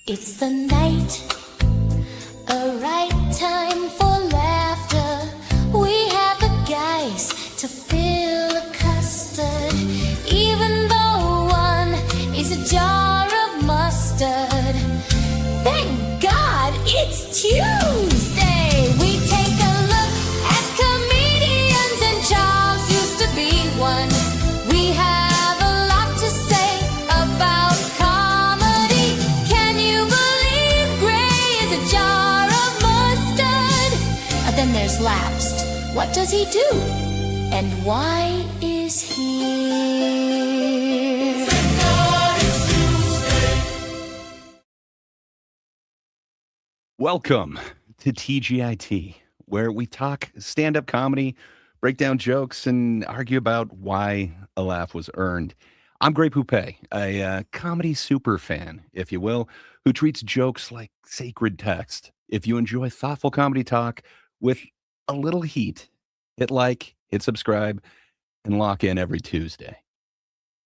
It's the night, a right time for laughter. We have the guys to fill the custard, even though one is a jar of mustard. Thank God it's Tuesday. We take a look at comedians, and Charles used to be one. We have a lot to say about comedy. Can you believe Gray is a jar of mustard? Then there's Lapsed. What does he do? And why is he here? Welcome to TGIT, where we talk stand-up comedy, break down jokes, and argue about why a laugh was earned. I'm Gray Poupée, a comedy super fan, if you will, who treats jokes like sacred text. If you enjoy thoughtful comedy talk with a little heat, hit like, hit subscribe, and lock in every Tuesday.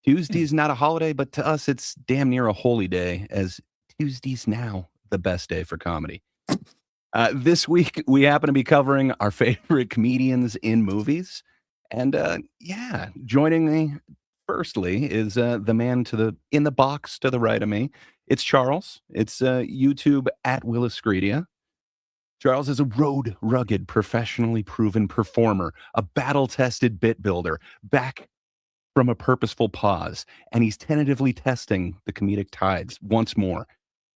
Tuesday's not a holiday, but to us, it's damn near a holy day, as Tuesday's now the best day for comedy. This week, we happen to be covering our favorite comedians in movies. And joining me, firstly, is the man in the box to the right of me. It's Charles. It's YouTube at Williscredia. Charles is a road rugged, professionally proven performer, a battle-tested bit builder, back from a purposeful pause, and he's tentatively testing the comedic tides once more.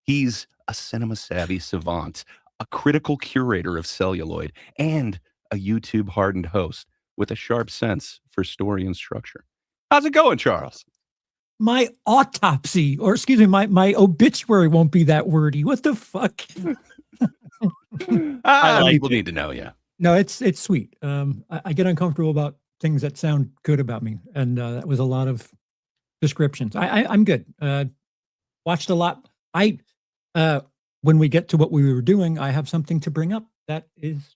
He's a cinema-savvy savant, a critical curator of celluloid, and a YouTube-hardened host with a sharp sense for story and structure. How's it going, Charles? My autopsy, or excuse me, my obituary won't be that wordy. What the fuck? People need to know, yeah. No, it's sweet. I get uncomfortable about things that sound good about me, and that was a lot of descriptions. I'm good. Watched a lot. When we get to what we were doing, I have something to bring up that is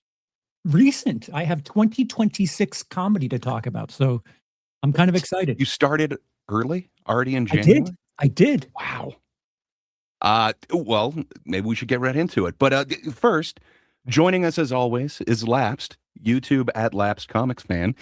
recent. I have 2026 comedy to talk about, so I'm kind of excited. You started early, already in January? I did. Wow. Well, maybe we should get right into it. But first, joining us as always is Lapsed, YouTube at Lapsed Comics Fan,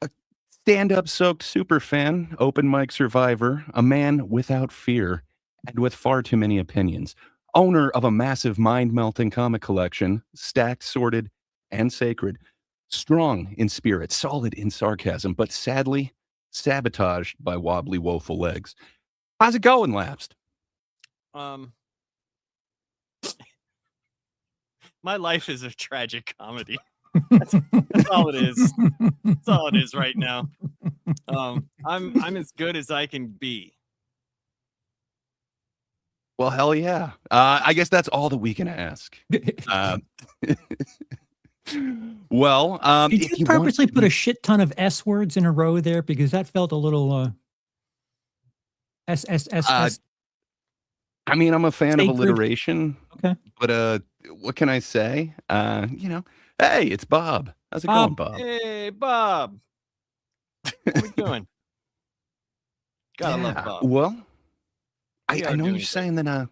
a stand-up soaked super fan, open mic survivor, a man without fear and with far too many opinions, owner of a massive mind-melting comic collection, stacked, sorted, and sacred, strong in spirit, solid in sarcasm, but sadly sabotaged by wobbly, woeful legs. How's it going, Lapsed? My life is a tragic comedy. That's all it is. That's all it is right now. I'm as good as I can be. Well, hell yeah. I guess that's all that we can ask. Well, did you purposely put a shit ton of S words in a row there? Because that felt a little S. I mean, I'm a fan Sacred. of alliteration. Okay. But what can I say? Hey, it's Bob. How's it going, Bob? Hey, Bob. What are we doing? Gotta love Bob. Well, I know you're saying that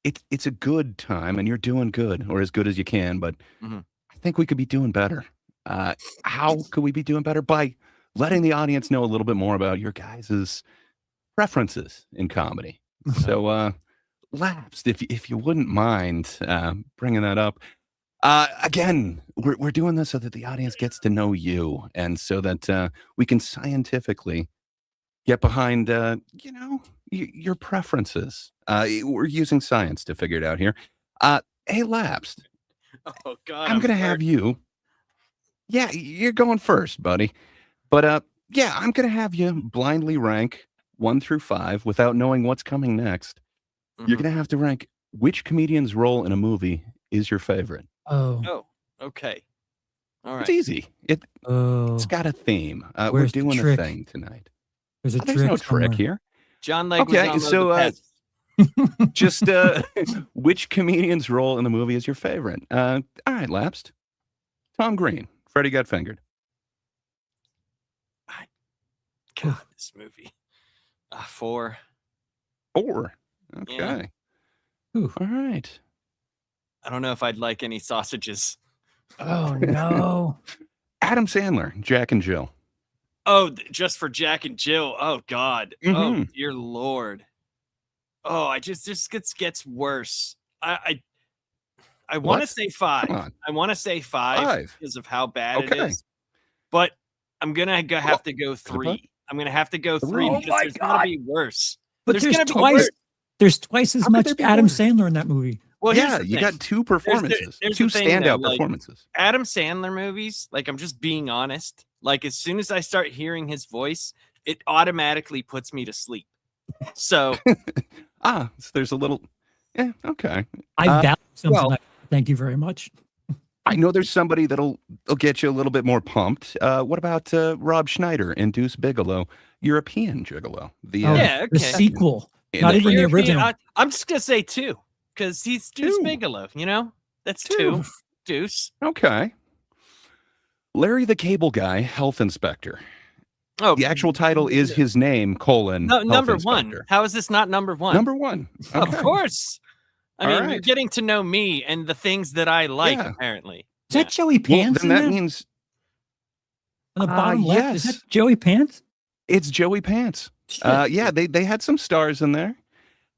it's a good time and you're doing good, or as good as you can, but I think we could be doing better. How could we be doing better? By letting the audience know a little bit more about your guys' preferences in comedy. So, Lapsed, if you wouldn't mind bringing that up. Again, we're doing this so that the audience gets to know you, and so that we can scientifically get behind, your preferences. We're using science to figure it out here. Hey, Lapsed. Oh God, I'm gonna have you. Yeah, you're going first, buddy. But I'm gonna have you blindly rank 1 through 5 without knowing what's coming next. You're gonna have to rank which comedian's role in a movie is your favorite. Oh, okay. All right. It's easy. It's got a theme. We're Where's the doing a trick? thing tonight. there's a There's trick no trick somewhere. here. John Legg was Okay, on so, the pets. Just which comedian's role in the movie is your favorite? All right, Lapsed. Tom Green. Freddie Got Fingered. God, this movie. 4. 4. Okay. Yeah. Ooh. All right. I don't know if I'd like any sausages. Oh no. Adam Sandler, Jack and Jill. Oh, just for Jack and Jill. Oh God. Oh Mhm. dear Lord. Oh, I just gets worse. I want to What? say Come 5. on. I want to say 5 5. because of how bad it Okay. is. But I'm gonna have to go but 3. I'm gonna have to go 3 3. because there's gotta be worse. But There's there's gonna be twice worse. there's twice as How could much there be Adam worse? Sandler in that movie. Well, here's Yeah, the you thing. got 2 performances. There's 2 the thing, though, standout like, performances. Adam Sandler movies, like, I'm just being honest. Like, as soon as I start hearing his voice, it automatically puts me to sleep. So So there's a little. Yeah, okay. I value something well- like that. Thank you very much. I know there's somebody that'll get you a little bit more pumped. What about Rob Schneider and Deuce Bigelow, European Gigolo? The Yeah, The okay. sequel. in Not the even the French- original. I'm just gonna say 2 because he's Deuce 2. Bigelow. You know, that's 2. 2. Deuce. Okay. Larry the Cable Guy, Health Inspector. Oh, The actual title is his name, colon, no, Health number 1. Inspector. How is this not number 1? Number 1. Of Okay. course. I All mean, you're right. getting to know me and the things that I like. Yeah. Apparently, Is that Joey Well, Pants then in that that? means On the bottom left? Is yes. that Joey Pants? It's Joey Pants. Shit. Yeah, they had some stars in there.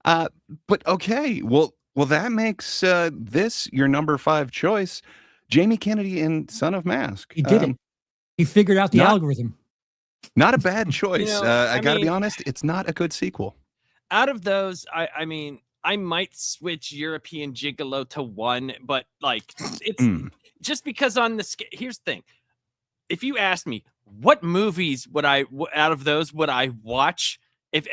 But okay, well that makes this your number 5 choice, Jamie Kennedy in Son of Mask. He did it. He figured out the not- algorithm. Not a bad choice. I I got to be mean- honest, it's not a good sequel. out of those, I mean, I might switch European Gigolo to 1, but like it's just because on the here's the thing. If you asked me what movies would out of those would I watch, if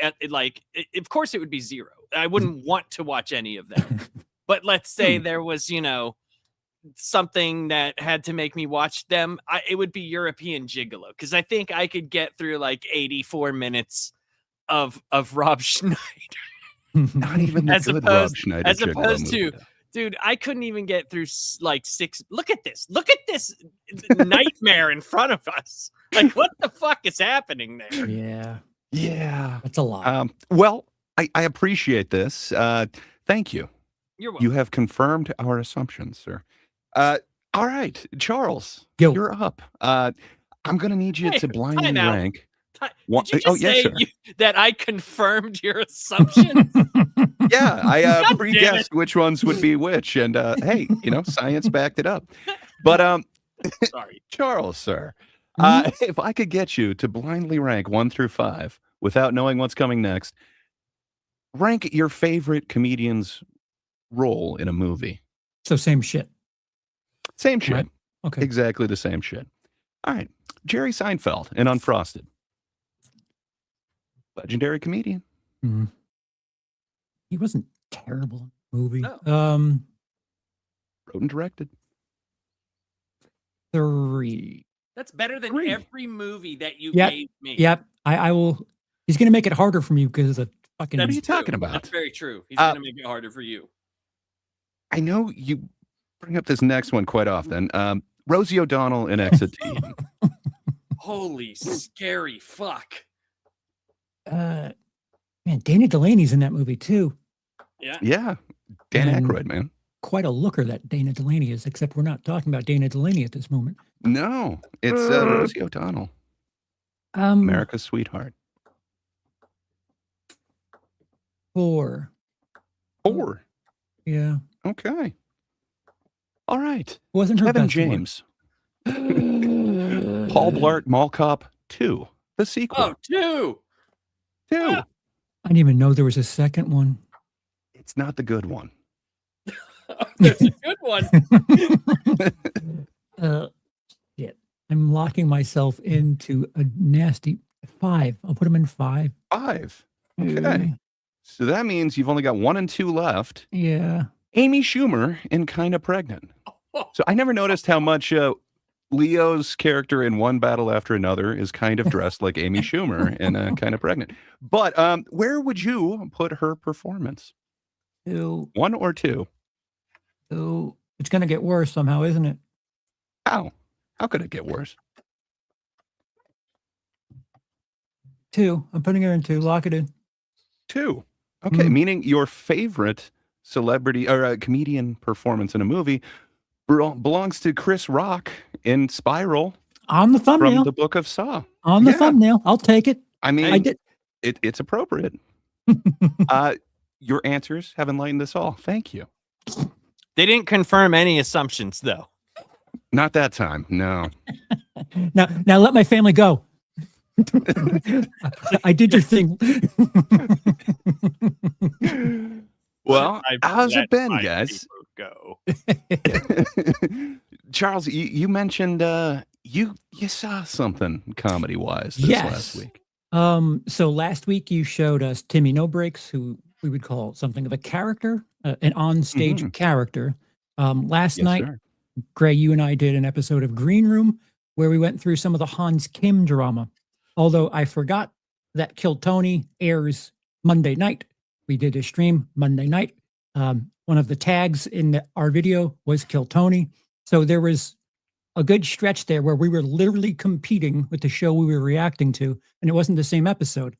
of course it would be 0. I wouldn't want to watch any of them. But let's say there was, something that had to make me watch them, it would be European Gigolo because I think I could get through like 84 minutes of Rob Schneider. Not even the As good opposed- Rob Schneider as Gigolo opposed movie. to- Dude, I couldn't even get through like 6. Look at this nightmare in front of us. Like, what the fuck is happening there? Yeah. Yeah. That's a lot. Well, I appreciate this. Thank you. You're welcome. You have confirmed our assumptions, sir. All right, Charles, Yo. you're up. I'm going to need you to Wait, blindly time out. rank. Did you just Oh, yes, say sir. that I confirmed your assumption? Yeah, I God damn pre-guessed which ones would be which, and hey, science backed it up. But Sorry. Charles, sir, Mhm. if I could get you to blindly rank 1 through 5 without knowing what's coming next, rank your favorite comedian's role in a movie. So same shit. Same shit. Right. Okay. Exactly the same shit. All right. Jerry Seinfeld in Unfrosted. Legendary comedian. Mhm. He wasn't terrible in the movie. No. Wrote and directed. 3. That's better than 3. every movie that you Yep. gave me. Yep. I will. He's going to make it harder for me because of the fucking. What are That's you talking true. about? That's very true. He's Uh, gonna make it harder for you. I know you bring up this next one quite often. Rosie O'Donnell in Exit to Eden. Holy scary fuck. Man, Dana Delaney's in that movie too. Yeah. Yeah. Dan And- Aykroyd, man. Quite a looker that Dana Delaney is, except we're not talking about Dana Delaney at this moment. No, it's Rosie O'Donnell, America's sweetheart. 4. 4. Yeah. Okay. All right. Wasn't her Kevin best James. one. Paul Blart Mall Cop 2. The sequel. Oh, 2. 2. I didn't even know there was a second one. It's not the good one. There's a good one. Shit. I'm locking myself into a nasty 5. I'll put him in 5. 5. Okay. So that means you've only got 1 and 2 left. Yeah. Amy Schumer in Kinda Pregnant. So I never noticed how much Leo's character in One Battle After Another is kind of dressed like Amy Schumer in Kinda Pregnant. But where would you put her performance? 2. 1 or 2? 2. It's going to get worse somehow, isn't it? How? How could it get worse? 2. I'm putting her in 2. Lock it in. 2. Okay, meaning your favorite celebrity or a comedian performance in a movie belongs to Chris Rock in Spiral On the from thumbnail. the Book of Saw. On the Yeah. thumbnail. I'll take it. I mean, I did. it's appropriate. Your answers have enlightened us all. Thank you. They didn't confirm any assumptions, though. Not that time. No. Now let my family go. I did your thing. Well, I've how's let it been, my guys? people go. Charles, you mentioned you saw something comedy wise this last week. So last week you showed us Timmy No Breaks, who we would call something of a character, an on-stage character. Last Yes, night, sir. Gray, you and I did an episode of Green Room where we went through some of the Hans Kim drama. Although I forgot that Kill Tony airs Monday night. We did a stream Monday night. One of the tags in our video was Kill Tony. So there was a good stretch there where we were literally competing with the show we were reacting to, and it wasn't the same episode.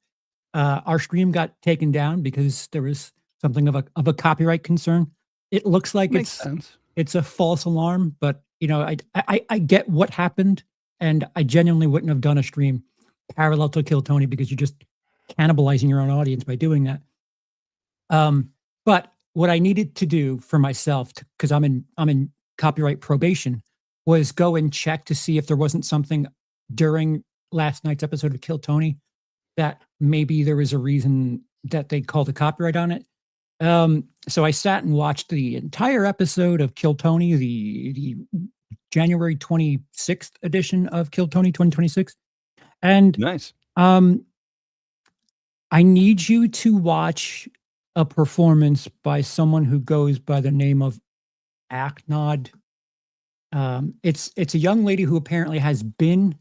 Our stream got taken down because there was something of a copyright concern. It looks like Makes sense. it's a false alarm, but you know, I get what happened, and I genuinely wouldn't have done a stream parallel to Kill Tony because you're just cannibalizing your own audience by doing that. But what I needed to do for myself, because I'm in copyright probation, was go and check to see if there wasn't something during last night's episode of Kill Tony that maybe there was a reason that they called a copyright on it. So I sat and watched the entire episode of Kill Tony, the January 26th edition of Kill Tony 2026. And Nice. I need you to watch a performance by someone who goes by the name of Aknod. It's a young lady who apparently has been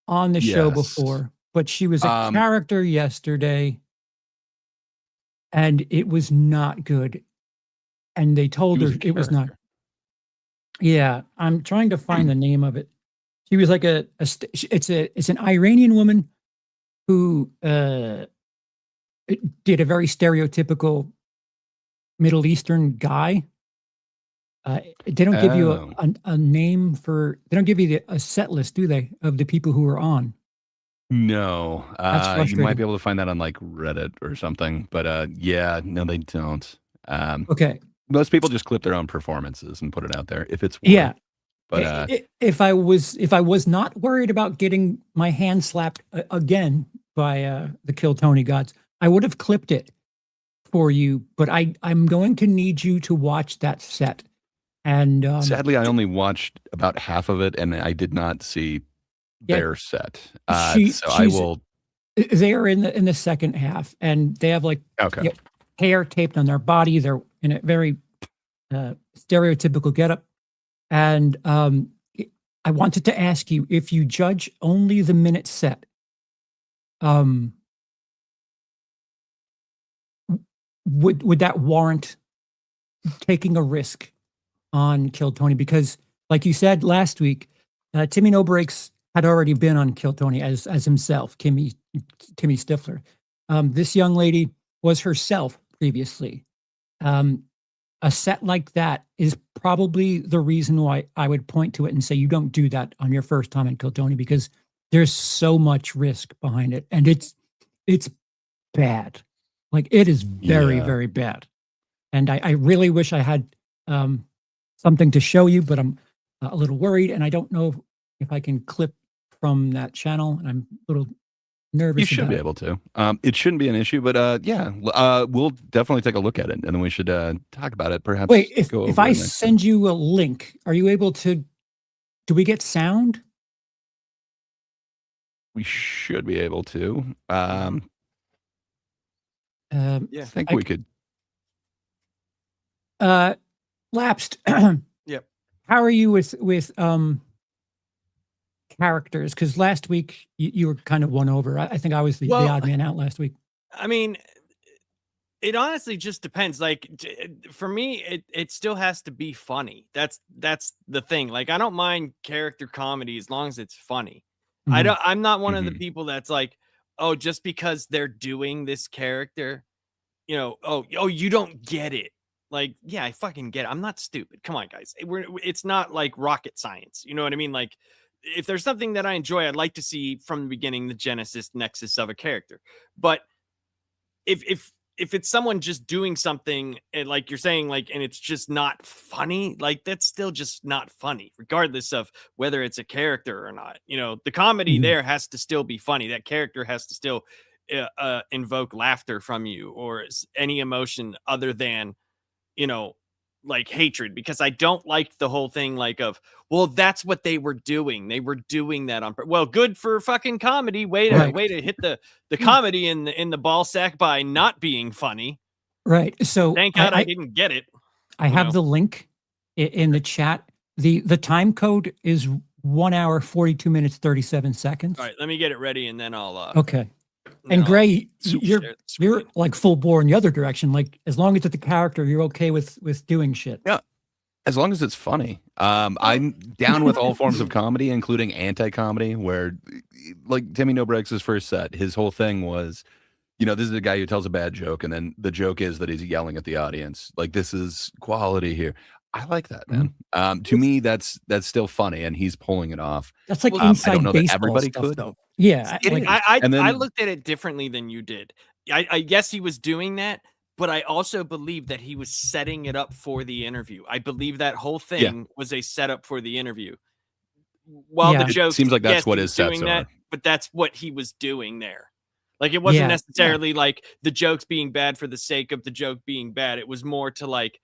on the show Yes. before, but she was a character yesterday, and it was not good. And they told She was her a it was not. character. Yeah, I'm trying to find the name of it. She was like it's an Iranian woman who did a very stereotypical Middle Eastern guy. They don't give you a name for. They don't give you a set list, do they, of the people who are on? No. That's You might frustrating. be able to find that on like Reddit or something. But yeah, no, they don't. Okay. Most people just clip their own performances and put it out there if it's Yeah. But If I was not worried about getting my hand slapped again by the Kill Tony gods, I would have clipped it for you. But I'm going to need you to watch that set. And sadly, I only watched about half of it, and I did not see their set. So I will. They are in the second half, and they have like hair taped on their body. They're in a very stereotypical getup. And I wanted to ask you, if you judge only the minute set, would that warrant taking a risk on Kill Tony? Because, like you said last week, Timmy No Breaks had already been on Kill Tony as himself, Timmy Stifler. This young lady was herself previously. A set like that is probably the reason why I would point to it and say you don't do that on your first time at Kill Tony, because there's so much risk behind it, and it's bad. Like, it is very, very bad. And I really wish I had something to show you, but I'm a little worried, and I don't know if I can clip from that channel, and I'm a little nervous. You should be able to. It shouldn't be an issue, but yeah, we'll definitely take a look at it, and then we should talk about it. Perhaps. Wait, if I send you a link, are you able to? Do we get sound? We should be able to. Yeah, I think we could. Lapsed. Yep. How are you with characters? Because last week you were kind of won over. I think I was the odd man out last week. I mean, it honestly just depends. Like, for me, it still has to be funny. That's the thing. Like, I don't mind character comedy as long as it's funny. Mhm. I'm not one of the people that's like, oh, just because they're doing this character, oh, you don't get it. Like, yeah, I fucking get it. I'm not stupid. Come on, guys. It's not like rocket science. You know what I mean? Like, if there's something that I enjoy, I'd like to see from the beginning the genesis nexus of a character. But if it's someone just doing something and like you're saying, like, and it's just not funny, like that's still just not funny, regardless of whether it's a character or not. The comedy there has to still be funny. That character has to still invoke laughter from you or any emotion other than, like hatred, because I don't like the whole thing like of, well, that's what they were doing. They were doing that on well, good for fucking comedy. Way to hit the comedy in the ball sack by not being funny. Right. So Thank God I didn't get it. I have the link in the chat. The time code is 1 hour, 42 minutes, 37 seconds. All right, let me get it ready and then I'll okay. And Gray, you're like full bore in the other direction. Like as long as it's the character, you're okay with doing shit. Yeah, as long as it's funny. I'm down with all forms of comedy, including anti-comedy. Where, like Timmy Nobrex's first set, his whole thing was, this is a guy who tells a bad joke, and then the joke is that he's yelling at the audience. Like, this is quality here. I like that, man. To me, that's still funny, and he's pulling it off. That's like inside I don't know baseball that everybody stuff, could. though. Yeah, I looked at it differently than you did. I guess he was doing that, but I also believe that he was setting it up for the interview. I believe that whole thing was a setup for the interview. While the joke seems like that's what his sets are, but that's what he was doing there. Like it wasn't necessarily like the jokes being bad for the sake of the joke being bad. It was more to like,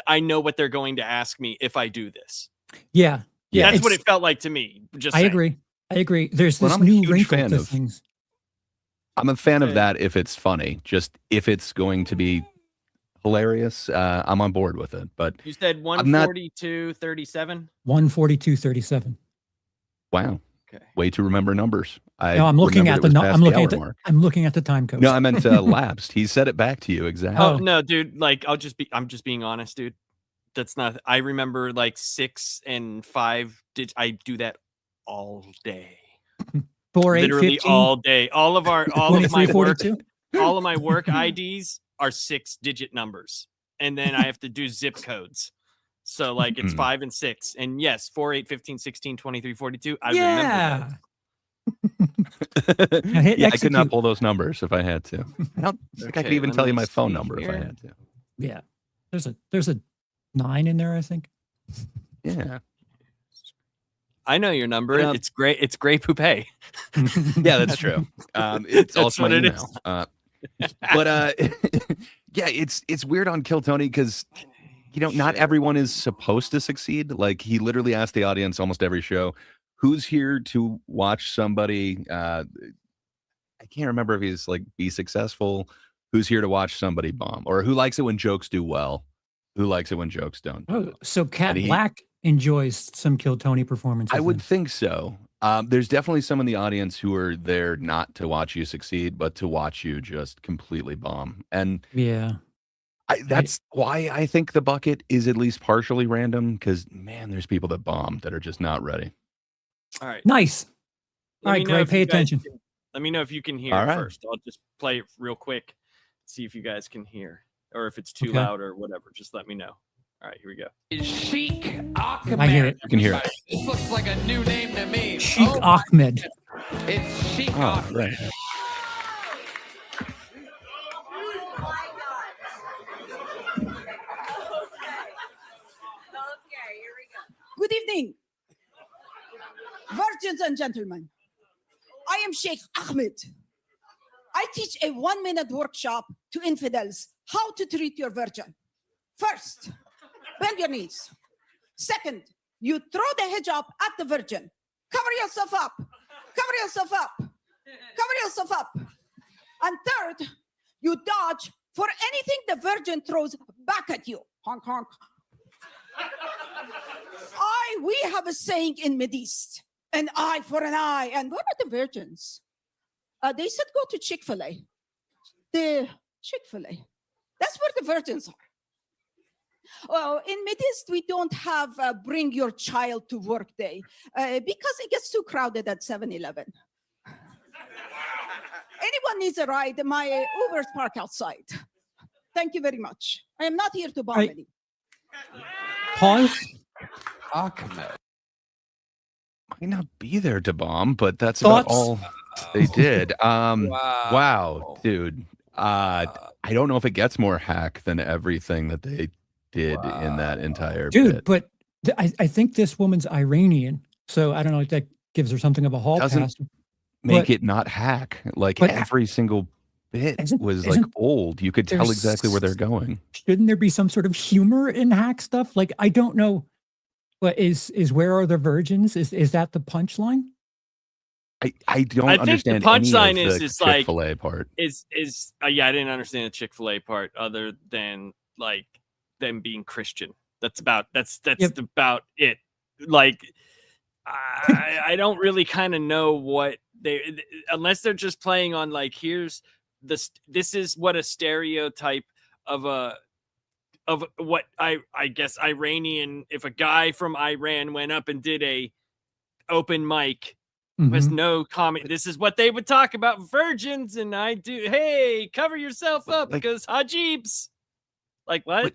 I know what they're going to ask me if I do this. Yeah. That's what it felt like to me. I agree. There's this new wrinkle to things. I'm a fan of that if it's funny. Just if it's going to be hilarious, I'm on board with it. But you said 142.37? 142.37. Wow. Okay. Way to remember numbers. I'm looking at I'm looking at the time code. No, I meant lapsed. He said it back to you exactly. Oh no, dude. Like I'm just being honest, dude. That's not. I remember like 6 and 5. I do that all day. 4, 8, literally 15, all day. All of my work, 42? all of my work IDs are 6-digit numbers, and then I have to do zip codes. So like it's 5 and 6, and yes, 4, 8, 15, 16, 23, 42. I remember that. I could not pull those numbers if I had to. I don't think I could even tell you my phone number if I had to. Yeah, there's a 9 in there, I think. Yeah. I know your number. Yeah. It's great. It's Gray Poupée. Yeah, that's true. It's also my email. But yeah, it's weird on Kill Tony because not everyone is supposed to succeed. Like he literally asked the audience almost every show, "Who's here to watch somebody?" I can't remember if he's like be successful. Who's here to watch somebody bomb, or who likes it when jokes do well? Who likes it when jokes don't? Oh, so Cat Black enjoys some Kill Tony performances. I would think so. There's definitely some in the audience who are there not to watch you succeed, but to watch you just completely bomb. And that's why I think the bucket is at least partially random. Because man, there's people that bomb that are just not ready. All right, nice. All right, Gray, pay attention. Let me know if you can hear first. I'll just play it real quick, see if you guys can hear, or if it's too loud or whatever. Just let me know. All right, here we go. Sheikh Ahmed. I hear it. You can hear it. This looks like a new name to me. Sheikh Ahmed. It's Sheikh Ahmed. Right. Good evening, virgins and gentlemen. I am Sheikh Ahmed. I teach a 1-minute workshop to infidels how to treat your virgin. First, bend your knees. Second, you throw the hijab at the virgin. Cover yourself up. Cover yourself up. Cover yourself up. And third, you dodge for anything the virgin throws back at you. Honk, honk. We have a saying in Mideast, an eye for an eye. And what are the virgins? They said go to Chick-fil-A. The Chick-fil-A. That's where the virgins are. Well, in Mideast, we don't have bring your child to work day because it gets too crowded at 7-Eleven. Anyone needs a ride, my Uber's park outside. Thank you very much. I am not here to bomb Right. any. Pause. Ahmed. Might not be there to bomb, but that's about Thoughts? all they did. Wow, Wow. dude. I don't know if it gets more hack than everything that they did in that entire Dude, bit. but I think this woman's Iranian, so I don't know if that gives her something of a hall Doesn't pass. Make but- it not hack. Like but- every single bit Isn't- was like isn't old. You could tell there's- exactly where they're going. Shouldn't there be some sort of humor in hack stuff? Like, I don't know. What is Where Are the Virgins? Is that the punchline? I don't I think the understand punchline any of is the it's like Chick-fil-A part. Yeah, I didn't understand the Chick-fil-A part other than like them being Christian. That's about about it. Like I don't really kind of know what unless they're just playing on like this is what a stereotype of what I guess Iranian, if a guy from Iran went up and did a open mic has Mhm. no comment. This is what they would talk about virgins, and I do. Hey, cover yourself up Like- because hajibs. Like what? Wait,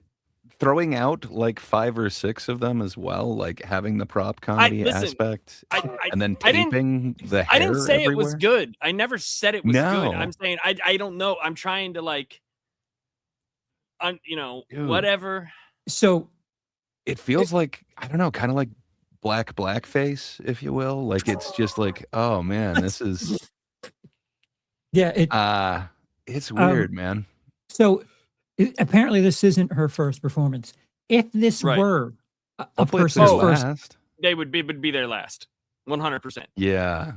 throwing out like 5 or 6 of them as well, like having the prop comedy listen, aspect, I and then I didn't- taping the hair I didn't say everywhere. it was good. I never said it was good. No. I'm saying I don't know. I'm trying to like, Dude. whatever. So It feels like, I don't know, kind of like blackface, if you will. Like it's just like, oh man, this is yeah, it's weird, man. so apparently this isn't her first performance. If this Right. were a Hopefully it's person's their first, last. They would be their last, 100%. Yeah.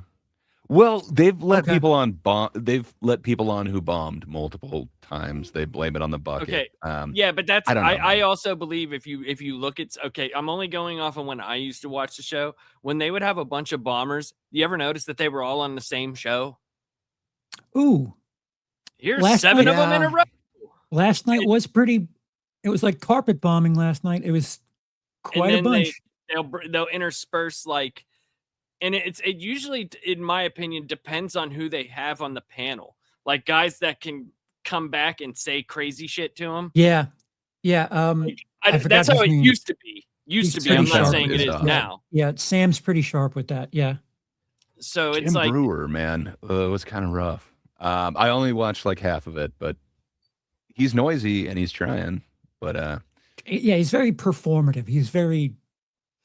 Well, they've let Okay. people on bomb. They've let people on who bombed multiple times. They blame it on the bucket. Okay. Um, Yeah, but that's I don't know, I man. also believe if you look at I'm only going off of when I used to watch the show. When they would have a bunch of bombers, you ever notice that they were all on the same show? ooh, Here's Last 7 night- of them in a Yeah. row. last night was pretty. It was like carpet bombing last night. It was quite a then bunch. They'll intersperse like, and it usually, in my opinion, depends on who they have on the panel. Like guys that can come back and say crazy shit to them. Yeah. I forgot That's how his it name. used to be. He's I'm pretty not sharp saying with it his is stuff. now. Yeah, Sam's pretty sharp with that. Yeah. So it's Jim like Brewer, man, it was kind of rough. I only watched like half of it, but he's noisy and he's trying. But Yeah, he's very performative. He's very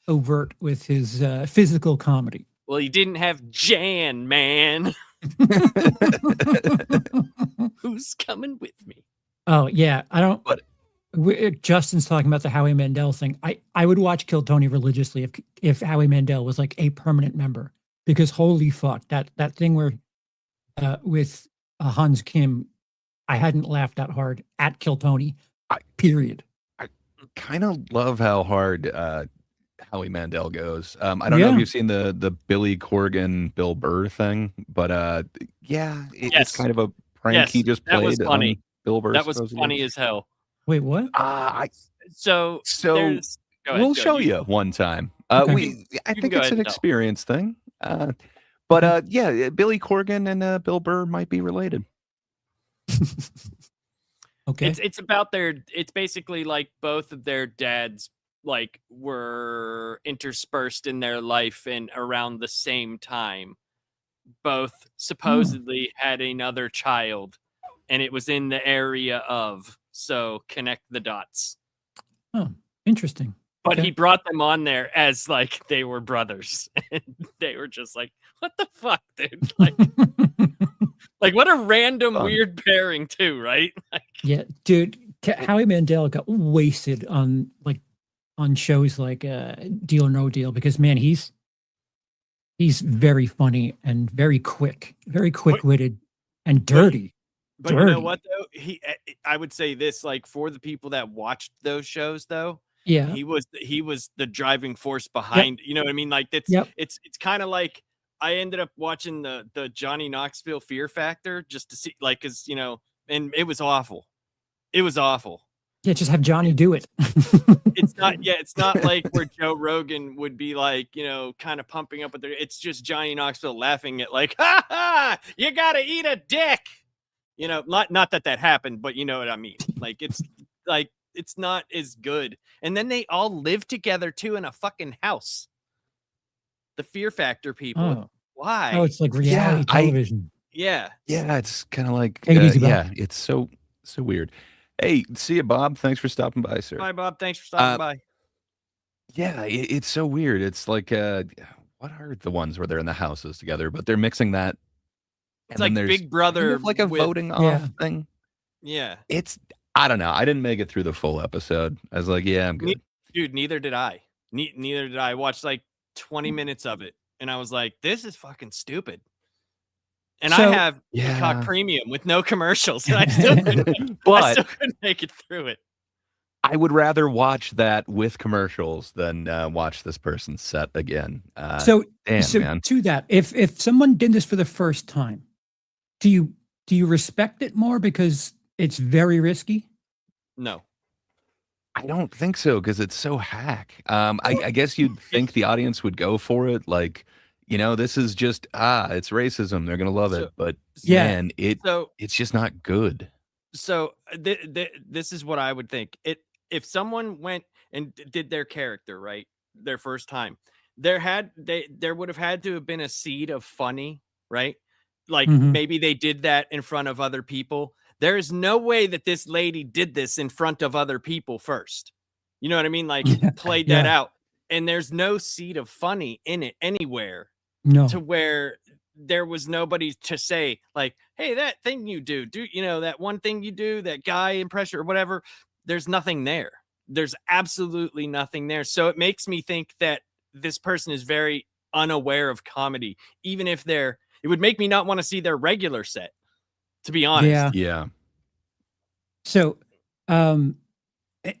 overt with his physical comedy. well, you didn't have Jan, man. Who's coming with me? Oh yeah, I don't. But- Justin's talking about the Howie Mandel thing. I would watch Kill Tony religiously if Howie Mandel was like a permanent member, because holy fuck, that thing where with Hans Kim, I hadn't laughed that hard at Kill Tony. Period. kind of love how hard Howie Mandel goes. I don't know if Yeah. you've seen the Billy Corgan Bill Burr thing, but yeah, Yes. it's kind of a prank Yes, he just that was played funny. on Bill Burr. That was supposedly. funny as hell. Wait, what? So So there's- go ahead, we'll go, show you one time. Okay. I can think go it's ahead an and tell. experience thing. But yeah, Billy Corgan and Bill Burr might be related. Okay. It's about it's basically like both of their dads like were interspersed in their life and around the same time. Both supposedly had another child, and it was in the area of, so connect the dots. Interesting. But Okay. he brought them on there as like they were brothers, and they were just like, "What the fuck, dude?" Like what a random Fun. weird pairing, too, right? Yeah, dude, Howie Mandel got wasted on shows like Deal or No Deal, because man, he's very funny and very quick-witted and dirty. But you know Dirty. what though? I would say this, like for the people that watched those shows though, Yeah. he was the driving force behind, you know what I mean? Like it's Yep. it's kind of like I ended up watching the Johnny Knoxville Fear Factor just to see, like, cause you know, and it was awful. It was awful. Yeah, just have Johnny do it. It's not like where Joe Rogan would be like, you know, kind of pumping up with it's just Johnny Knoxville laughing at like, ha ha, you gotta eat a dick. You know, not that happened, but you know what I mean. Like it's not as good. And then they all live together too in a fucking house. The Fear Factor people. Oh. Why? Oh, it's like reality television. Yeah. Yeah, it's kind of like Take it easy, Bob. yeah, it's so weird. Hey, see you, Bob. Thanks for stopping by, sir. Hi, Bob. Thanks for stopping by. Yeah, it's so weird. It's like what are the ones where they're in the houses together, but they're mixing that. It's like Big Brother, like a with, voting off thing. Yeah. It's I don't know. I didn't make it through the full episode. I was like, yeah, I'm good. Dude, neither did I. Neither did I. I watched like 20 minutes of it, and I was like, this is fucking stupid. And I have Peacock Premium with no commercials, and I still couldn't make it through it. I would rather watch that with commercials than watch this person's set again. So man. To that, if someone did this for the first time, do you respect it more because it's very risky? No. I don't think so, because it's so hack. I guess you'd think the audience would go for it, like, you know, this is just it's racism. They're gonna love it, but man, it's just not good. So this is what I would think. If someone went and did their character right their first time, there would have had to have been a seed of funny, right? Like maybe they did that in front of other people. There is no way that this lady did this in front of other people first. You know what I mean? Like played that out. And there's no seed of funny in it anywhere. No. To where there was nobody to say like, hey, that thing you do, you know, that one thing you do, that guy impression or whatever, there's nothing there. There's absolutely nothing there. So it makes me think that this person is very unaware of comedy, even if it would make me not want to see their regular set, to be honest. Yeah. So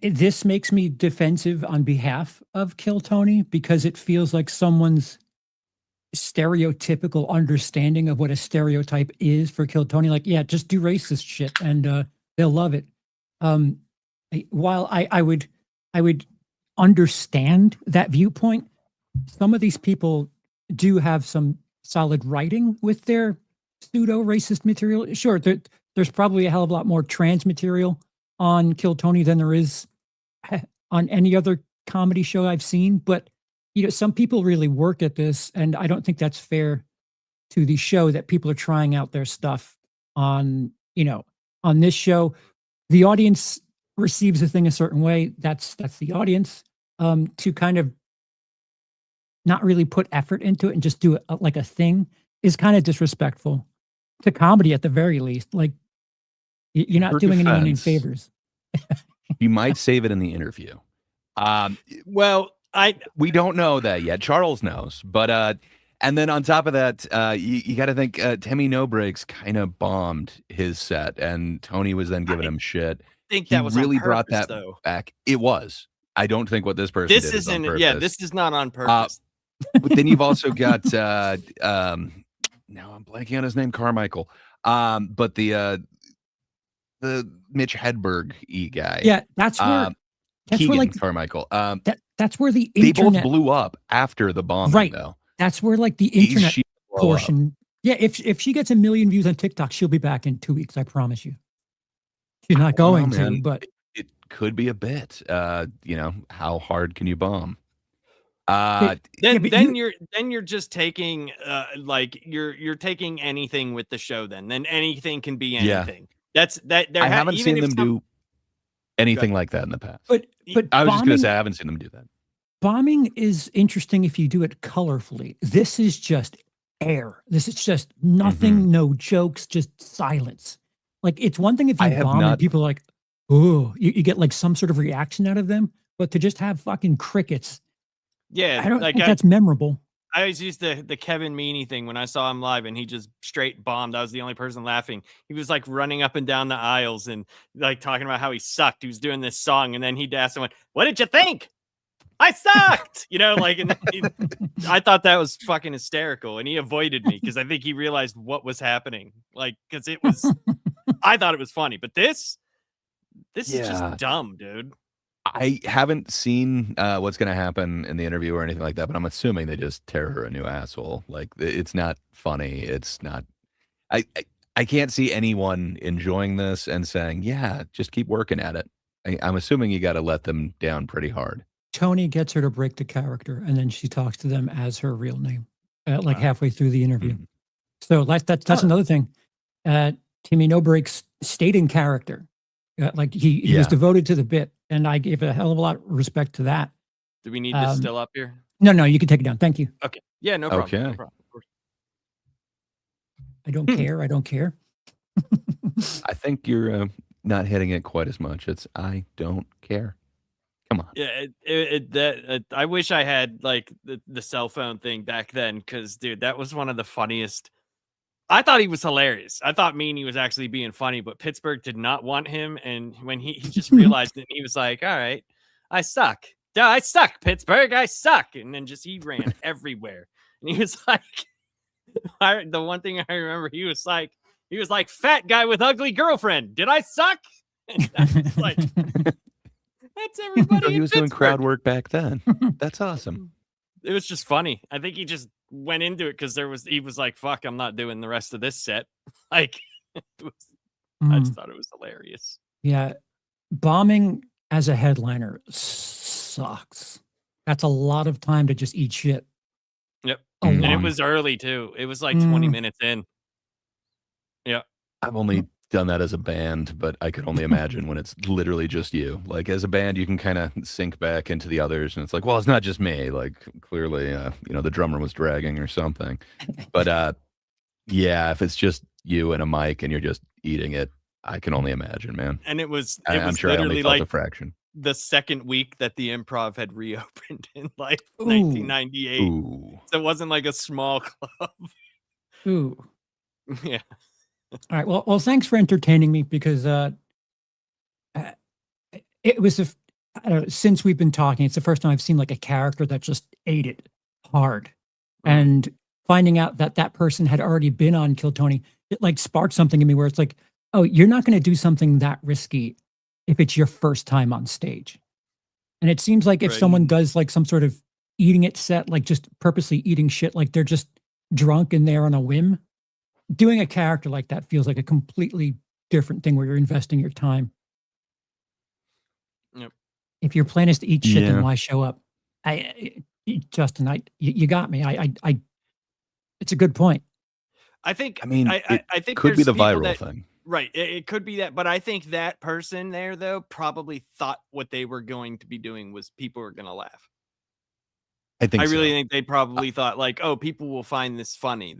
this makes me defensive on behalf of Kill Tony, because it feels like someone's stereotypical understanding of what a stereotype is for Kill Tony. Like, yeah, just do racist shit and they'll love it. While I would understand that viewpoint, some of these people do have some solid writing with their pseudo racist material. Sure, there's probably a hell of a lot more trans material on Kill Tony than there is on any other comedy show I've seen, but you know, some people really work at this, and I don't think that's fair to the show that people are trying out their stuff on, you know, on this show. The audience receives a thing a certain way. That's the audience. To kind of not really put effort into it and just do it like a thing is kind of disrespectful to comedy at the very least. Like, you're not doing anyone any favors. You might save it in the interview. Well, we don't know that yet. Charles knows, but and then on top of that, you got to think Temmie No Breaks kind of bombed his set, and Tony was then giving him shit. I think that was really on purpose, brought that though. back. It was. I don't think what this person did is on purpose. Yeah, this is not on purpose. But then you've also got now I'm blanking on his name, Carmichael. But the Mitch Hedberg guy. Yeah, that's where Keegan like Carmichael. That's where the internet, they both blew up after the bombing, right? Though that's where like the internet portion. Yeah, if she gets 1 million views on TikTok, she'll be back in 2 weeks. I promise you. She's not going to, but it could be a bit. You know, how hard can you bomb? Then you're just taking like you're taking anything with the show. Then anything can be anything. I haven't seen them do anything like that in the past. But I was just gonna say I haven't seen them do that. Bombing is interesting if you do it colorfully. This is just air. This is just nothing, no jokes, just silence. Like, it's one thing if you bomb and people are like, oh, you get like some sort of reaction out of them, but to just have fucking crickets. Yeah, I don't think that's memorable. I always used the Kevin Meaney thing when I saw him live, and he just straight bombed. I was the only person laughing. He was like running up and down the aisles and like talking about how he sucked. He was doing this song, and then he'd ask someone, "What did you think?" I sucked, you know, like, and I thought that was fucking hysterical, and he avoided me because I think he realized what was happening. Like, because it was, I thought it was funny, but this is just dumb, dude. I haven't seen what's going to happen in the interview or anything like that, but I'm assuming they just tear her a new asshole. Like, it's not funny. It's not. I can't see anyone enjoying this and saying, "Yeah, just keep working at it." I'm assuming you got to let them down pretty hard. Tony gets her to break the character, and then she talks to them as her real name, like Wow. halfway through the interview. Mhm. So that's Huh. another thing. Timmy No Breaks stayed in character. Like he was Yeah. devoted to the bit, and I gave a hell of a lot of respect to that. Do we need this Um, still up here? No, you can take it down. Thank you. Okay. Yeah, no problem. No Okay. problem. Of course. I don't care. I don't care. I think you're not hitting it quite as much. It's I don't care. Come on. Yeah, I wish I had like the cell phone thing back then, because dude, that was one of the funniest. I thought he was hilarious. I thought Meany was actually being funny, but Pittsburgh did not want him. And when he just realized it, he was like, "All right, I suck. Duh, I suck, Pittsburgh. I suck." And then he ran everywhere. And he was like, the one thing I remember, he was like, "Fat guy with ugly girlfriend. Did I suck?" And I was like, that's everybody. So he in was doing Pittsburgh. crowd work back then. That's awesome. It was just funny. I think he just went into it because he was like, "Fuck, I'm not doing the rest of this set." Like, I just Mm, thought it was hilarious. yeah, bombing as a headliner sucks. That's a lot of time to just eat shit. Yep. A And it lot. was early too. It was like 20 Mm. minutes in. Yeah. I've only done that as a band, but I could only imagine when it's literally just you. Like as a band, you can kind of sink back into the others, and it's like, well, it's not just me. Like clearly, the drummer was dragging or something. But yeah, if it's just you and a mic and you're just eating it, I can only imagine, man. And it was I'm sure I only literally felt a like fraction. the second week that the Improv had reopened in like Ooh. 1998. Ooh. So it wasn't like a small club. Ooh. Yeah. All right. Well, thanks for entertaining me because it was I don't know, since we've been talking, it's the first time I've seen like a character that just ate it hard, and finding out that that person had already been on Kill Tony, it like sparked something in me where it's like, oh, you're not going to do something that risky if it's your first time on stage. And it seems like if Right. someone does like some sort of eating it set, like just purposely eating shit, like they're just drunk and there on a whim, doing a character like that feels like a completely different thing where you're investing your time. Yep. If your plan is to eat shit, Yeah. then why show up? Justin, you got me. It's a good point. I think I mean, I think could be there's the people viral that- thing. Right. It could be that, but I think that person there though probably thought what they were going to be doing was people were going to laugh. I think I so. really think they probably thought like, oh, people will find this funny.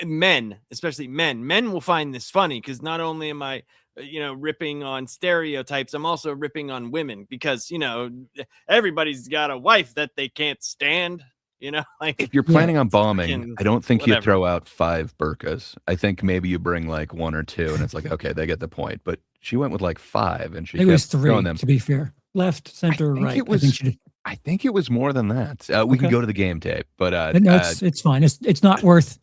Men, especially men will find this funny because not only am I, ripping on stereotypes, I'm also ripping on women because, everybody's got a wife that they can't stand, like If you're planning on bombing, fucking I don't think you whatever. throw out 5 burkas. I think maybe you bring like 1 or 2, and it's like, okay, they get the point. But she went with like 5, and she It was kept throwing 3, them. to be fair. Left, center, think right. it was- I think she did. I think it was more than that. We can Okay. go to the game tape, but No, it's fine. It's not worth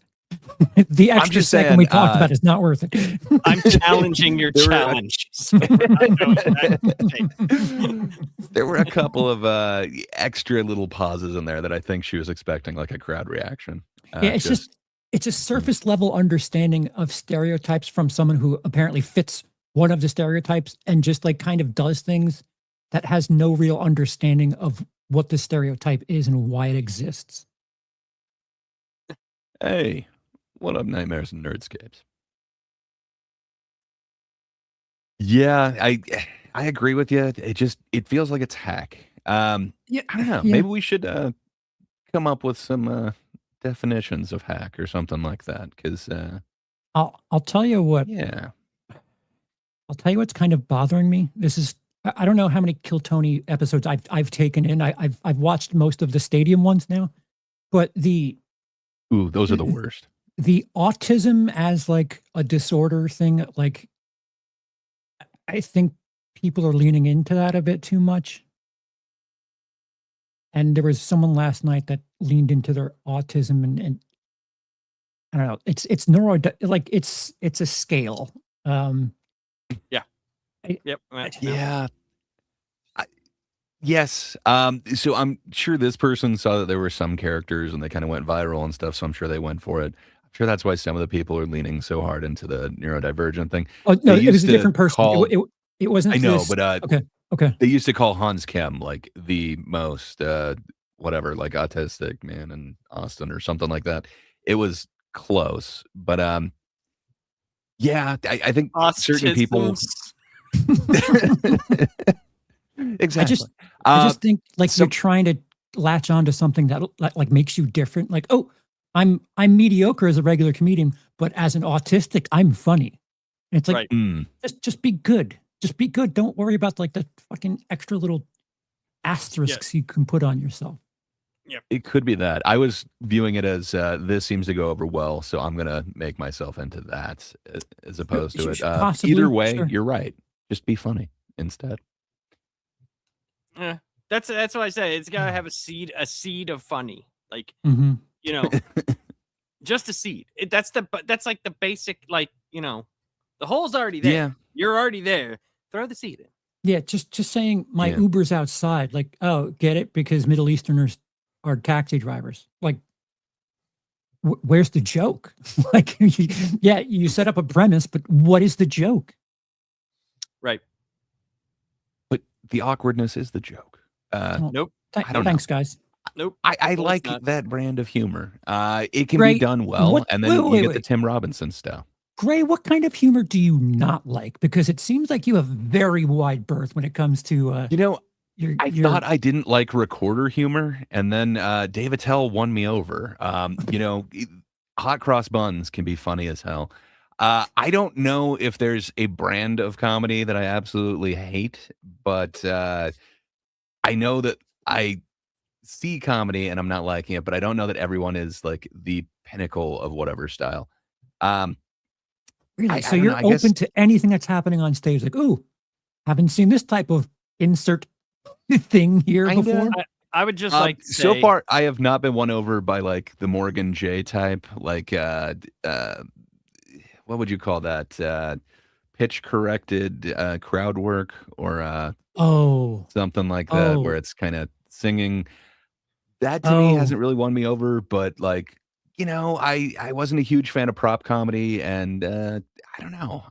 the extra just second we saying, talked about. Is not worth it. I'm challenging your There were- challenge. So we're not going back. there were a couple of extra little pauses in there that I think she was expecting like a crowd reaction. Yeah, it's just it's a surface level understanding of stereotypes from someone who apparently fits one of the stereotypes and just like kind of does things that has no real understanding of what the stereotype is and why it exists. Hey, what up, Nightmares and Nerdscapes? Yeah, I agree with you. It feels like it's hack. Yeah, I don't know. yeah. Maybe we should come up with some definitions of hack or something like that. Because I'll tell you what. yeah, I'll tell you what's kind of bothering me. This is I don't know how many Kill Tony episodes I've taken in. I've watched most of the stadium ones now, but ooh, those are the worst. the autism as like a disorder thing, like I think people are leaning into that a bit too much. And there was someone last night that leaned into their autism and I don't know. It's neuro like it's a scale. Yep. Yeah. Yes. So I'm sure this person saw that there were some characters and they kind of went viral and stuff. So I'm sure they went for it. Sure, that's why some of the people are leaning so hard into the neurodivergent thing. Oh no, They it was used a to different person. call It wasn't I know, this. but, Okay. Okay. they used to call Hans Kim, like, the most, whatever, like, autistic man in Austin or something like that. It was close, but, yeah, I think certain people Autisms. I just Exactly. I Uh, just think like you're some trying to latch on to something that like makes you different. Like, oh, I'm mediocre as a regular comedian, but as an autistic, I'm funny. And it's like Right. just be good. Just be good. Don't worry about like the fucking extra little Yeah. asterisks you can put on yourself. It could be that. I was viewing it as, this seems to go over well, so I'm gonna make myself into that as opposed to it. Possibly, Either way, sure. you're right. Just be funny instead. Yeah. That's why I say it's gotta have a seed of funny. Like, Mhm. you know, just a seed. That's like the basic, like, you know, the hole's already there. Yeah. You're already there. Throw the seed in. Yeah, just saying my Yeah. Uber's outside. Like, oh, get it? Because Middle Easterners are taxi drivers. Like, where's the joke? Like, yeah, you set up a premise, but what is the joke? Right. But the awkwardness is the joke. Well, Nope. I don't know. Thanks, guys. Nope. I Of course like not. that brand of humor. It can Gray, be done well, what- and then wait, you get the wait. Tim Robinson stuff. Gray, what kind of humor do you not like? Because it seems like you have very wide berth when it comes to You know, your. I thought I didn't like recorder humor, and then Dave Attell won me over. You know, hot cross buns can be funny as hell. I don't know if there's a brand of comedy that I absolutely hate, but I know that I see comedy and I'm not liking it, but I don't know that everyone is like the pinnacle of whatever style. Um, Really? I So don't you're know, I guess open to anything that's happening on stage? Like, ooh, haven't seen this type of insert thing here Kinda. before. I would just like to so say, far I have not been won over by like the Morgan J type, like what would you call that? Pitch corrected crowd work or Oh, something like that, where oh, it's kind of singing. That to me oh. hasn't really won me over, but like, you know, I wasn't a huge fan of prop comedy, and I don't know.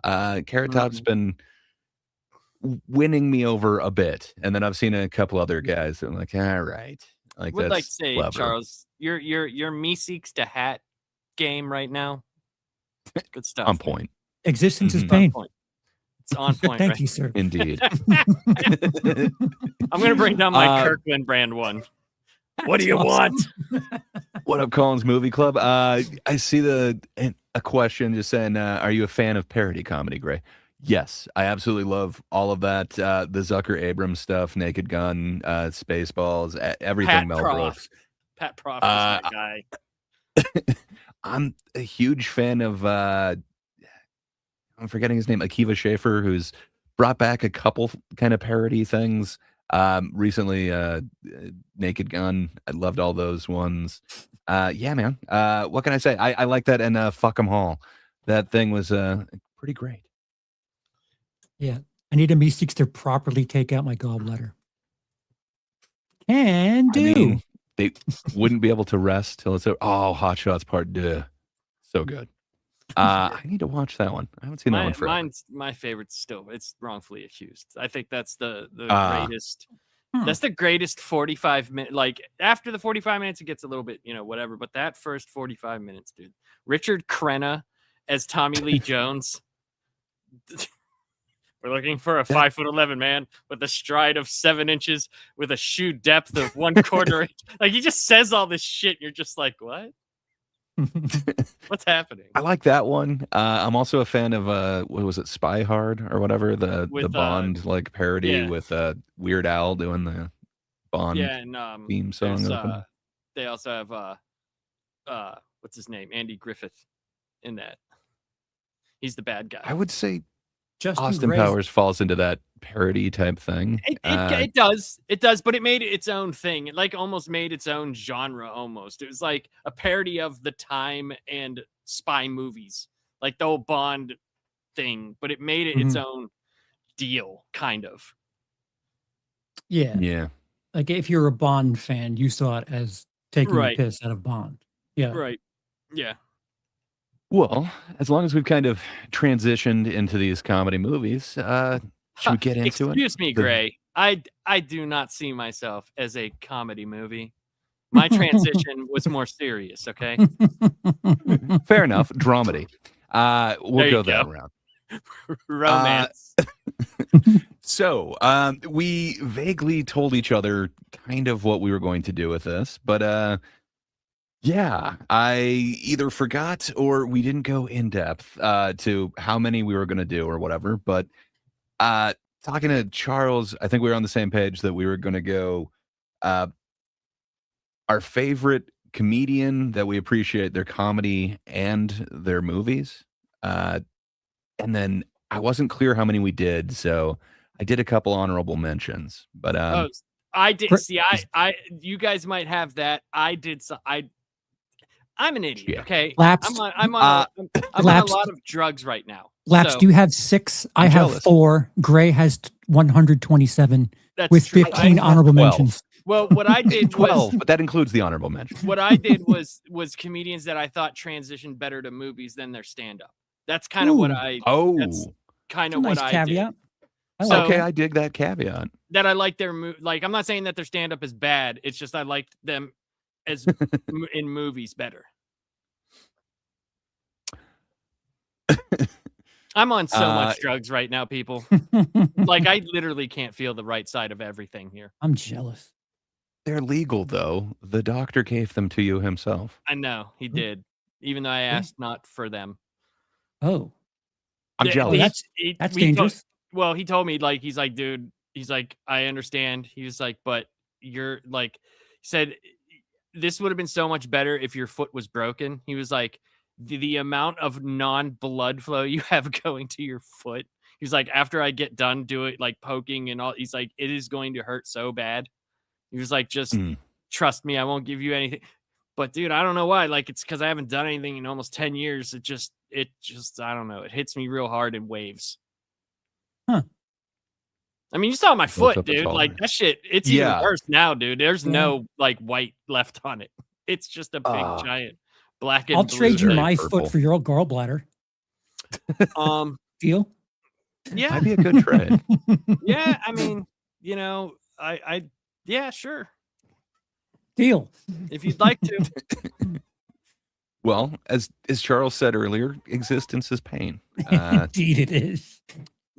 Carrot Top's been winning me over a bit, and then I've seen a couple other guys that I'm like, all right, like would like that's to say, clever. Charles, your me seeks to hat game right now. Good stuff. On man. point, Existence is Mhm. It's on pain. point. It's on point. Thank right? you, sir. indeed. I'm gonna bring down my Uh, Kirkland brand one. What do That's you awesome. want? What up, Collins Movie Club? I see a question just saying, are you a fan of parody comedy, Gray? Yes, I absolutely love all of that. The Zucker Abrams stuff, Naked Gun, Spaceballs, everything Pat Mel Proft. Brooks. Pat Proft is Uh, my guy. I'm a huge fan of I'm forgetting his name, Akiva Schaffer, who's brought back a couple kind of parody things. Recently, Naked Gun. I loved all those ones. Yeah, man. What can I say? I like that, and Fuck 'em All. That thing was pretty great. Yeah, I need a me seeks to properly take out my gallbladder. Can do. I mean, they wouldn't be able to rest till it's over. Oh, Hot Shots Part 2. So good. I need to watch that one. I haven't seen that one forever. Mine's my favorite still. It's Wrongfully Accused. I think that's the Ah. greatest. Huh. That's the greatest 45 minute. Like after the 45 minutes, it gets a little bit, you know, whatever. But that first 45 minutes, dude. Richard Crenna as Tommy Lee Jones. We're looking for a 5'11" man with a stride of 7 inches with a shoe depth of 1/4 inch. Like he just says all this shit. And you're just like, what? What's happening? I like that one. I'm also a fan of what was it, Spy Hard or whatever, the With, Bond like parody yeah. with Weird Al doing the Bond Yeah, and theme song. there's, opening. they also have what's his name? Andy Griffith in that. He's the bad guy. I would say Justin Austin Gray's- Powers falls into that parody type thing. It does, but it made it its own thing. It like almost made its own genre. Almost, it was like a parody of the time and spy movies, like the whole Bond thing. But it made it its own deal, kind of. Yeah. Yeah. Like if you're a Bond fan, you saw it as taking Right. the piss out of Bond. Yeah. Right? Yeah. Well, as long as we've kind of transitioned into these comedy movies, should we get into it? Excuse me, The- Gray. I do not see myself as a comedy movie. My transition was more serious, okay? Fair enough. Dramedy. We'll There you go that go. route. Romance. So we vaguely told each other kind of what we were going to do with this, but yeah, I either forgot or we didn't go in depth to how many we were going to do or whatever. But talking to Charles, I think we were on the same page that we were going to go our favorite comedian that we appreciate their comedy and their movies. And then I wasn't clear how many we did, so I did a couple honorable mentions. But Oh, I did Gr- see. I you guys might have that. I did. I'm an idiot. Yeah. Okay, Lapsed. I'm on a Lapsed. lot of drugs right now. Laps, So do you have 6? I I'm have jealous. 4. Gray has 127 that's with true. 15 I have honorable 12. mentions. Well, what I did was 12, but that includes the honorable mention. what I did was comedians that I thought transitioned better to movies than their stand up. That's kind of what Ooh. I. Oh, That's kind That's a of nice what I caveat. did. I So- like okay, it. I dig that caveat. That I like their like. I'm not saying that their stand up is bad. It's just I liked them as in movies better. I'm on so much drugs right now, people. Like I literally can't feel the right side of everything here. I'm jealous. They're legal, though. The doctor gave them to you himself. I know he did, even though I asked not for them. Oh, I'm Th- jealous. that's he told- dangerous. well, he told me like he's like, dude, he's like, I understand. He was like, but you're like, he said this would have been so much better if your foot was broken. He was like, the amount of non-blood flow you have going to your foot. He's like, after I get done doing like poking and all, he's like, it is going to hurt so bad. He was like, just trust me, I won't give you anything. But dude, I don't know why. Like it's because I haven't done anything in almost 10 years. It just I don't know. It hits me real hard in waves. Huh. I mean, you saw my foot, up its dude. Like shoulder. that shit, it's Yeah. even worse now, dude. There's Yeah. no like white left on it. It's just a big giant black and I'll blue trade you thing. my purple. foot for your gallbladder. Deal? Yeah, Might be a good trade. yeah. I mean, you know, I yeah, sure. Deal. If you'd like to. Well, as Charles said earlier, existence is pain. Indeed, it is.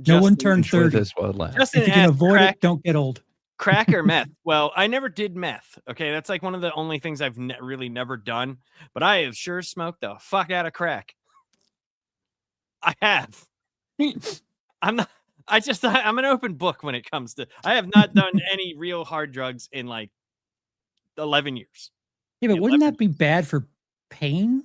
No one turned Enjoy 30. this while it lasts. Justin If you can asked, avoid crack, it, don't get old. crack or meth? Well, I never did meth. Okay, that's like one of the only things I've really never done. But I have sure smoked the fuck out of crack. I have. I'm not. I'm an open book when it comes to. I have not done any real hard drugs in like 11 years. Yeah, but Yeah, wouldn't let that be bad for pain?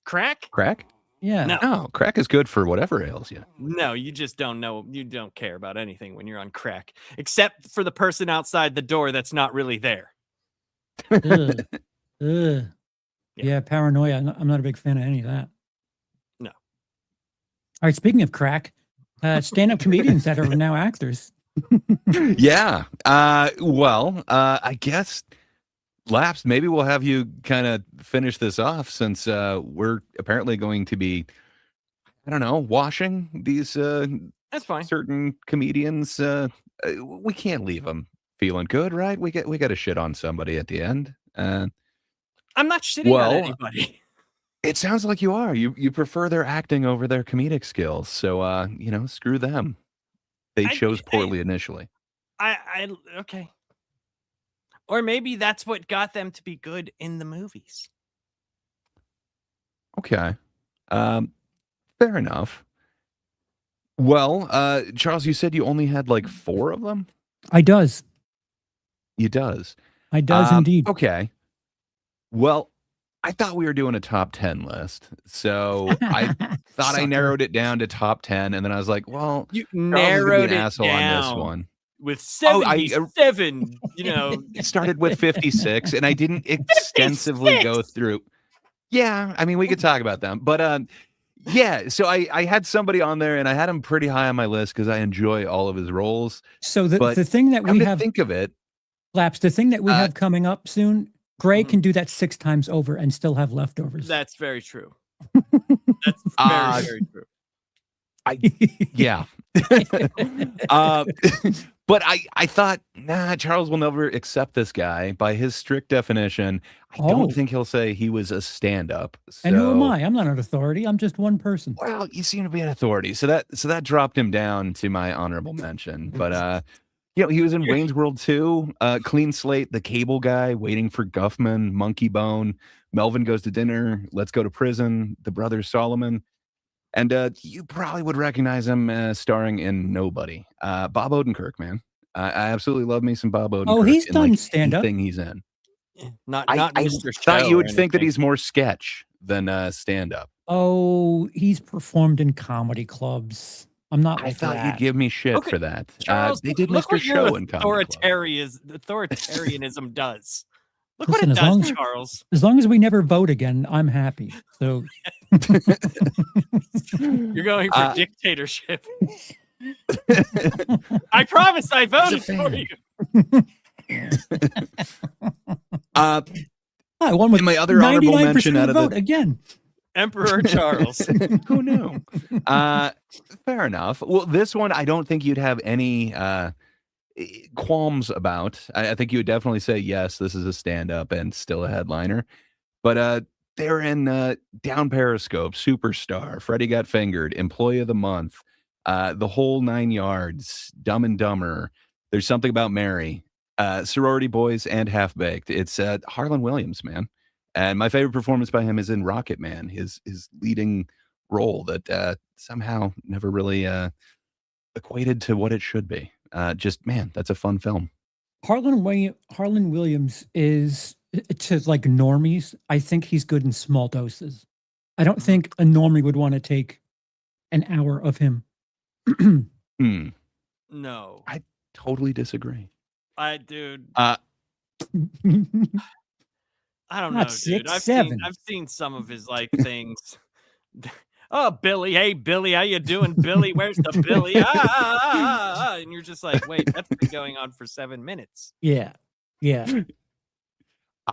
Crack? Crack? Yeah. No. No, crack is good for whatever ails you. No, you just don't know. You don't care about anything when you're on crack, except for the person outside the door that's not really there. Ugh. Ugh. Yeah, paranoia. I'm not a big fan of any of that. No. All right, speaking of crack, stand-up comedians that are now actors. Yeah. Well, I guess Laps, maybe we'll have you kind of finish this off since we're apparently going to be, I don't know, washing these That's fine. certain comedians. We can't leave them feeling good, right? We got to shit on somebody at the end. I'm not shitting Well, on anybody. It sounds like you are. You prefer their acting over their comedic skills. So screw them. They chose poorly initially. I okay. Or maybe that's what got them to be good in the movies. Okay. Fair enough. Well, Charles, you said you only had like 4 of them? I does. You does. I does indeed. Okay. Well, I thought we were doing a top 10 list. So I thought I Sucker. narrowed it down to top 10. And then I was like, well, You Charles is gonna be narrowed an it asshole down on this one. with Oh, I- 77. You know, It started with 56 and I didn't extensively go through. Yeah, I mean, we could talk about them. But yeah, so I had somebody on there and I had him pretty high on my list because I enjoy all of his roles. So But the thing that Come we to have, think of it, Laps, the thing that we have coming up soon, Gray Mhm. can do that 6 times over and still have leftovers. that's very true. That's Uh, very true. Yeah. uh, but I thought, nah, Charles will never accept this guy. By his strict definition, I Oh. don't think he'll say he was a stand-up. And who am So, I? I'm not an authority. I'm just one person. well, you seem to be an authority. So that dropped him down to my honorable mention. But he was in Wayne's World 2, Clean Slate, The Cable Guy, Waiting for Guffman, Monkey Bone, Melvin Goes to Dinner, Let's Go to Prison, The Brothers Solomon. And you probably would recognize him starring in Nobody. Bob Odenkirk, man. I absolutely love me some Bob Odenkirk. Oh, he's in, done like, stand-up. anything he's in. Not I Mr. thought Show you or would think that anything. he's more sketch than stand-up. Oh, he's performed in comedy clubs. I'm not I like thought that. you'd give me shit Okay, for that. Charles, They did look Mr. what your Show in comedy club. authoritarianism does. Look Listen, what as it long does, as- Charles. As long as we never vote again, I'm happy. So You're going for Uh, dictatorship. I promise I voted for fan. you. I won with And my other honorable 99% mention of out the of vote the again. Emperor Charles. Who knew? Fair enough. Well, this one I don't think you'd have any qualms about. I think you would definitely say yes, this is a stand-up and still a headliner. But they're in Down Periscope, Superstar, Freddie Got Fingered, Employee of the Month, The Whole Nine Yards, Dumb and Dumber. There's Something About Mary, Sorority Boys, and Half Baked. It's Harlan Williams, man. And my favorite performance by him is in Rocket Man, his leading role that somehow never really equated to what it should be. Just, man, that's a fun film. Harlan Williams is to like normies. I think he's good in small doses. I don't think a normie would want to take an hour of him. Hmm. No. Totally disagree. Dude, Uh, I don't Not know, 6, dude. 7. I've seen some of his like things. Oh, Billy. Hey, Billy. How you doing, Billy? Where's the Billy? And you're just like, wait, that's been going on for 7 minutes. Yeah.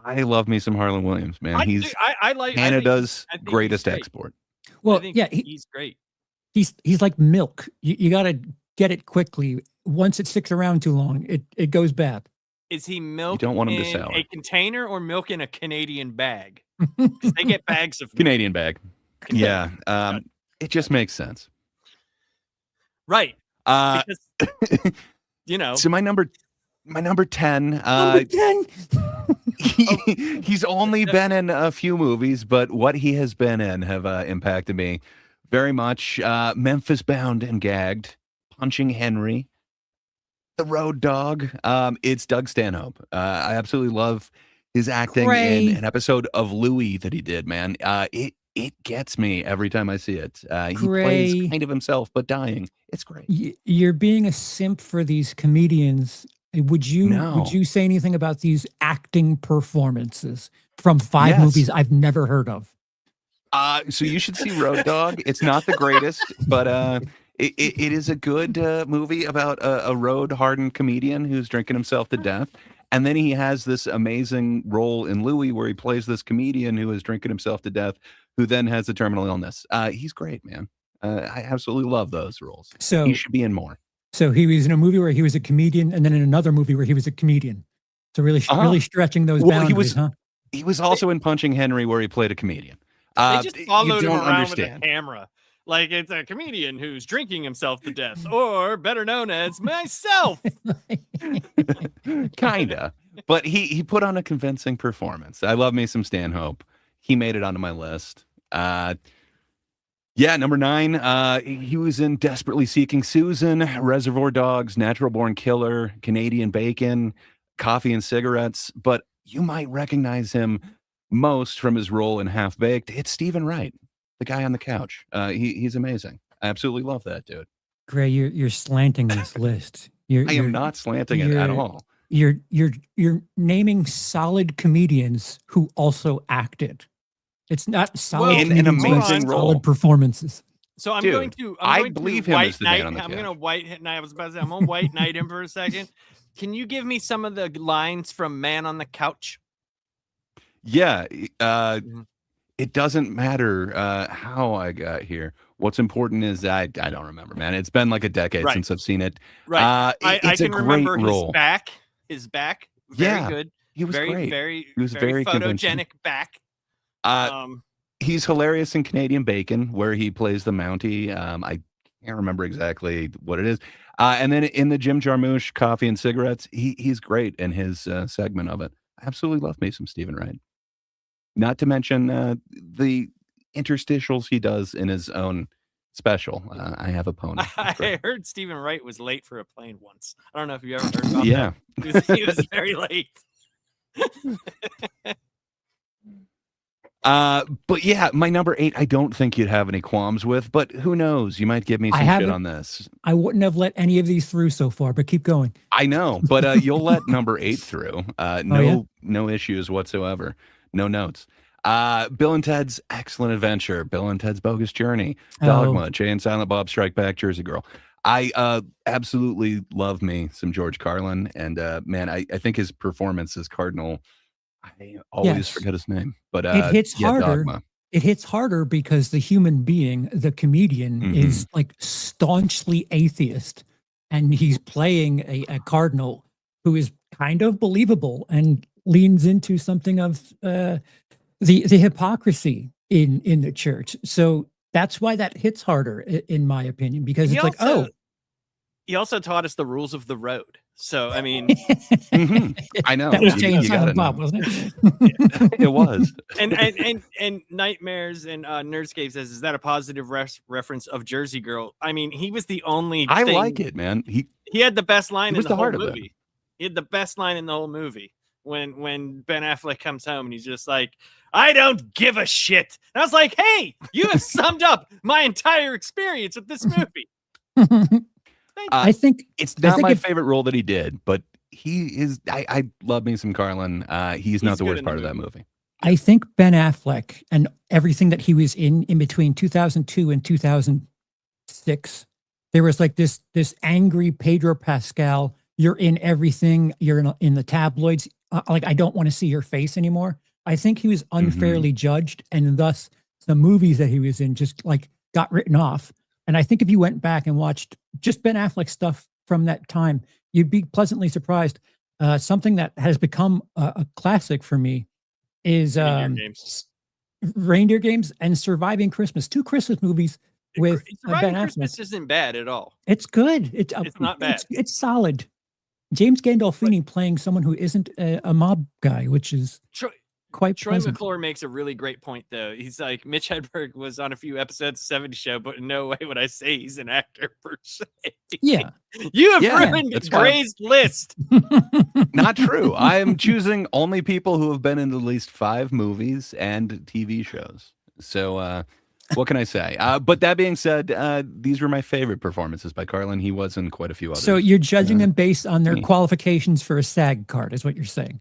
I love me some Harlan Williams, man. He's I like Canada's I think greatest he's great. export. Well, I think yeah, he's great. he's like milk. You got to get it quickly. Once it sticks around too long, it goes bad. Is he milk don't want him to in sour. a container or milk in a Canadian bag? Because they get bags of milk. Canadian bag. Yeah. It just makes sense. Right. Uh, Because, you know, so my number 10, Number 10. he's only been in a few movies, but what he has been in have impacted me very much. Memphis Bound and Gagged, Punching Henry, The Road Dog. It's Doug Stanhope. I absolutely love his acting Gray. in an episode of Louie that he did, man. It gets me every time I see it. He plays Gray. kind of himself, but dying. It's great. You're being a simp for these comedians. Would No. you say anything about these acting performances from 5 Yes. movies I've never heard of? So you should see Road Dog. It's not the greatest, but it is a good movie about a road-hardened comedian who's drinking himself to death. And then he has this amazing role in Louie where he plays this comedian who is drinking himself to death, who then has a terminal illness. He's great, man. I absolutely love those roles. So He should be in more. So he was in a movie where he was a comedian, and then in another movie where he was a comedian. So really stretching those Well, boundaries, huh? He was also in Punching Henry where he played a comedian. they just You followed him don't around understand. with a camera. Like it's a comedian who's drinking himself to death, or better known as myself. Kinda. But he put on a convincing performance. I love me some Stanhope. He made it onto my list. Yeah, number 9. He was in Desperately Seeking Susan, Reservoir Dogs, Natural Born Killer, Canadian Bacon, Coffee and Cigarettes. But you might recognize him most from his role in Half Baked. It's Stephen Wright, the guy on the couch. He's amazing. I absolutely love that dude. Gray, you're slanting this list. I You're am not slanting it at you're- all. You're naming solid comedians who also acted. It's not solid In an comedians who have amazing solid role. performances. So I'm Dude, going to. I I'm going believe to him white as the man knight. on the I'm going to couch. white knight. I was about to say I'm going to white knight him for a second. Can you give me some of the lines from Man on the Couch? Yeah. it doesn't matter how I got here. What's important is I don't remember, man. It's been like a decade Right. since I've seen it. Right. It's I a can great remember role. his back. Very Yeah, good. he was Very, great. very, He was very convincing. photogenic back. Uh, he's hilarious in Canadian Bacon, where he plays the Mountie. I can't remember exactly what it is. And then in the Jim Jarmusch Coffee and Cigarettes, he's great in his segment of it. I absolutely love me some Stephen Wright. Not to mention the interstitials he does in his own special. I have a pony. It's I great. heard Stephen Wright was late for a plane once. I don't know if you ever heard about Yeah. that. He was very late. But yeah, my number 8, I don't think you'd have any qualms with, but who knows? You might give me I some shit haven't- on this. I wouldn't have let any of these through so far, but keep going. I know, but you'll let number 8 through. No issues whatsoever. No notes. Bill and Ted's Excellent Adventure, Bill and Ted's Bogus Journey, Dogma, Jay and Silent Bob Strike Back, Jersey Girl. I absolutely love me some George Carlin, and man, I think his performance as Cardinal, I always Yes. forget his name, but It hits yeah, harder. Dogma. It hits harder because the human being, the comedian, is like staunchly atheist, and he's playing a cardinal who is kind of believable and leans into something of the hypocrisy in the church. So that's why that hits harder, in my opinion, because He it's like, also- oh, He also taught us the rules of the road. So I mean, I know that was You- Jay you and gotta Silent Bob, know. wasn't it? It was. and Nightmares and Nerdscape says, is that a positive reference of Jersey Girl? I mean, he was the only. I thing- like it, man. He had the best line He in was the the whole heart of it. movie. He had the best line in the whole movie when Ben Affleck comes home and he's just like, I don't give a shit. And I was like, hey, you have summed up my entire experience with this movie. Thank you. I think It's I not think my if- favorite role that he did, but he is. I love me some Carlin. He's not He's the good worst in the part of that movie. movie. I think Ben Affleck and everything that he was in between 2002 and 2006, there was like this angry Pedro Pascal. You're in everything. You're in the tabloids. Like, I don't want to see your face anymore. I think he was unfairly judged, and thus the movies that he was in just like got written off. And I think if you went back and watched just Ben Affleck stuff from that time, you'd be pleasantly surprised. Something that has become a classic for me is Reindeer Games. Reindeer Games and Surviving Christmas. 2 Christmas movies with Surviving Ben Christmas Affleck. isn't bad at all. It's good. It's not bad. It's solid. James Gandolfini playing someone who isn't a mob guy, which is Troy, quite Troy pleasant. McClure makes a really great point, though. He's like, Mitch Hedberg was on a few episodes of 70 Show, but in no way would I say he's an actor per se. Yeah. You have Yeah, ruined that's why- Gray's list. Not true. I am choosing only people who have been in at least 5 movies and TV shows. So what can I say? But that being said, these were my favorite performances by Carlin. He was in quite a few others. So you're judging them based on their me. qualifications for a SAG card, is what you're saying.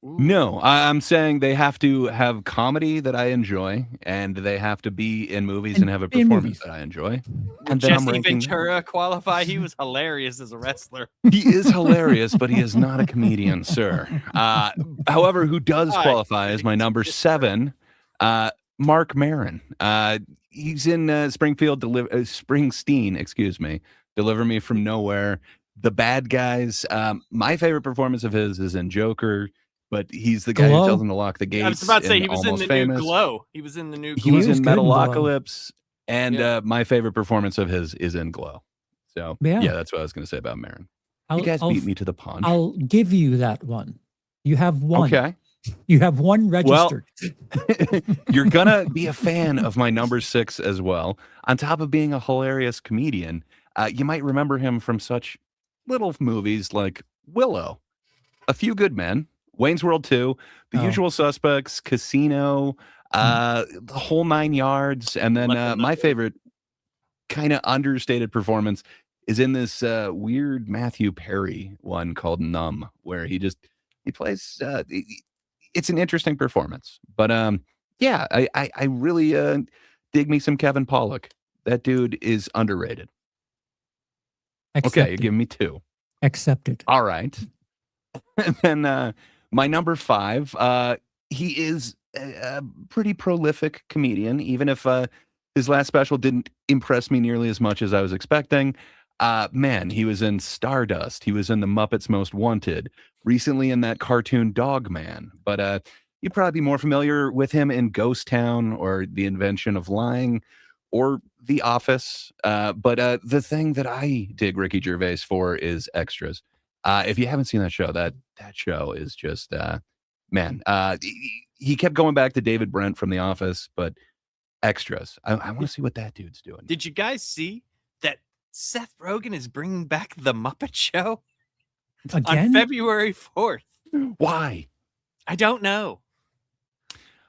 No, I'm saying they have to have comedy that I enjoy, and they have to be in movies and have a be in performance movies. that I enjoy. And then I'm Jesse ranking- Ventura qualify. He was hilarious as a wrestler. He is hilarious, but he is not a comedian, sir. However, who does Hi. qualify as my number 7, Mark Maron. He's in Springsteen, excuse me. Deliver Me from Nowhere. The Bad Guys. My favorite performance of his is in Joker, but he's the guy Glow. who tells him to lock the gates. I was about to say he was in Almost the Famous. new Glow. He was in the new He Glow. was was in good in Glow. Metalocalypse, and Yeah. my favorite performance of his is in Glow. So Yeah. yeah, that's what I was going to say about Maron. You guys beat me to the punch. I'll give you that one. You have one. Okay. You have one registered. You're gonna be a fan of my number 6 as well. On top of being a hilarious comedian, you might remember him from such little movies like Willow, A Few Good Men, Wayne's World 2, The Oh. Usual Suspects, Casino, the whole 9 yards, and then Let them know. my favorite kind of understated performance is in this weird Matthew Perry one called Numb, where he plays. It's an interesting performance, but yeah, I really dig me some Kevin Pollak. That dude is underrated. Okay, you're Accepted. giving me 2. Accepted. All right. And then my number 5, he is a pretty prolific comedian, even if his last special didn't impress me nearly as much as I was expecting. Man, he was in Stardust. He was in The Muppets Most Wanted. Recently in that cartoon Dog Man. But you'd probably be more familiar with him in Ghost Town or The Invention of Lying or The Office. But the thing that I dig Ricky Gervais for is Extras. If you haven't seen that show, that show is just man. He kept going back to David Brent from The Office, but Extras. I want to see what that dude's doing. Did you guys see that Seth Rogen is bringing back The Muppet Show on Again? February 4th? Why? I don't know.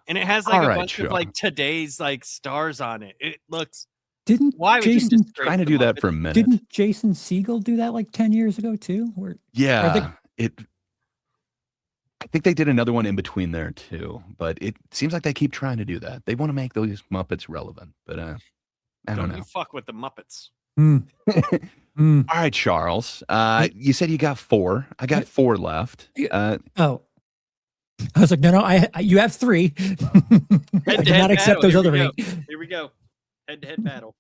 And it has like All a right, bunch of Sean. like today's like stars on it. It looks. Didn't Why would you Jason just scrape Trying to the do that Muppets? for a minute. didn't Jason Segel do that like 10 years ago too? Where Yeah, I think they did another one in between there too, but it seems like they keep trying to do that. They want to make those Muppets relevant, but I don't know. You fuck with the Muppets. Hmm. All right, Charles. You said you got 4. I got 4 left. Oh, I was like, no, you have 3. I Head-to-head cannot accept battle. those Here other we 8. go. Here we go. Head-to-head battle.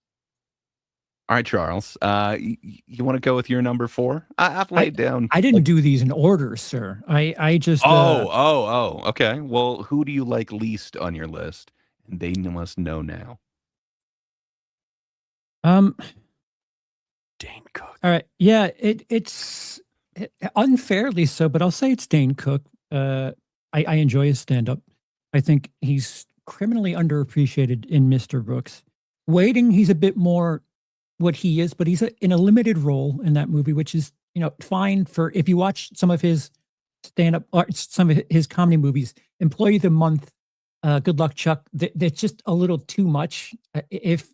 All right, Charles. You want to go with your number 4? I've laid down. I didn't do these in order, sir. I just Okay. Well, who do you like least on your list? And they must know now. Dane Cook. All right. Yeah, it's unfairly so, but I'll say it's Dane Cook. I enjoy his stand-up. I think he's criminally underappreciated in Mr. Brooks. Waiting, he's a bit more what he is, but he's in a limited role in that movie, which is, fine for if you watch some of his stand-up or some of his comedy movies. Employee of the Month, Good Luck Chuck. That's just a little too much. If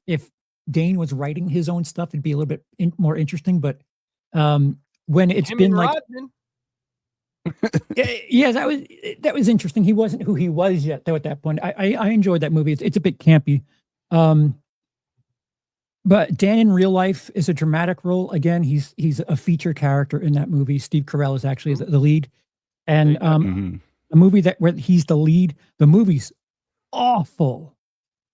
Dane was writing his own stuff, it'd be a little bit more interesting. But when it's Him been and like, Rodman. yeah, that was interesting. He wasn't who he was yet, though. At that point, I enjoyed that movie. It's a bit campy, but Dan in real life is a dramatic role. Again, he's a feature character in that movie. Steve Carell is actually the lead, and a movie where he's the lead. The movie's awful,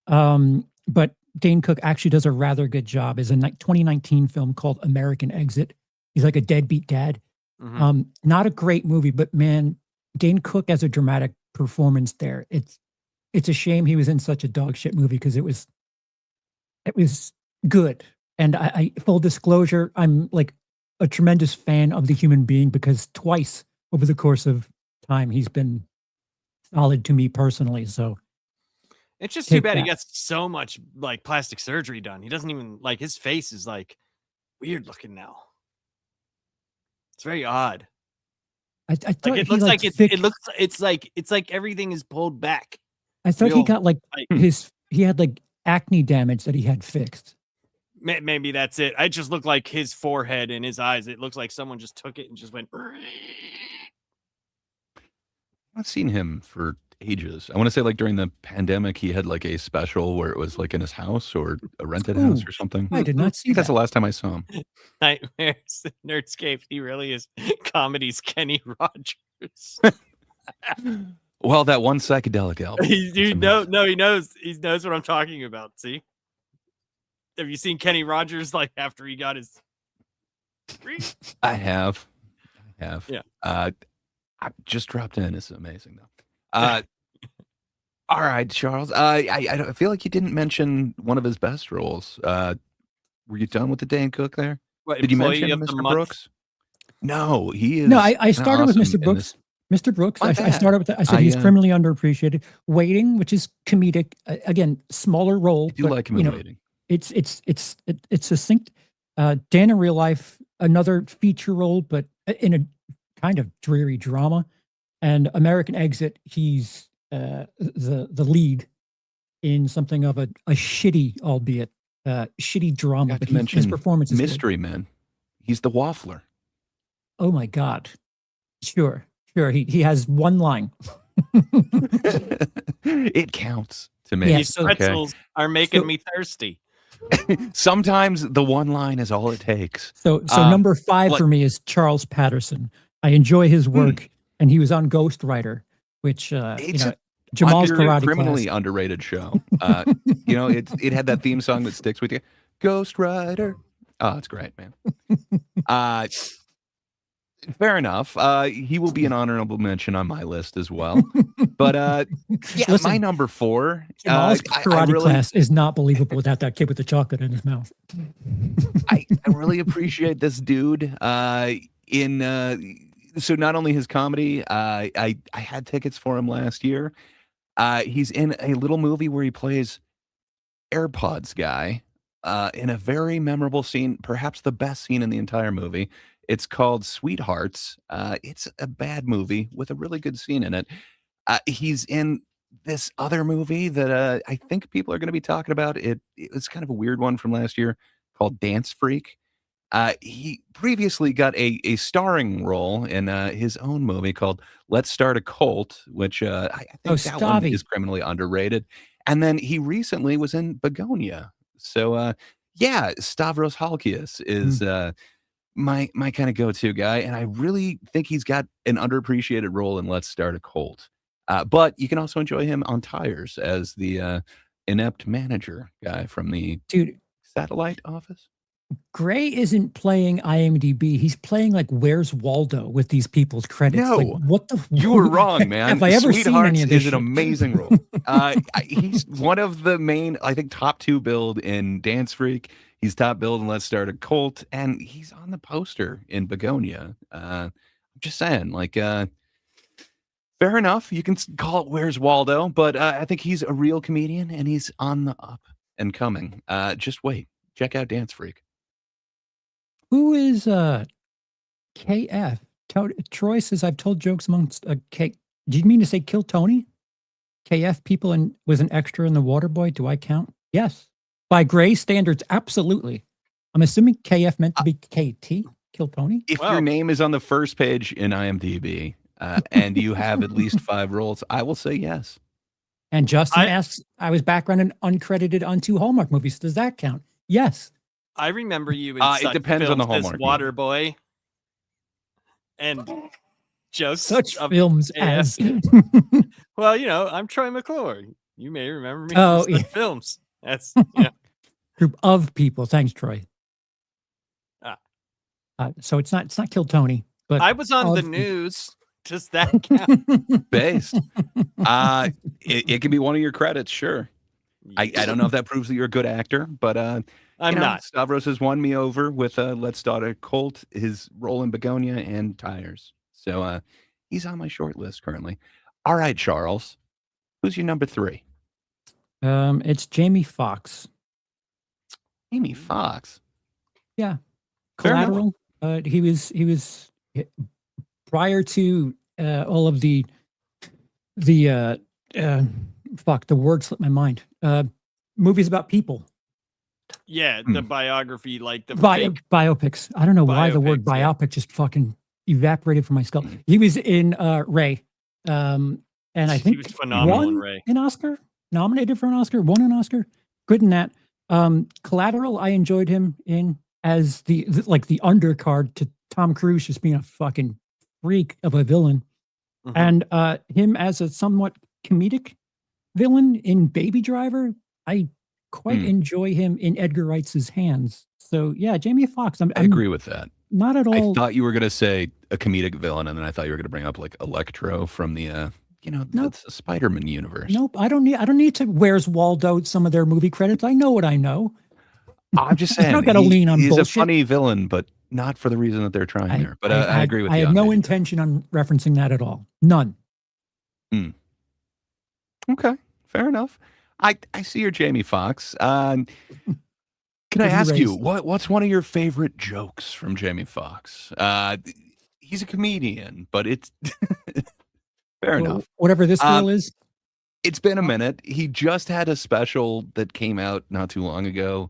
but Dane Cook actually does a rather good job. Is a 2019 film called American Exit. He's like a deadbeat dad. Not a great movie, but man, Dane Cook has a dramatic performance there. It's a shame he was in such a dog shit movie because it was good. And I full disclosure, I'm like a tremendous fan of the human being because twice over the course of time he's been solid to me personally. So It's just too Take bad he that. gets so much like plastic surgery done. He doesn't even like his face is like weird looking now. It's very odd. I thought Like it he, looks like fixed- it's like everything is pulled back. I thought he real, got like he had like acne damage that he had fixed. Maybe that's it. I just look like his forehead and his eyes. It looks like someone just took it and just went. I've seen him for ages. I want to say like during the pandemic, he had like a special where it was like in his house or a rented house or something. I did not I see think that's that. the last time I saw him. Nightmares, Nerdscape. He really is comedy's Kenny Rogers. Well, that one psychedelic album. he It's amazing. knows what I'm talking about. See, have you seen Kenny Rogers like after he got his? I have. Yeah. I just dropped in. It's amazing though. All right, Charles. I feel like you didn't mention one of his best roles. Were you done with the Dane Cook there? What, Did you Employee mention of the Mr. Month? Brooks? No, he is. No, I kinda started with awesome Mr. in this. Brooks. Mr. Brooks. My I bad. started with that. I said he's I, criminally underappreciated. Waiting, which is comedic. Again, smaller role. I do but, like him you in know, Waiting. it's succinct. Dan in real life, another feature role, but in a kind of dreary drama. And American Exit, he's the lead in something of a shitty, albeit shitty drama. Got But to his mention performance is good. Mystery Man. He's the waffler. Oh my God! Sure. He has one line. It counts to me. Yeah, These so- pretzels are making so- me thirsty. Sometimes the one line is all it takes. So Um, number 5 like- for me is Charles Patterson. I enjoy his work, and he was on Ghostwriter, which It's Jamal's karate criminally class. underrated show. You know, it had that theme song that sticks with you. Ghost Rider. Oh, it's great, man. Fair enough. He will be an honorable mention on my list as well. But yeah, Listen, my number 4. Jamal's I karate really, class is not believable without that kid with the chocolate in his mouth. I really appreciate this dude. So not only his comedy, I had tickets for him last year. He's in a little movie where he plays AirPods guy in a very memorable scene, perhaps the best scene in the entire movie. It's called Sweethearts. It's a bad movie with a really good scene in it. He's in this other movie that I think people are going to be talking about. It's kind of a weird one from last year called Dance Freak. He previously got a starring role in his own movie called Let's Start a Cult, which I think that one Stavi. is criminally underrated. And then he recently was in Begonia. So yeah, Stavros Halkias is my kind of go-to guy, and I really think he's got an underappreciated role in Let's Start a Cult. But you can also enjoy him on Tires as the inept manager guy from the Dude, satellite office. Gray isn't playing IMDb. He's playing like Where's Waldo with these people's credits. Like, No, what the? You were wrong, man. Have I ever seen Sweethearts any of this is an shit? amazing role. He's one of the main, I think, top 2 build in Dance Freak. He's top build in Let's Start a Cult, and he's on the poster in Begonia. I'm just saying, like, fair enough. You can call it Where's Waldo, but I think he's a real comedian, and he's on the up and coming. Just wait. Check out Dance Freak. Who is KF? Troy says I've told jokes amongst K. Do you mean to say Kill Tony? KF people and was an extra in The Waterboy. Do I count? Yes. By Gray standards, absolutely. I'm assuming KF meant to be KT. Kill Tony. If your name is on the first page in IMDb and you have at least 5 roles, I will say yes. And Justin asks, I was background in uncredited on 2 Hallmark movies. Does that count? Yes. I remember you in it such depends on the films as Hallmark Waterboy and Joseph Such of films AF. as. Well, you know, I'm Troy McClure. You may remember me Oh, from such yeah. films. That's yeah. Group of people. Thanks, Troy. Ah. So it's not Kill Tony, but I was on the of- news. Does that count? Based. It can be one of your credits, sure. I don't know if that proves that you're a good actor, but I'm not. Stavros has won me over with Let's Start a Cult, his role in Begonia and Tires. So he's on my short list currently. All right, Charles. Who's your number 3? It's Jamie Foxx. Jamie Foxx. Yeah. Fair enough. Collateral. He was prior to all of the fuck, the word slipped my mind. Movies about people. Yeah, the biography, like the Biopics. I don't know why the word Biopics, yeah. biopic just fucking evaporated from my skull. He was in Ray. And I think he was phenomenal in won Ray. an Oscar, nominated for an Oscar, won an Oscar. Good in that. Collateral, I enjoyed him in as the undercard to Tom Cruise just being a fucking freak of a villain. Mhm. And him as a somewhat comedic villain in Baby Driver. I quite enjoy him in Edgar Wright's hands. So yeah, Jamie Foxx. I agree with that. Not at all. I thought you were going to say a comedic villain, and then I thought you were going to bring up like Electro from the Nope. the Spider-Man universe. Nope. I don't need to. Where's Waldo? Some of their movie credits. I know what I know. I'm just saying. not gonna lean on he's bullshit. a funny villain, but not for the reason that they're trying there. But I agree with you. I have on no Baby intention on referencing that at all. None. Okay, fair enough. I see your Jamie Foxx. Can I Have you ask you raised- what's one of your favorite jokes from Jamie Foxx? He's a comedian, but it's fair enough. Whatever this girl is. It's been a minute. He just had a special that came out not too long ago.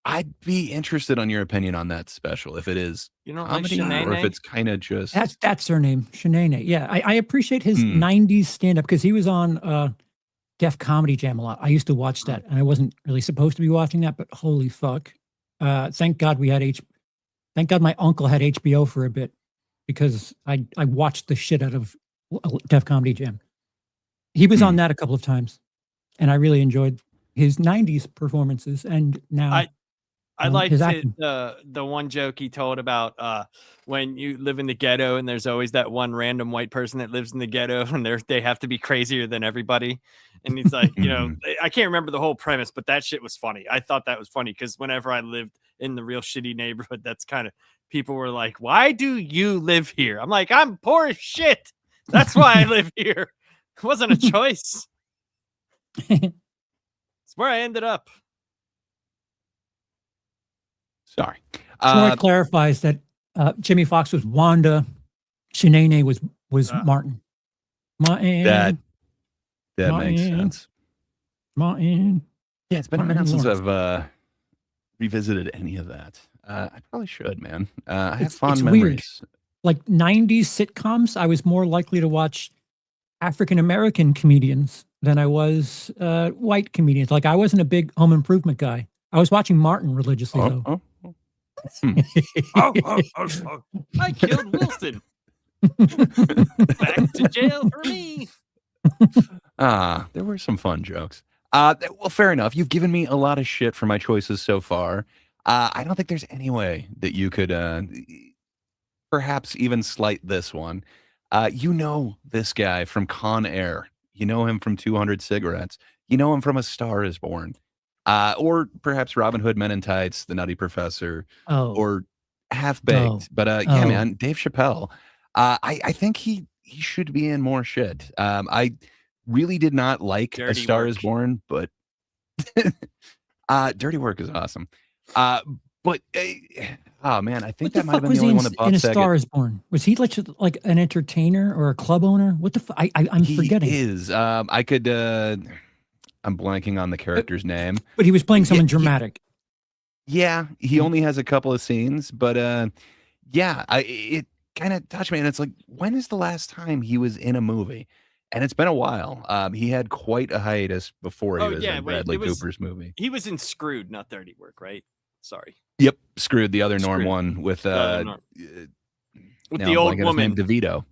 I'd be interested on your opinion on that special, if it is Like comedy or if Shanae? it's kind of just. That's her name, Shanae. Yeah, I appreciate his '90s stand up because he was on Def Comedy Jam a lot. I used to watch that, and I wasn't really supposed to be watching that, but holy fuck! Thank God we had Thank God my uncle had HBO for a bit because I watched the shit out of Def Comedy Jam. He was on Hmm. that a couple of times, and I really enjoyed his '90s performances, and now I his liked acting. the one joke he told about when you live in the ghetto and there's always that one random white person that lives in the ghetto and they have to be crazier than everybody. And he's like, Mhm. I can't remember the whole premise, but that shit was funny. I thought that was funny because whenever I lived in the real shitty neighborhood, that's kind of people were like, "Why do you live here?" I'm like, "I'm poor as shit. That's why I live here. It wasn't a choice. It's where I ended up." Sorry. Troy clarifies that Jimmy Fox was Wanda, Shanae was Uh, Martin. That makes Martin, sense. Martin. Yeah, it's been a Martin minute since Lawrence. I've revisited any of that. I probably should, man. I have It's fond weird. memories. Like '90s sitcoms, I was more likely to watch African American comedians than I was white comedians. Like I wasn't a big Home Improvement guy. I was watching Martin religiously Oh, though. oh, oh. Hmm. I killed Wilson. Back to jail for me. There were some fun jokes. Well, fair enough. You've given me a lot of shit for my choices so far. I don't think there's any way that you could perhaps even slight this one. You know this guy from Con Air. You know him from 200 Cigarettes. You know him from A Star Is Born. Or perhaps Robin Hood Men in Tights, The Nutty Professor, Oh, or Half oh, Baked. But yeah, oh. man, Dave Chappelle. I think he should be in more shit. I really did not like A Dirty Star Is Work. Born, but Dirty Work is awesome. But oh man, I think What the that might have fuck been was the he only in, one that Bob in A Saget. Star Is Born? Was he like an entertainer or a club owner? What the fuck? I'm He forgetting. is. I could. I'm blanking on the character's name. But he was playing someone Yeah, dramatic. Yeah, he only has a couple of scenes, but yeah, it kind of touched me, and it's like, when is the last time he was in a movie? And it's been a while. He had quite a hiatus before he Oh was yeah, in wait. Bradley It was Cooper's movie. he was in Screwed, not Dirty Work, right? Sorry. Yep, Screwed, the other Norm Screwed. one with The other Norm. With now the I'm old blanking on his name, woman. DeVito.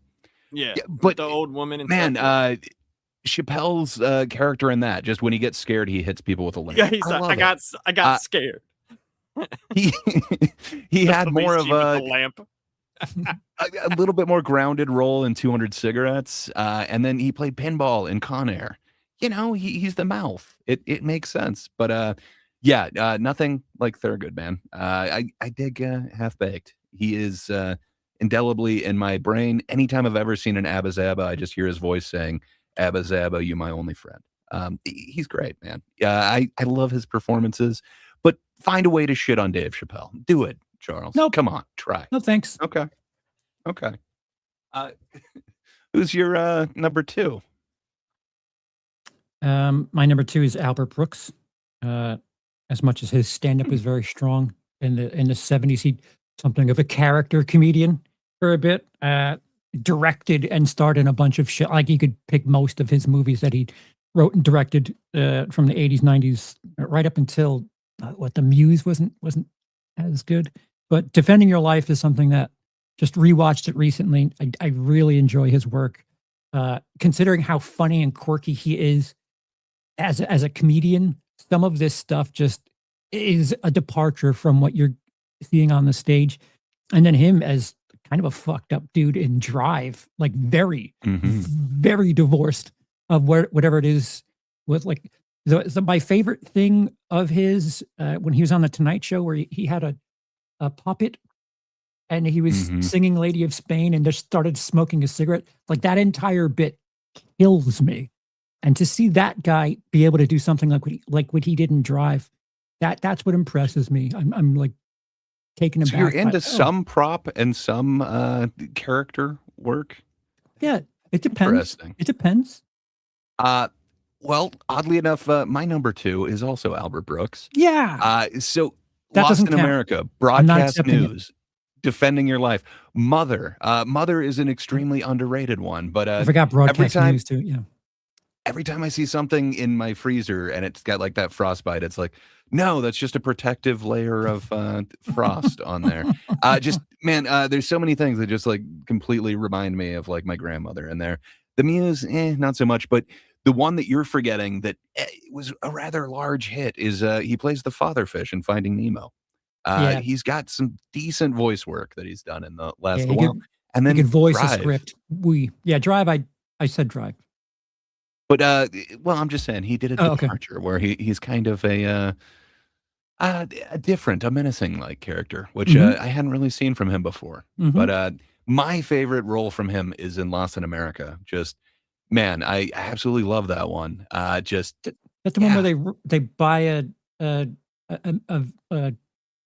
Yeah, Yeah, with but the old woman and man, stuff. Chappelle's character in that, just when he gets scared, he hits people with a lamp. Yeah, he's I like, love I it. got scared. He he The had more police of chief with the lamp. a little bit more grounded role in 200 Cigarettes, and then he played pinball in Con Air. You know, he's the mouth. It makes sense, but yeah, nothing like Thurgood, man. I dig Half Baked. He is indelibly in my brain. Anytime I've ever seen an Abba Zaba, I just hear his voice saying, "Abba Zaba, you my only friend." He's great, man. I love his performances, but find a way to shit on Dave Chappelle. Do it, Charles. Nope. Come on, try. No thanks. Okay. Okay. Who's your number two? My number 2 is Albert Brooks. As much as his stand-up is very strong in the '70s, he something of a character comedian for a bit. Directed and starred in a bunch of shit. Like you could pick most of his movies that he wrote and directed from the '80s, '90s, right up until what The Muse wasn't as good. But Defending Your Life is something that just rewatched it recently. I really enjoy his work. Considering how funny and quirky he is as a comedian, some of this stuff just is a departure from what you're seeing on the stage. And then him as kind of a fucked up dude in Drive, like very, very divorced of whatever it is with like my favorite thing of his when he was on the Tonight Show where he had a puppet and he was singing Lady of Spain and just started smoking a cigarette. Like that entire bit kills me. And to see that guy be able to do something like what he did in Drive, that's what impresses me. I'm like taken aback. So you're into by, some prop and some character work? Yeah, it depends. Interesting. It depends. Well, oddly enough, my number 2 is also Albert Brooks. Yeah. So That Lost doesn't in count. America, I'm not Broadcast accepting it. News, Defending Your Life, Mother. Mother is an extremely underrated one, but I forgot Broadcast News too. Yeah. every time I see something in my freezer and it's got like that frostbite, it's like, no, that's just a protective layer of frost on there. Just man, there's so many things that just like completely remind me of like my grandmother. And there, The Muse, not so much, but The one that you're forgetting that was a rather large hit is he plays the father fish in Finding Nemo. Yeah, He's got some decent voice work that he's done in the yeah, last little while. And he could then voice a Drive. script. Drive. I said Drive. But well, I'm just saying he did a Oh, okay. departure where he's kind of a different, a menacing like character, which Mhm. I hadn't really seen from him before. Mhm. But my favorite role from him is in Lost in America. Just man, I absolutely love that one. Just That's the one where yeah, they buy a a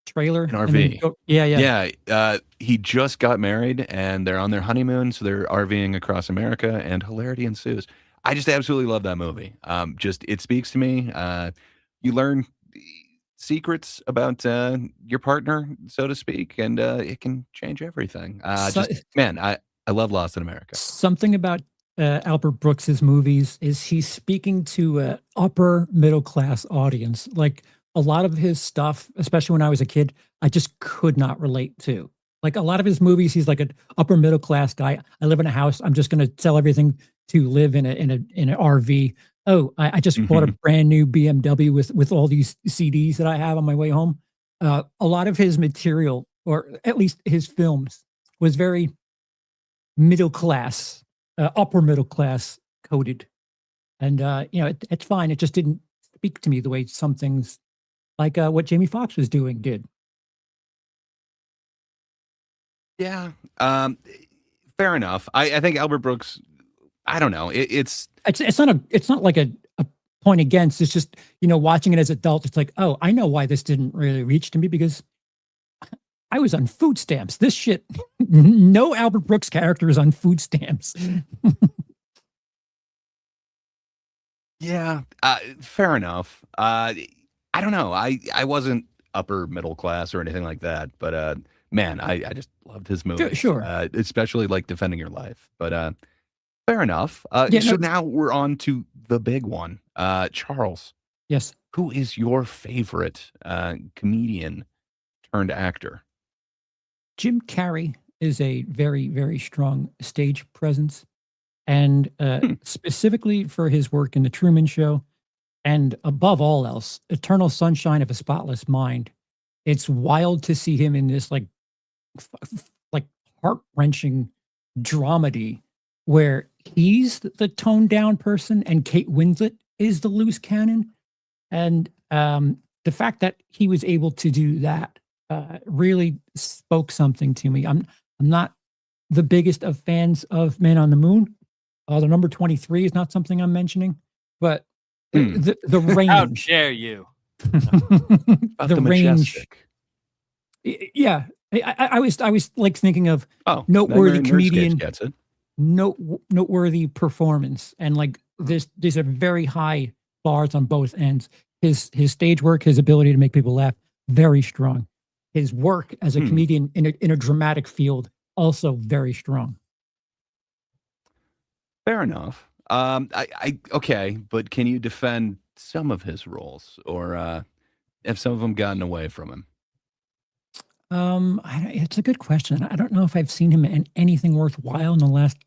trailer an and then RV. go. Yeah, yeah. Yeah, he just got married and they're on their honeymoon, so they're RVing across America, and hilarity ensues. I just absolutely love that movie. Just it speaks to me. You learn secrets about your partner, so to speak, and it can change everything. So, Just man, I love Lost in America. something about Albert Brooks's movies is he's speaking to a upper middle class audience. Like a lot of his stuff, especially when I was a kid, I just could not relate to. Like a lot of his movies, he's like an upper middle class guy. I live in a house. I'm just going to sell everything to live in an RV. Oh, I just bought a Mhm. brand new BMW with all these CDs that I have on my way home. A lot of his material, or at least his films, was very middle class, upper middle class coded. And, it's fine. It just didn't speak to me the way some things like what Jamie Foxx was doing did. Yeah, fair enough. I think Albert Brooks. I don't know. It's It's not like a point against. It's just, watching it as adult, it's like, oh, I know why this didn't really reach to me because I was on food stamps. This shit, no Albert Brooks character is on food stamps. yeah, fair enough. I don't know. I wasn't upper middle class or anything like that, but man, I just loved his Sure, movies, sure. especially like Defending Your Life. But fair enough. Yeah, So no, now we're on to the big one. Charles, yes. who is your favorite comedian turned actor? Jim Carrey is a very, very strong stage presence. And Hmm. specifically for his work in The Truman Show, and above all else, Eternal Sunshine of a Spotless Mind. It's wild to see him in this like heart-wrenching dramedy where he's the toned down person and Kate Winslet is the loose cannon. And the fact that he was able to do that really spoke something to me. I'm not the biggest of fans of Man on the Moon. The number 23 is not something I'm mentioning, but Hmm. the How range, dare you? About the the range. Majestic. Yeah, I was like thinking of Oh, noteworthy Nightmare on Nurse Case comedian, gets it. noteworthy performance, and like these are very high bars on both ends. His stage work, his ability to make people laugh, very strong. His work as a Hmm. comedian in a dramatic field, also very strong. Fair enough. I okay, but can you defend some of his roles, or have some of them gotten away from him? It's a good question. I don't know if I've seen him in anything worthwhile in the last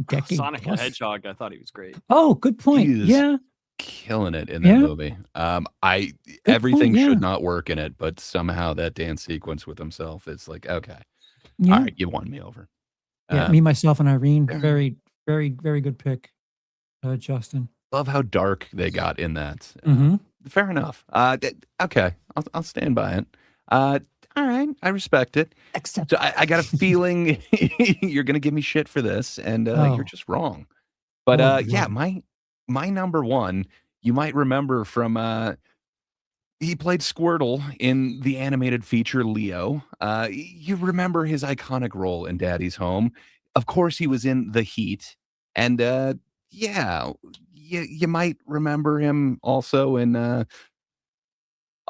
decade Sonic the plus. Hedgehog, I thought he was great. Oh, good point. He is Yeah, killing it in that yeah, movie. I good everything point. Yeah, should not work in it, but somehow that dance sequence with himself, it's like, okay, all yeah, right, you won me over. yeah. Uh, Me, myself, and Irene. fair enough. Very, very, very good pick, Justin. Love how dark they got in that. Hmm. Fair enough. Okay, I'll stand by it. All right, I respect it. Except, So I got a feeling you're gonna give me shit for this, and you're oh, just wrong. But oh yeah, boy. my number one, you might remember from he played Squirtle in the animated feature Leo. You remember his iconic role in Daddy's Home. Of course, he was in The Heat, and yeah, you might remember him also in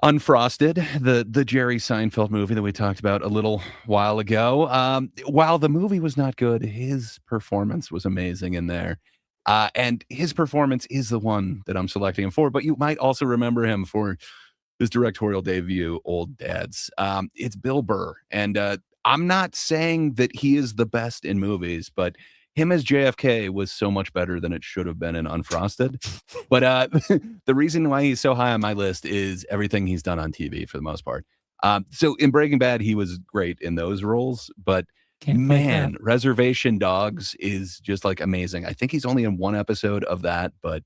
Unfrosted, the Jerry Seinfeld movie that we talked about a little while ago. While the movie was not good, his performance was amazing in there. And his performance is the one that I'm selecting him for, but you might also remember him for his directorial debut, Old Dads. It's Bill Burr. And I'm not saying that he is the best in movies, but him as JFK was so much better than it should have been in Unfrosted. But the reason why he's so high on my list is everything he's done on TV for the most part. So in Breaking Bad, he was great in those roles, but Can't fight man, that. Reservation Dogs is just like amazing. I think he's only in one episode of that, but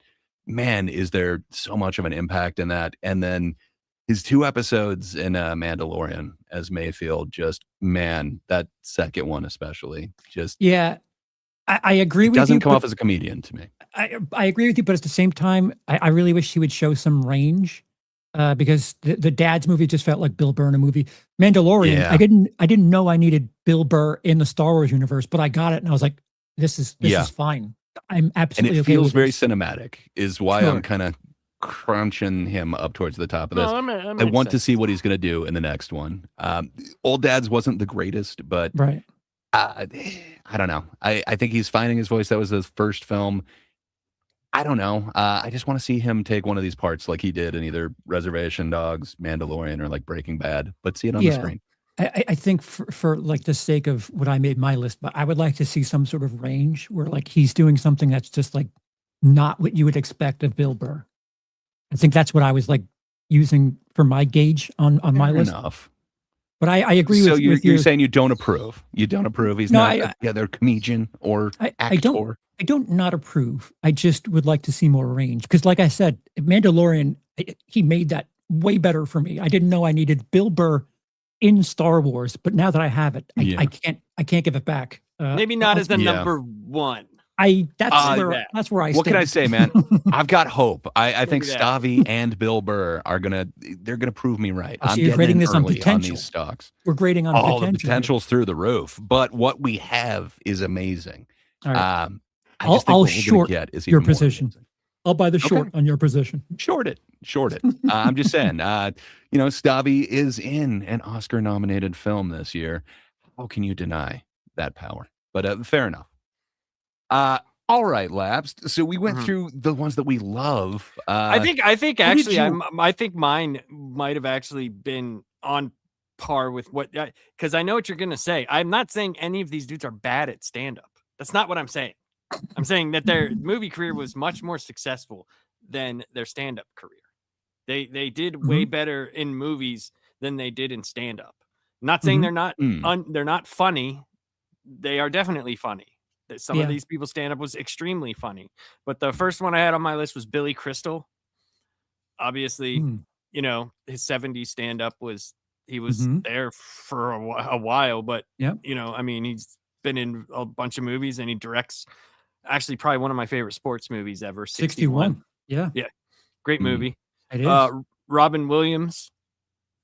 man, is there so much of an impact in that. And then his 2 episodes in Mandalorian as Mayfield, just man, that second one especially, just Yeah, I agree with you. doesn't come but off as a comedian to me. I agree with you, but at the same time, I really wish he would show some range, because the Dad's movie just felt like Bill Burr in a movie. Mandalorian, Yeah. I didn't know I needed Bill Burr in the Star Wars universe, but I got it, and I was like, this is fine. I'm And absolutely it okay feels with very this. cinematic, is why Sure. I'm kind of crunching him up towards the top of this. No, that I makes want to sense. see what he's going to do in the next one. Old Dad's wasn't the greatest, but Right. I don't know. I think he's finding his voice. That was his first film. I don't know. I just want to see him take one of these parts like he did in either Reservation Dogs, Mandalorian, or like Breaking Bad, but see it on the Yeah. screen. I think for like the sake of what I made my list, but I would like to see some sort of range where like he's doing something that's just like not what you would expect of Bill Burr. I think that's what I was like using for my gauge on my Fair list. enough. But I agree So with you're, with you're your, saying you don't approve. You don't approve. He's No, not I- a other comedian or I actor. don't I don't not approve. I just would like to see more range because, like I said, Mandalorian, he made that way better for me. I didn't know I needed Bill Burr in Star Wars, but now that I have it, Yeah. I can't give it back. Maybe not as the Yeah. number one. That's where I stand. What can I say, man? I've got hope. I think Look at Stavi and Bill Burr are gonna prove me right. Oh, so I'm you're getting grading in this on early potential. these stocks. We're grading on All potential. the potential's through the roof, but what we have is amazing. All right. I just think I'll what we're short gonna get is your even more position. amazing. I'll buy the Okay. short on your position. Short it. I'm just saying, Stavi is in an Oscar-nominated film this year. How can you deny that power? But fair enough. All right, Labs. So we went Mhm. through the ones that we love. I think did actually you- I think mine might have actually been on par with what, because I know what you're gonna say. I'm not saying any of these dudes are bad at stand-up. That's not what I'm saying. I'm saying that their movie career was much more successful than their stand-up career. They did way better in movies than they did in stand-up. Not saying they're not they're not funny. They are definitely funny. Some of Yeah. these people's stand-up was extremely funny. But the first one I had on my list was Billy Crystal. Obviously, Mm. his 70s stand-up was Mhm. there for a while, but Yep. I mean, he's been in a bunch of movies and he directs actually probably one of my favorite sports movies ever, 61. 61. Yeah, Great Mm. movie. it is. Robin Williams,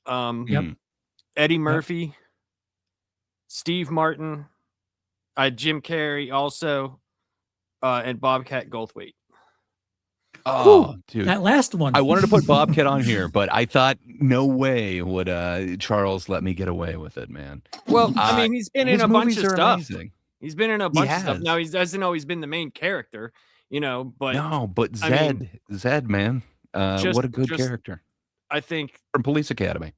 Yep. Eddie Murphy, Steve Martin, Jim Carrey also, and Bobcat Goldthwait. Oh, dude. That last one. I wanted to put Bobcat on here, but I thought no way would Charles let me get away with it, man. Well, I mean, he's been in His a bunch movies of are stuff. amazing. He's been in a bunch of stuff. has. Now he doesn't always been the main character, but No, but I mean, Zed, man. What a good just- character. I think From Police Academy.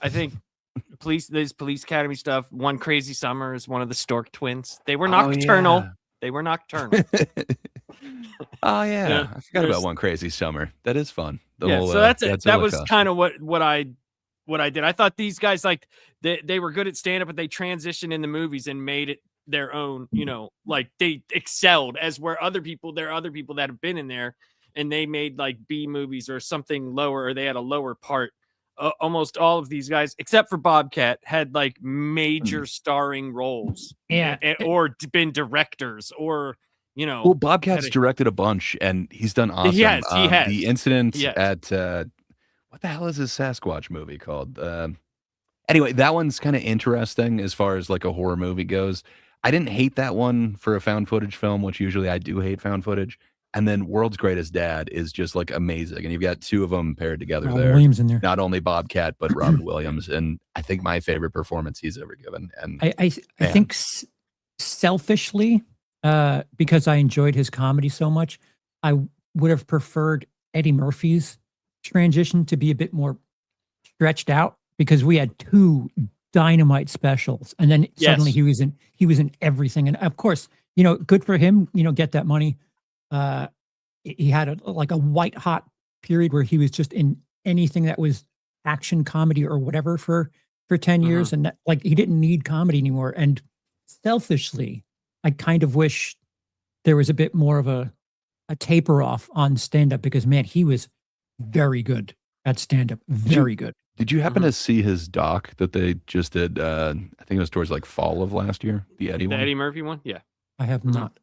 there's Police Academy stuff. One Crazy Summer is one of the Stork twins. They were Oh, nocturnal. yeah. They were nocturnal. Oh yeah, Yeah, I forgot there's- about One Crazy Summer. That is fun. The Yeah, whole, so that's it. That Godzilla was costume. kind of what I did. I thought these guys like they were good at stand up, but they transitioned in the movies and made it their own. Like they excelled as where there are other people that have been in there and they made like B movies or something lower, or they had a lower part. Almost all of these guys, except for Bobcat, had like major starring roles, Yeah. or been directors, or Well, Bobcat's had a- directed a bunch, and he's done awesome. He has. The incident He has. at what the hell is his Sasquatch movie called? Anyway, that one's kind of interesting as far as like a horror movie goes. I didn't hate that one for a found footage film, which usually I do hate found footage. And then World's Greatest Dad is just like amazing, and you've got two of them paired together Robin there. Williams in there. Not only Bobcat, but Robin Williams, and I think my favorite performance he's ever given. And I Man. think selfishly, because I enjoyed his comedy so much, I would have preferred Eddie Murphy's transition to be a bit more stretched out because we had two dynamite specials, and then suddenly Yes. he was in everything. And of course, good for him. Get that money. He had a white hot period where he was just in anything that was action comedy or whatever for 10 years, and he didn't need comedy anymore. And selfishly, I kind of wish there was a bit more of a taper off on stand up, because man, he was very good at stand up. Very good. Did you happen to see his doc that they just did? I think it was towards fall of last year. The Eddie one. Eddie Murphy one. Yeah. I have not.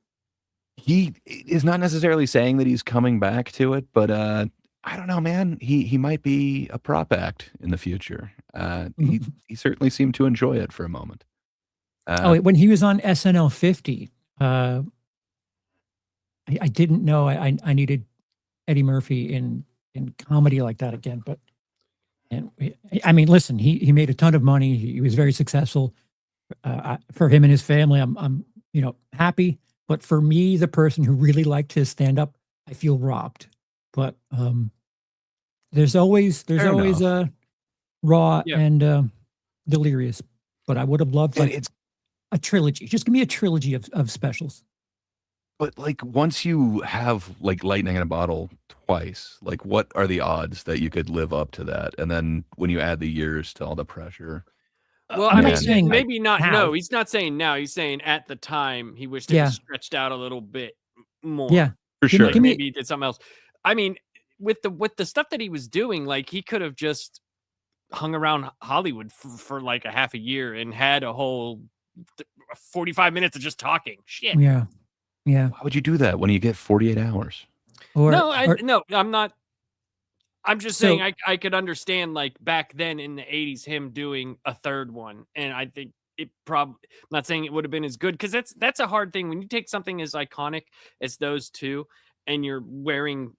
He is not necessarily saying that he's coming back to it, but I don't know, man. He might be a prop act in the future. He certainly seemed to enjoy it for a moment. When he was on SNL 50, I didn't know I needed Eddie Murphy in comedy like that again. But I mean, listen, he made a ton of money. He was very successful. For him and his family, I'm happy. But for me, the person who really liked his stand up, I feel robbed. But there's always Raw and Delirious. But I would have loved it's a trilogy. Just give me a trilogy of specials. But once you have lightning in a bottle twice, what are the odds that you could live up to that? And then when you add the years to all the pressure. Well, I'm I not mean, saying maybe not. now. No, he's not saying now. He's saying at the time he wished it was stretched out a little bit more. Yeah, for sure. Maybe he did something else. I mean, with the stuff that he was doing, he could have just hung around Hollywood for a half a year and had a whole 45 minutes of just talking shit. Yeah. Why would you do that when you get 48 hours? No, I'm not. I'm just saying I could understand back then in the 80s him doing a third one, and I think it probably, I'm not saying it would have been as good, because that's a hard thing when you take something as iconic as those two and you're wearing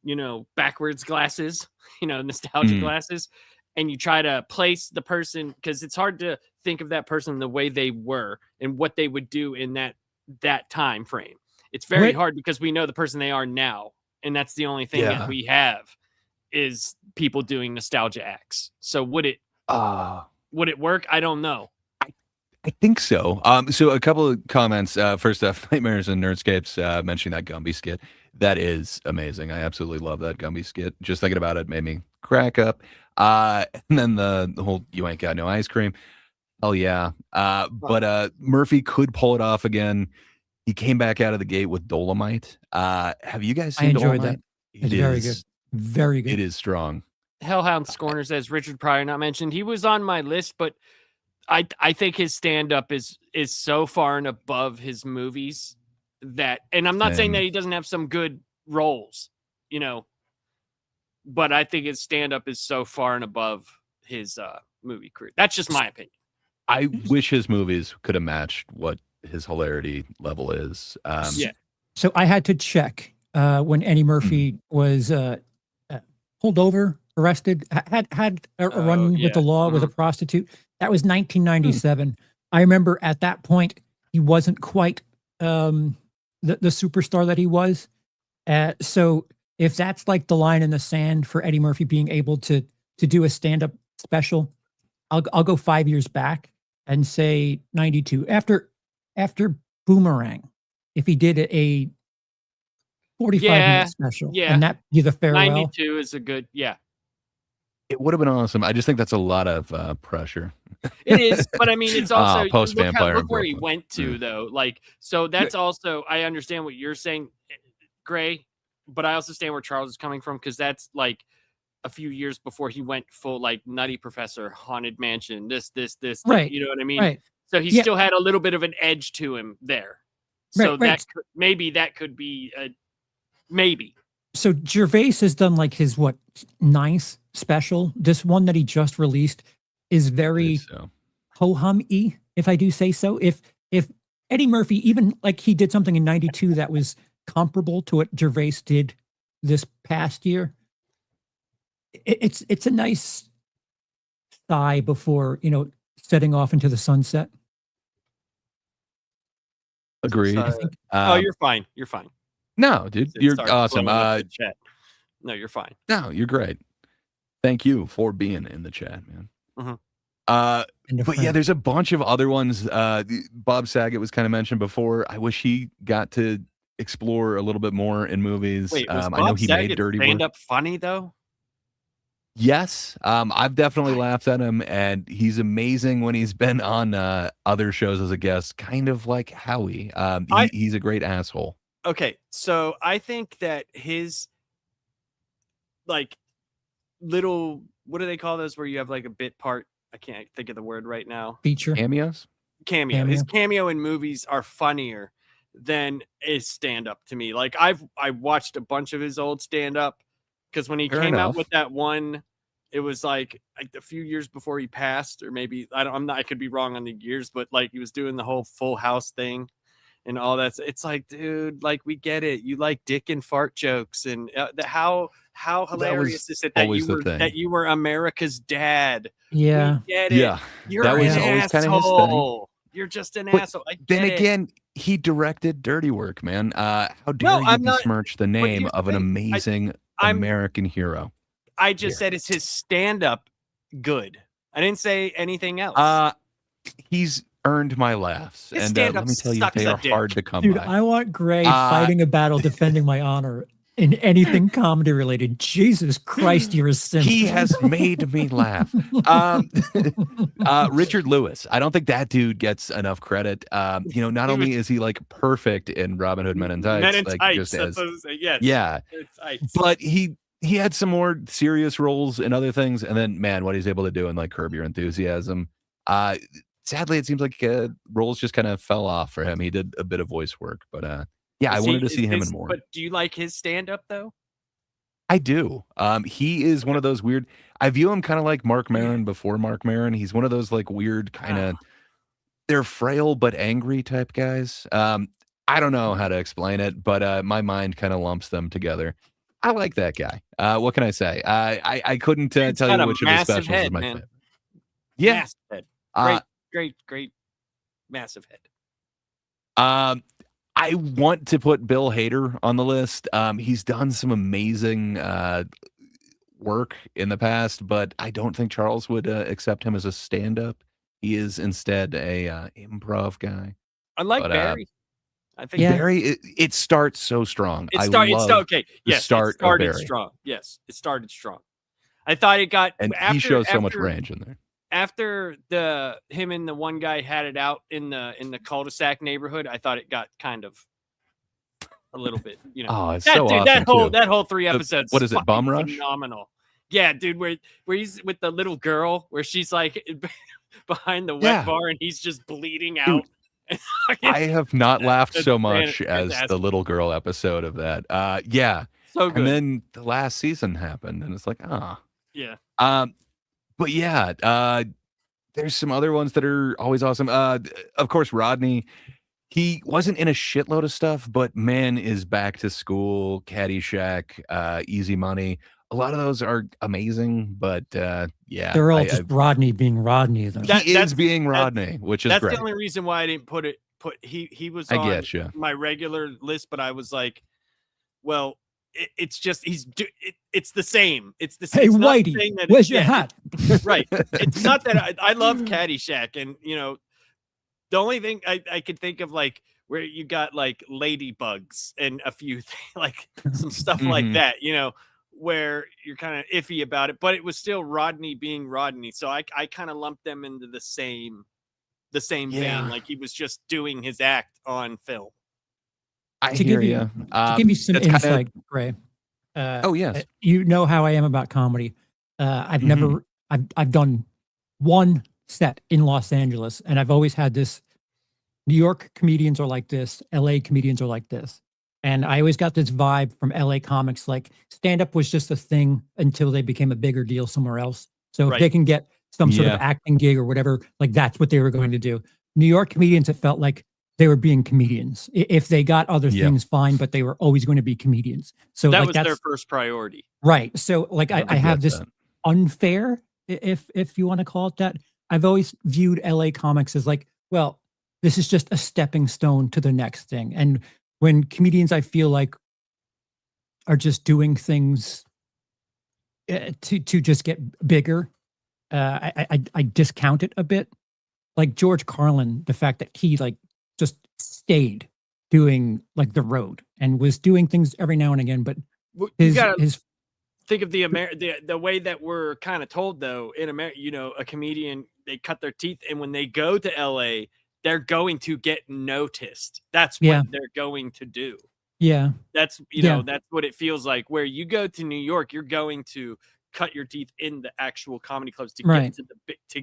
backwards glasses, nostalgia glasses, and you try to place the person, because it's hard to think of that person the way they were and what they would do in that time frame. It's very hard because we know the person they are now, and that's the only thing that we have is people doing nostalgia acts. So would it work? I don't know. I think so. So a couple of comments. First off, Nightmares and Nerdscapes mentioning that Gumby skit. That is amazing. I absolutely love that Gumby skit. Just thinking about it made me crack up. And then the whole "you ain't got no ice cream." Oh yeah. But Murphy could pull it off again. He came back out of the gate with Dolomite. Have you guys seen I enjoyed Dolomite? that. It's very good. Very good. It is strong. Hellhound Scorner says Richard Pryor not mentioned. He was on my list, but I think his stand-up is so far and above his movies that, and I'm not saying that he doesn't have some good roles, but I think his stand-up is so far and above his movie career. That's just my opinion. I wish his movies could have matched what his hilarity level is. So I had to check when Eddie Murphy was pulled over, arrested, had a run with the law with a prostitute. That was 1997. I remember at that point he wasn't quite the superstar that he was. So if that's the line in the sand for Eddie Murphy being able to do a stand-up special, I'll go 5 years back and say 92. After Boomerang, if he did a 45-minute special, and that be the farewell. 92 is a good, It would have been awesome. I just think that's a lot of pressure. It is, but I mean, it's also post-Vampire. Look where he went to, though. So that's also, I understand what you're saying, Gray, but I also understand where Charles is coming from, because that's a few years before he went full Nutty Professor, Haunted Mansion, this, right? You know what I mean? Right. So he still had a little bit of an edge to him there. So maybe that could be maybe. So Gervais has done his ninth special. This one that he just released is very ho-hum-y, if I do say so. If Eddie Murphy, even he did something in 92 that was comparable to what Gervais did this past year, it's a nice sigh before setting off into the sunset. Agreed. You're fine. You're fine. No, dude, you're awesome. Chat. No, you're fine. No, you're great. Thank you for being in the chat, man. And a But yeah, friend. there's a bunch of other ones. Bob Saget was kind of mentioned before. I wish he got to explore a little bit more in movies. Wait, was I know Bob he made Saget Dirty Work. stand up funny though? Yes, I've definitely laughed at him, and he's amazing when he's been on other shows as a guest, kind of like Howie. He's a great asshole. Okay, so I think that his like little, what do they call those where you have like a bit part? I can't think of the word right now. Feature. Cameos? Cameo. His cameo in movies are funnier than his stand up to me. Like I watched a bunch of his old stand up because when he Fair came out enough. with that one, it was like a few years before he passed, or maybe I could be wrong on the years, but like he was doing the whole Full House thing and all that. It's like, dude, like we get it. You like dick and fart jokes, and how hilarious is it that always the thing. you were America's dad? Yeah. We get it. Yeah, You're that was an always kind of his thing. asshole. You're just an But asshole. I get then it. again, he directed Dirty Work, man. How dare No, you I'm not- besmirch the name here's the of an thing. amazing I'm- American hero? I just Here. said it's his stand-up good. I didn't say anything else. He's earned my laughs, His and stand-up let me tell you, sucks they a are dick. hard to come Dude, by. I want Gray Uh, fighting a battle defending my honor in anything comedy related. Jesus Christ, you're a simp. He has made me laugh. Richard Lewis. I don't think that dude gets enough credit. Not He only is he like perfect in Robin Hood Men in Tights, Men in like Tights. just That's as what I was saying. Yes. yeah, Men in Tights. but he had some more serious roles in other things, and then man, what he's able to do in like Curb Your Enthusiasm. Sadly, it seems like roles just kind of fell off for him. He did a bit of voice work, but yeah, I wanted to see him in more. But do you like his stand-up though? I do. He is one of those weird. I view him kind of like Mark Maron before Mark Maron. He's one of those like weird kind of. They're frail but angry type guys. I don't know how to explain it, but my mind kind of lumps them together. I like that guy. What can I say? I couldn't tell Dude's got you a which of his massive specials is head, my man. favorite. Yeah. Massive head. Uh, Great, massive head. I want to put Bill Hader on the list. He's done some amazing work in the past, but I don't think Charles would accept him as a stand-up. He is instead a improv guy. I like But, Barry. I think Yeah. Barry, it starts so strong. It started okay. Yes, start it started of Barry. strong. Yes, it started strong. I thought it got And after, he shows so much after- range in there. After him and the one guy had it out in the cul-de-sac neighborhood. I thought it got kind of a little bit, Oh, it's that so dude, awesome that whole 3 episodes. what is it, fucking Bum Rush? Phenomenal. Yeah, dude, where he's with the little girl, where she's like behind the wet Yeah. bar and he's just bleeding Dude, out. I have not laughed That's so much as fantastic. the little girl episode of that. Yeah. So good. And then the last season happened, and it's like, Yeah. But yeah, there's some other ones that are always awesome. Of course, Rodney. He wasn't in a shitload of stuff, but man is Back to School, Caddyshack, Easy Money. A lot of those are amazing, but yeah, They're all just Rodney being Rodney, though. he is being Rodney, which is That's great. the only reason why I didn't put he was I on get you. my regular list, but I was like, well, it's just it's the same. It's the same. Hey, it's not Whitey, saying that where's your yeah, hat? Right. It's not that I love Caddyshack, and the only thing I could think of like where you got like ladybugs and a few like some stuff like Mhm. that, where you're kind of iffy about it, but it was still Rodney being Rodney. So I kind of lumped them into the same Yeah. vein. Like he was just doing his act on film. I To hear give you- you. To give you some it's kinda- insight, Gray. Oh yes. You know how I am about comedy. I've Mhm. never, I've done one set in Los Angeles, and I've always had this. New York comedians are like this. LA comedians are like this. And I always got this vibe from LA comics, like stand-up was just a thing until they became a bigger deal somewhere else. So if Right. they can get some sort Yeah. of acting gig or whatever, like that's what they were going to do. New York comedians, it felt like they were being comedians. If they got other Yeah. things, fine, but they were always going to be comedians. So That like was that's their first priority. right. So like I get have this that. unfair, if you want to call it that. I've always viewed LA comics as like, well, this is just a stepping stone to the next thing. And when comedians, I feel like, are just doing things to just get bigger, I discount it a bit. Like George Carlin, the fact that he like just stayed doing like the road and was doing things every now and again, but You gotta his think of the way that we're kind of told though in America. You know, a comedian, they cut their teeth, and when they go to LA, they're going to get noticed. That's what yeah they're going to do. yeah That's yeah that's what it feels like. Where you go to New York, you're going to cut your teeth in the actual comedy clubs to right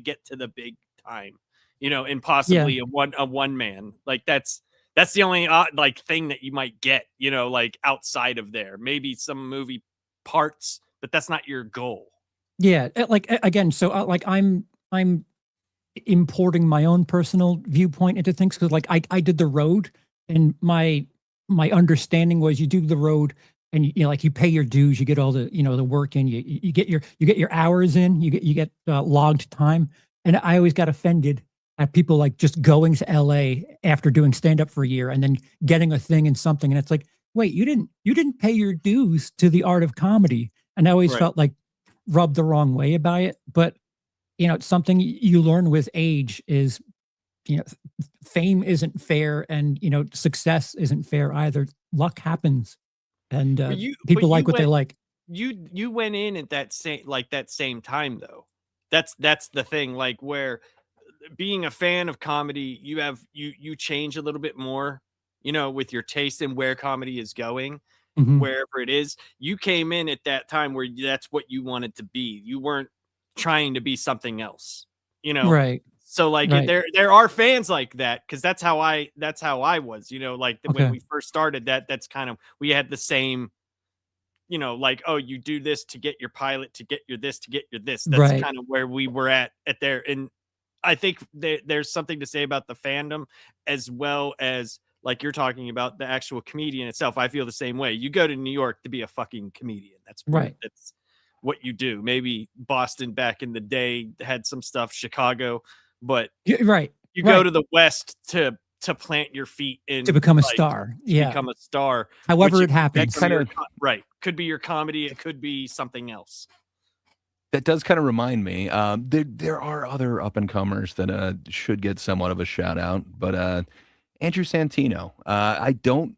get to the big time. You know, and yeah possibly a one man. Like that's the only like thing that you might get. You know, like outside of there, maybe some movie parts, but that's not your goal. yeah like again, so like I'm importing my own personal viewpoint into things because like I did the road, and my understanding was you do the road and you know like you pay your dues, you get all the the work in, you get your hours in, you get logged time. And I always got offended at people like just going to LA after doing stand up for a year and then getting a thing in something, and it's like, wait, you didn't pay your dues to the art of comedy. And I always Right. felt like rubbed the wrong way by it. But it's something you learn with age is, you know, fame isn't fair, and success isn't fair either. Luck happens, and But but people you like what they went like. you went in at that same time though. That's the thing. Like where being a fan of comedy, you change a little bit more, with your taste and where comedy is going, Mhm. wherever it is. You came in at that time where that's what you wanted to be. You weren't trying to be something else, you know. Right, So like right. there are fans like that because that's how I was, like when Okay. we first started that's kind of we had the same, like, oh, you do this to get your pilot, to get your this, to get your this. That's Right. kind of where we were at there. And I think there's something to say about the fandom as well as like you're talking about the actual comedian itself. I feel the same way. You go to New York to be a fucking comedian. Right. That's what you do. Maybe Boston back in the day had some stuff, Chicago, but Yeah, right. you go Right. to the West to plant your feet To in, become a like, star. to Yeah. become a star, However which it happens. could be your Kinda right, could be your comedy, it could be something else. That does kind of remind me. There are other up and comers that should get somewhat of a shout out, but Andrew Santino. I don't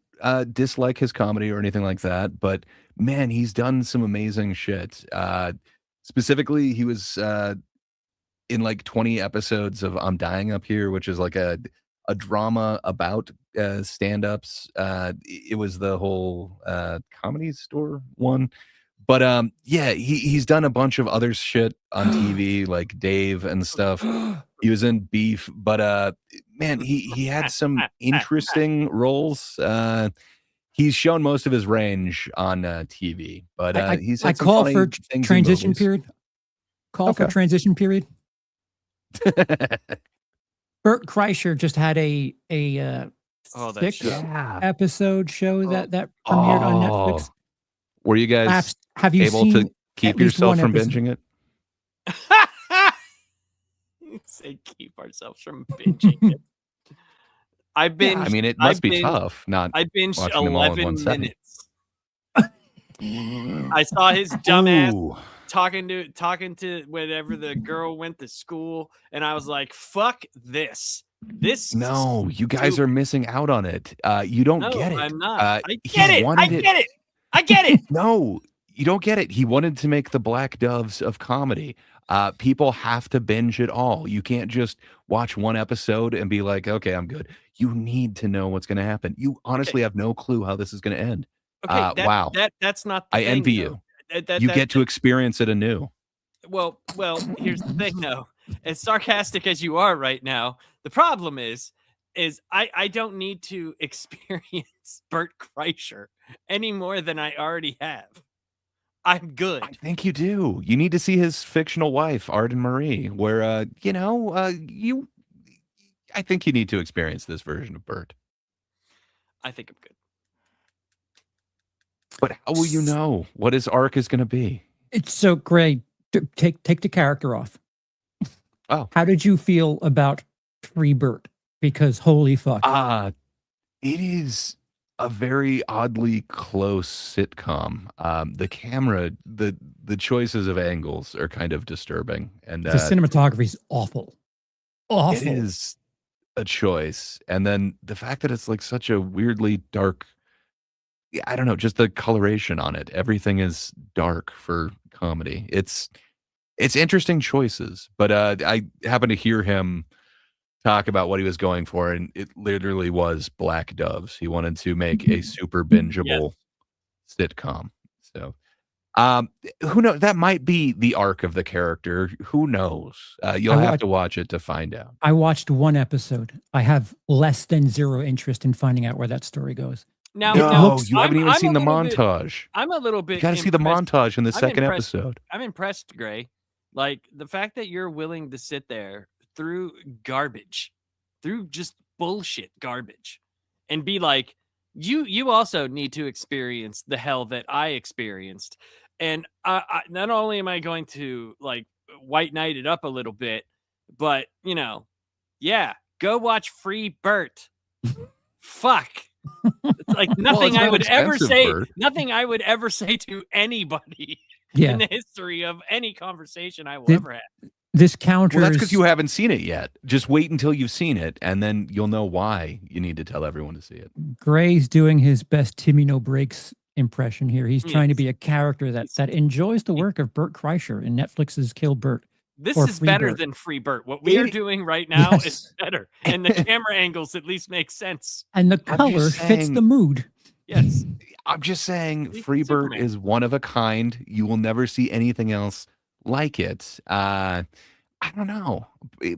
dislike his comedy or anything like that, but man, he's done some amazing shit. Specifically, he was in like 20 episodes of I'm Dying Up Here, which is like a drama about stand-ups. It was the whole comedy store one. But yeah, he's done a bunch of other shit on TV like Dave and stuff. He was in Beef, but man, he had some interesting roles. He's shown most of his range on TV, but he's I had some call for funny things in transition movies. period. Call for Okay. transition period. Bert Kreischer just had a Oh, that 6 show. Yeah. episode show Oh. that premiered on Oh, Netflix. were you guys Have you able seen to at keep least yourself one from episode? binging it? You say keep ourselves from binging it. I Yeah, binged. I mean, it I must be binged. tough not I binged watching them all in 11 one setting. minutes. I saw his dumbass Ooh, talking to whenever the girl went to school, and I was like, "Fuck this! This no, you guys stupid." are missing out on it. You don't No, get it. I'm not. I He get it. I wanted it. get it. I get it. No, you don't get it. He wanted to make the Black Doves of comedy. People have to binge it all. You can't just watch one episode and be like, okay, I'm good. You need to know what's going to happen. You honestly have no clue how this is going to end. Okay, Wow. that's not the I thing, envy though. you. That You that get to experience it anew. Well, here's the thing, though. As sarcastic as you are right now, the problem is I don't need to experience Bert Kreischer any more than I already have. I'm good. I think you do. You need to see his fictional wife, Arden Marie, where I think you need to experience this version of Bert. I think I'm good. But how will you know what his arc is going to be? It's so great. Take the character off. Oh. How did you feel about Free Bert? Because holy fuck. It is a very oddly close sitcom. The camera, the choices of angles are kind of disturbing, and The cinematography is awful. it is a choice. And then the fact that it's like such a weirdly dark, yeah, I don't know, just the coloration on it. Everything is dark for comedy. It's interesting choices, but I happen to hear him talk about what he was going for, and it literally was Black Doves. He wanted to make a super bingeable sitcom. So, who knows? That might be the arc of the character. Who knows? You'll have to watch it to find out. I watched one episode. I have less than zero interest in finding out where that story goes. Now, You haven't even seen the montage. I'm a little bit. You got to see the montage in the second episode. I'm impressed, Gray. Like the fact that you're willing to sit there through garbage, through just bullshit garbage, and be like, you also need to experience the hell that I experienced. And I not only am I going to like white knight it up a little bit, but yeah, go watch Free Burt. Fuck. It's like nothing I would ever say. Bert. Nothing I would ever say to anybody Yeah. in the history of any conversation I will ever have. This counters. Well, that's because you haven't seen it yet. Just wait until you've seen it, and then you'll know why you need to tell everyone to see it. Gray's doing his best Timmy No Breaks impression here. He's trying to be a character that enjoys the work of Bert Kreischer in Netflix's Kill Bert. This or is Free better Bert. than Free Burt. What we are doing right now is better, and the camera angles at least make sense. And the color fits the mood. Yes. I'm just saying, Speak Free Burt Superman. is one of a kind. You will never see anything else like it. I don't know.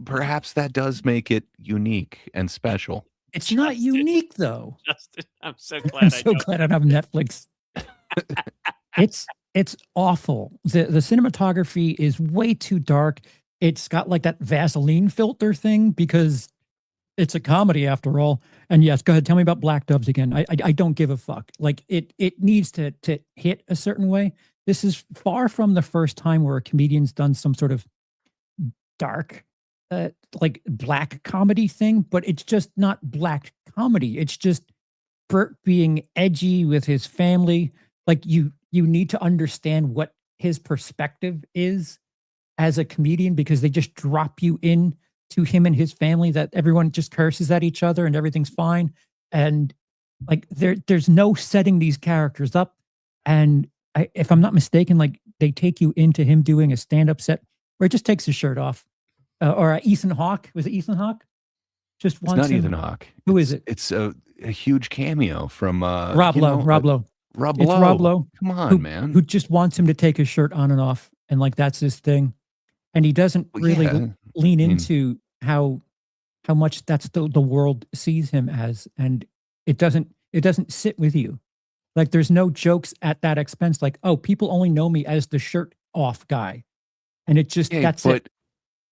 Perhaps that does make it unique and special. It's not unique though. Justin, I'm so I'm glad. so glad I don't have Netflix. It's awful. The cinematography is way too dark. It's got like that Vaseline filter thing because it's a comedy after all. And yes, go ahead. Tell me about Black Doves again. I don't give a fuck. Like it needs to hit a certain way. This is far from the first time where a comedian's done some sort of dark, like black comedy thing, but it's just not black comedy. It's just Bert being edgy with his family. Like you need to understand what his perspective is as a comedian because they just drop you in to him and his family that everyone just curses at each other and everything's fine. And like there's no setting these characters up. And if I'm not mistaken, like they take you into him doing a stand-up set where he just takes his shirt off. Or Ethan Hawke. Was it Ethan Hawke? Just It's not Ethan Hawke. Who is it? It's a huge cameo from Rob Lowe. Rob Lowe. Rob It's Lowe. Rob Lowe. Come on, man. Who just wants him to take his shirt on and off, and like that's his thing, and he doesn't Well, really yeah. lean I mean- into how much that's the world sees him as, and it doesn't sit with you. Like there's no jokes at that expense. Like, oh, people only know me as the shirt off guy, and it just that's it.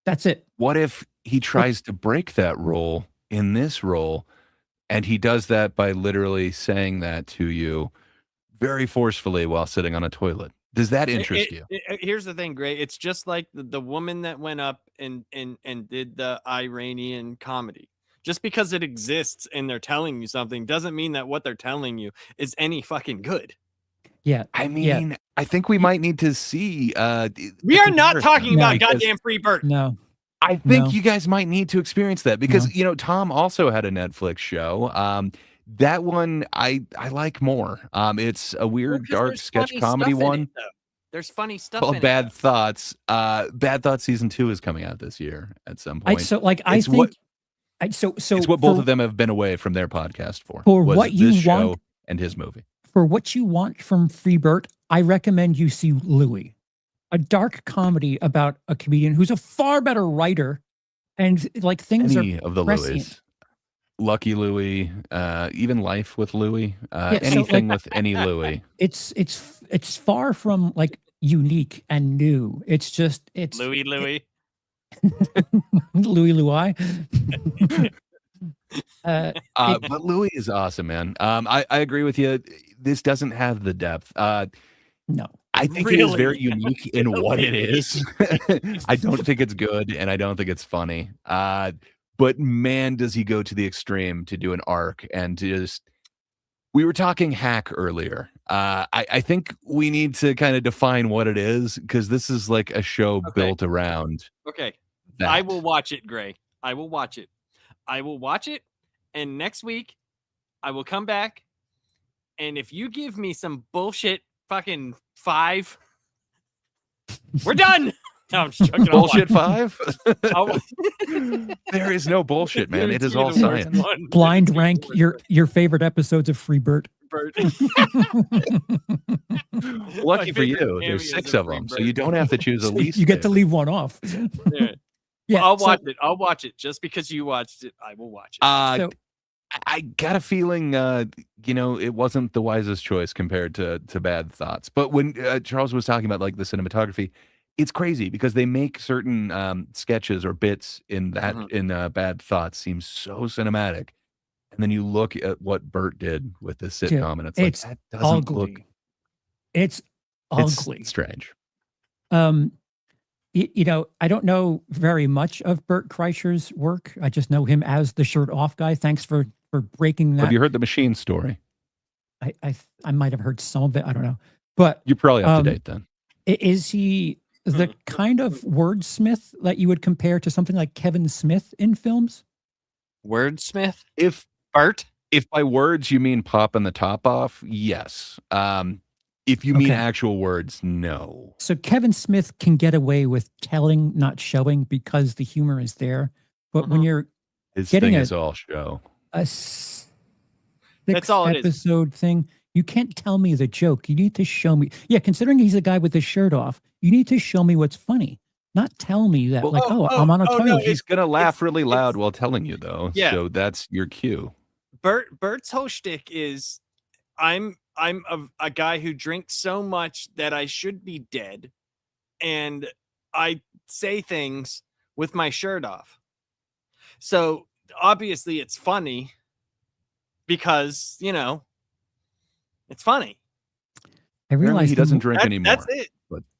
That's it. What if he tries to break that rule in this role, and he does that by literally saying that to you very forcefully while sitting on a toilet? Does that interest you? Here's the thing, Gray. It's just like the woman that went up and did the Iranian comedy. Just because it exists and they're telling you something doesn't mean that what they're telling you is any fucking good. Yeah. I mean, I think we might need to see. We are not talking about because goddamn Free Burt. No. I think you guys might need to experience that because Tom also had a Netflix show. That one I like more. It's a weird, dark sketch comedy one. There's funny stuff. Called in Bad it, Thoughts. Bad Thoughts season 2 is coming out this year at some point. So it's what both for, of them have been away from their podcast for. For was what you this want show and his movie. For what you want from Free Burt, I recommend you see Louie, a dark comedy about a comedian who's a far better writer, and like things Any are of the prescient. Louis. Lucky Louie, even Life with Louie, so, anything like, with any Louie. It's far from like unique and new. It's Louie. Louis. But Louis is awesome, man. I agree with you. This doesn't have the depth. No. I think it is very unique in what it is. I don't think it's good, and I don't think it's funny. But man, does he go to the extreme to do an arc and to just We were talking hack earlier. I think we need to kind of define what it is, because this is like a show Okay. built around Okay. that. I will watch it, Gray. I will watch it. I will watch it, and next week I will come back, and if you give me some bullshit fucking 5, we're done. No, I'm just joking. I'll watch Bullshit it. 5? I'll- There is no bullshit, man. It is Give me all the worst science. one. Blind Give me the rank worst your favorite episodes of Freebird. Bert. Lucky My for you, favorite there's cameos 6 of of them, so Freebird. you don't have to choose a So least you get to favorite. leave one off. Yeah. Yeah, I'll so- watch it. I'll watch it just because you watched it. I will watch it. So- I got a feeling, it wasn't the wisest choice compared to Bad Thoughts. But when Charles was talking about like the cinematography, it's crazy because they make certain sketches or bits in that in Bad Thoughts seem so cinematic, and then you look at what Bert did with this Dude, sitcom, and it's like it's that doesn't look. ugly. It's ugly. It's strange. I don't know very much of Bert Kreischer's work. I just know him as the shirt off guy. Thanks for breaking that. Have you heard the Machine story? I might have heard some of it. I don't know. But You're probably up to date then. is he the kind of wordsmith that you would compare to something like Kevin Smith in films? Wordsmith? If Bert? by words you mean popping the top off, yes. If you mean Okay. actual words, no. So Kevin Smith can get away with telling, not showing, because the humor is there. But when you're His Getting thing a- is all show. a That's all it is. episode thing, you can't tell me the joke. You need to show me. Yeah, considering he's a guy with his shirt off, you need to show me what's funny, not tell me that Well, I'm on a toilet. no, He's gonna laugh it's- really loud while telling you, though. Yeah. So that's your cue. Bert's whole shtick is I'm a guy who drinks so much that I should be dead, and I say things with my shirt off. So obviously it's funny because it's funny. I Apparently realize he doesn't the, drink anymore. That's it.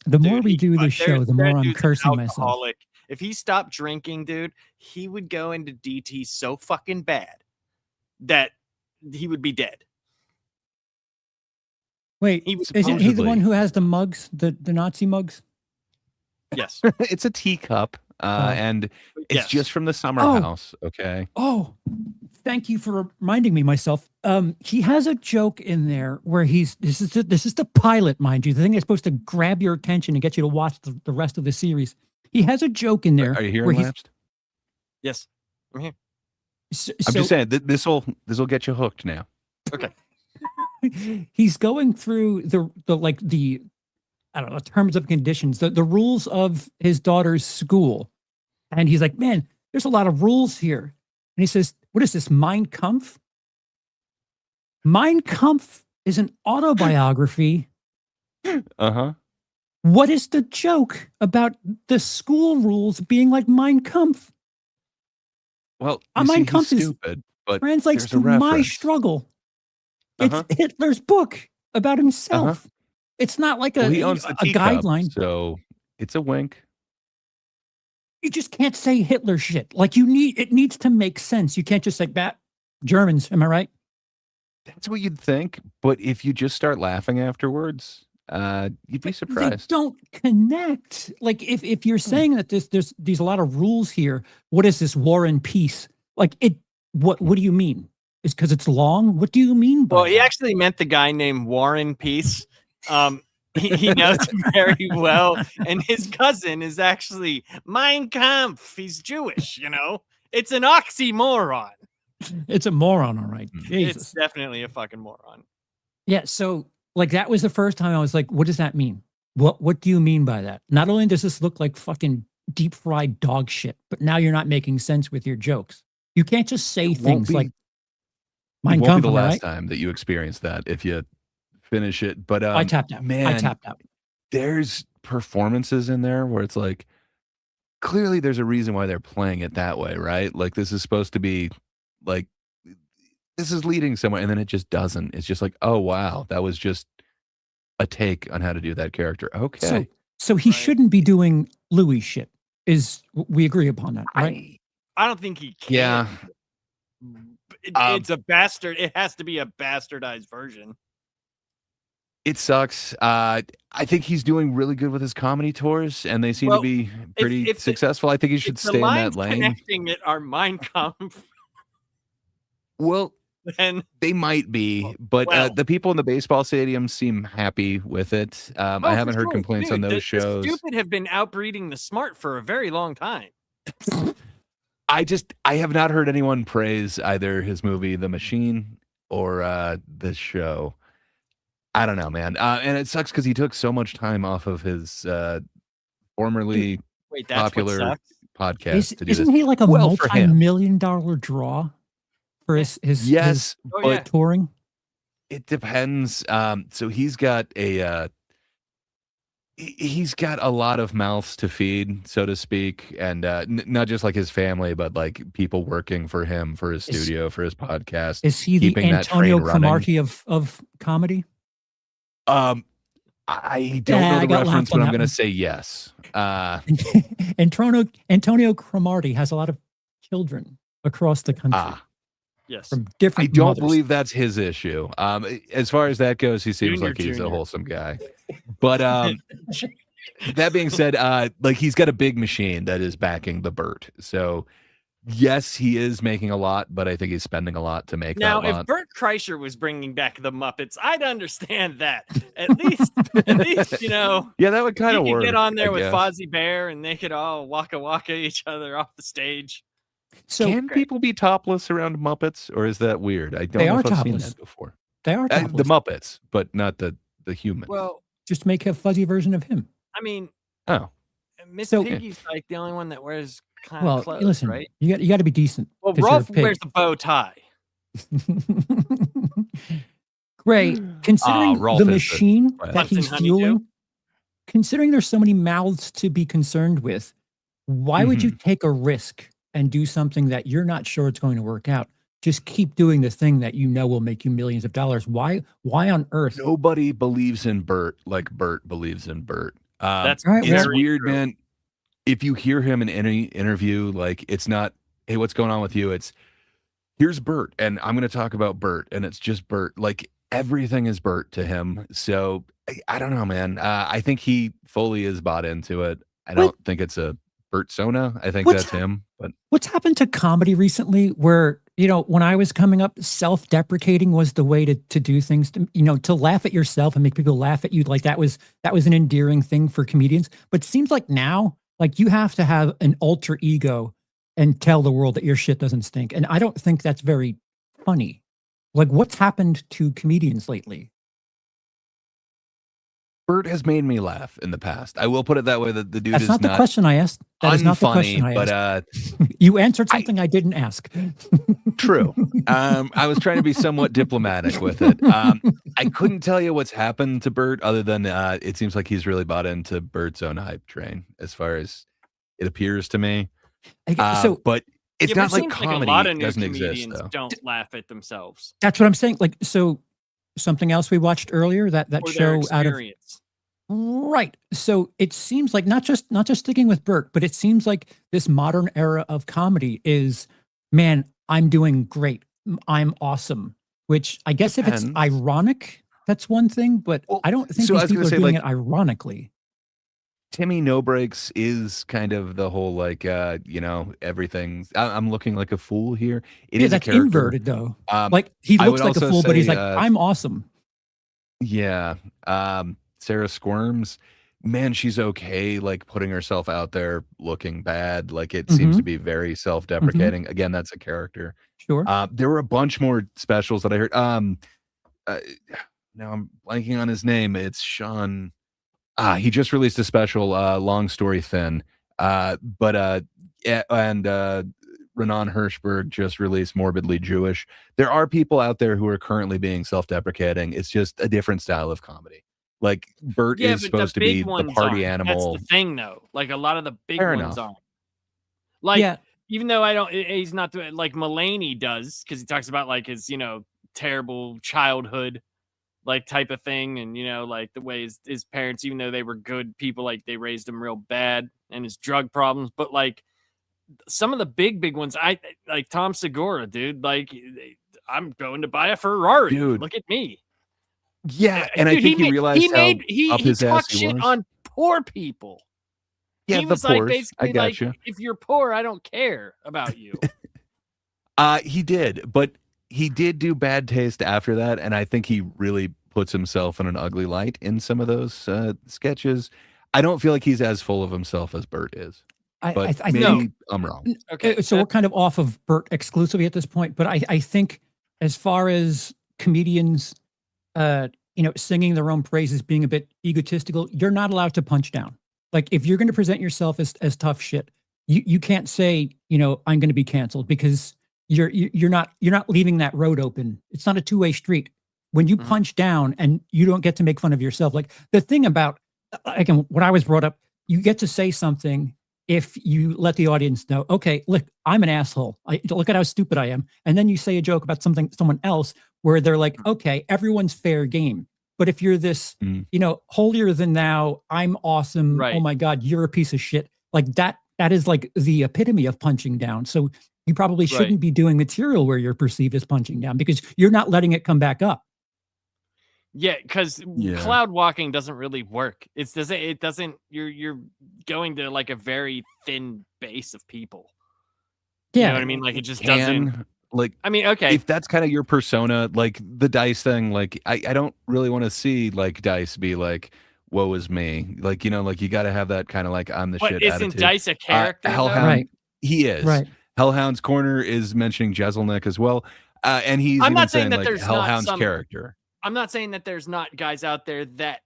the more Dude, we do this show, the more that I'm dude's an cursing myself. alcoholic. If he stopped drinking, dude, he would go into DT so fucking bad that he would be dead. Wait, He was isn't he the supposedly- one who has the mugs, the Nazi mugs? Yes. It's a teacup, and it's Yes. just from the summer Oh. house. Okay. Oh, thank you for reminding me myself. He has a joke in there where this is the pilot, mind you, the thing that's supposed to grab your attention and get you to watch the rest of the series. He has a joke in there Are you where hearing he's lapsed? Yes. I'm here. I'm just saying this will get you hooked now. he's going through the I don't know, terms of conditions, the rules of his daughter's school. And he's like, man, there's a lot of rules here. And he says, what is this, Mein Kampf? Mein Kampf is an autobiography. Uh-huh. What is the joke about the school rules being like Mein Kampf? Well, Mein you see, he's Kampf is- stupid, but Translates there's to a My reference. Struggle. It's Uh-huh. Hitler's book about himself. It's not like Well, he owns the a teacup, guideline. so it's a wink. You just can't say Hitler shit. Like it needs to make sense. You can't just say bat Germans. Am I right? That's what you'd think, but if you just start laughing afterwards, you'd be They surprised. don't connect. Like if you're saying that there's a lot of rules here, what is this, War and Peace? Like what do you mean? Is because it's long? What do you mean by Well, he that? actually meant the guy named Warren Peace. He knows him very well, and his cousin is actually Mein Kampf. He's Jewish, It's an oxymoron. It's a moron, all right. Mm. Jesus. It's definitely a fucking moron. Yeah, so like that was the first time I was like, what does that mean? What do you mean by that? Not only does this look like fucking deep fried dog shit, but now you're not making sense with your jokes. You can't just say It won't things be- like It Mein won't Kampf, be the am I last right? time that you experience that if you finish it. But I tapped out. man, I tapped out. there's performances in there where it's like clearly there's a reason why they're playing it that way, right? Like this is supposed to be like this is leading somewhere, and then it just doesn't. It's just like, oh wow, that was just a take on how to do that character. Okay. So he Right. shouldn't be doing Louis shit. We agree upon that, right? I don't think he can. Yeah. It's a bastard. It has to be a bastardized version. It sucks. I think he's doing really good with his comedy tours, and they seem to Well, be pretty if the- successful. I think he should If the stay in lines that lane. connecting it are Mein Kampf, Well, then they might be, but well. the people in the baseball stadium seem happy with it. I Oh, haven't for heard sure. complaints Dude, on those the shows. stupid have been outbreeding the smart for a very long time. I have not heard anyone praise either his movie The Machine or this show. I don't know, man. And it sucks because he took so much time off of his formerly Wait, that's what popular sucks. podcast to do this. Isn't he like a Well, for him. multi-million-dollar draw for his Yes, Oh, but yeah. touring? it depends. So he's got he's got a lot of mouths to feed, so to speak, and not just like his family, but like people working for him, for his studio, for his podcast. Is he the keeping that Antonio train running. Cromartie of comedy? I don't Yeah, know I the got reference, laughed on but I'm that going to one. say yes. Antonio Cromartie has a lot of children across the country Yes. from I different don't mothers. believe that's his issue. As far as that goes, he seems Junior, like he's a junior. wholesome guy. But that being said, like he's got a big machine that is backing the Burt. So yes, he is making a lot, but I think he's spending a lot to make Now, that if lot. Bert Kreischer was bringing back the Muppets, I'd understand that. At least, you know, Yeah, that would kind he of could work. get on there I with guess. Fozzie Bear, and they could all waka each other off the stage. So Can people be topless around Muppets, or is that weird? I don't They know are if I've seen topless. that before. they are The topless. Muppets, but not the humans. Well, Just make a fuzzy version of him. I mean, oh, Miss So- Piggy's like the only one that wears kind Well, of clothes, listen, right? you got to be decent. Well, 'cause you're a Rolf pig. wears the bow tie. Gray, considering Rolf the is the machine class. that he's Bunsen honeydew. fueling, considering there's so many mouths to be concerned with, why would you take a risk and do something that you're not sure it's going to work out? Just keep doing the thing that you know will make you millions of dollars. Why on earth? nobody believes in Bert like Bert believes in Bert. That's Right, It's very weird, true. man. If you hear him in any interview, like it's not, hey, what's going on with you? It's here's Bert, and I'm going to talk about Bert, and it's just Bert. Like everything is Bert to him. So I don't know, man. I think he fully is bought into it. I don't think it's a Bert Sona. I think What's that's him. But What's happened to comedy recently where, when I was coming up, self-deprecating was the way to do things, to laugh at yourself and make people laugh at you. Like that was an endearing thing for comedians. But it seems like now, like you have to have an alter ego and tell the world that your shit doesn't stink. And I don't think that's very funny. Like what's happened to comedians lately? Bert has made me laugh in the past. I will put it that way. That the dude That's is not the question I asked. That is not the question unfunny, I but asked. You answered something I didn't ask. true. I was trying to be somewhat diplomatic with it. I couldn't tell you what's happened to Bert other than it seems like he's really bought into Bert's own hype train, as far as it appears to me. So But it's Yeah, but not it like seems comedy a lot of new doesn't exist, comedians though. don't laugh at themselves that's what I'm saying. Like, so something else we watched earlier, that or their show out of experience. right. So it seems like not just sticking with Bert, but it seems like this modern era of comedy is, man, I'm doing great. I'm awesome. Which I guess if it's Depends. ironic, that's one thing, but Well, I don't think so I these was people gonna are say, doing like- it ironically. Timmy No Breaks is kind of the whole like everything's. I'm looking like a fool here. It Yeah, is a that's character. inverted though. Um, Like he I looks would like a also fool, but he's say, like, I'm awesome. Yeah. Sarah Squirms, man, she's okay, like putting herself out there looking bad. Like it seems to be very self-deprecating. Again, that's a character. Sure. There were a bunch more specials that I heard. Now I'm blanking on his name. It's Sean. He just released a special, Long Story Thin. Renan Hirschberg just released Morbidly Jewish. There are people out there who are currently being self-deprecating. It's just a different style of comedy. Like Bert Yeah, is but supposed to the be big the ones party aren't. animal. That's the thing, though. Like a lot of the big Fair ones enough. aren't. Like, Yeah. even though he's not doing like Mulaney does, because he talks about like his, terrible childhood, like type of thing, and like the way his parents, even though they were good people, like they raised him real bad, and his drug problems. But like some of the big ones, I like Tom Segura, dude. Like, I'm going to buy a Ferrari. Dude. Look at me. Yeah, and I Dude, think he realized how up he his ass talked he shit was. on poor people. Yeah, He the was like Porsche. I basically like, gotcha. if you're poor, I don't care about you. He did, but he did do Bad Taste after that, and I think he really puts himself in an ugly light in some of those sketches. I don't feel like he's as full of himself as Bert is, but I maybe think I'm wrong. Okay, so we're kind of off of Bert exclusively at this point, but I think as far as comedians, singing their own praises, being a bit egotistical, you're not allowed to punch down. Like if you're going to present yourself as tough shit, you can't say, I'm going to be canceled, because you're not leaving that road open. It's not a two-way street. When you punch down and you don't get to make fun of yourself, like the thing about, again, what I was brought up, you get to say something if you let the audience know, okay, look, I'm an asshole. Look at how stupid I am. And then you say a joke about someone else where they're like, okay, everyone's fair game. But if you're this, holier than thou, I'm awesome. Right. Oh my God, you're a piece of shit. Like that is like the epitome of punching down. So you probably shouldn't be doing material where you're perceived as punching down, because you're not letting it come back up. Yeah, because cloud walking doesn't really work. It doesn't. You're going to like a very thin base of people. Yeah, you know what I mean. Like it just doesn't. Like, I mean, okay, if that's kind of your persona, like the Dice thing, like I don't really want to see like Dice be like, "Woe is me," like like you got to have that kind of like I'm the but shit isn't attitude. Dice a character? though? Hellhound, Right. he is. Right. Hellhound's Corner is mentioning Jezelnik as well, and he's I'm even not saying saying that like there's not Hellhound's some- character. I'm not saying that there's not guys out there that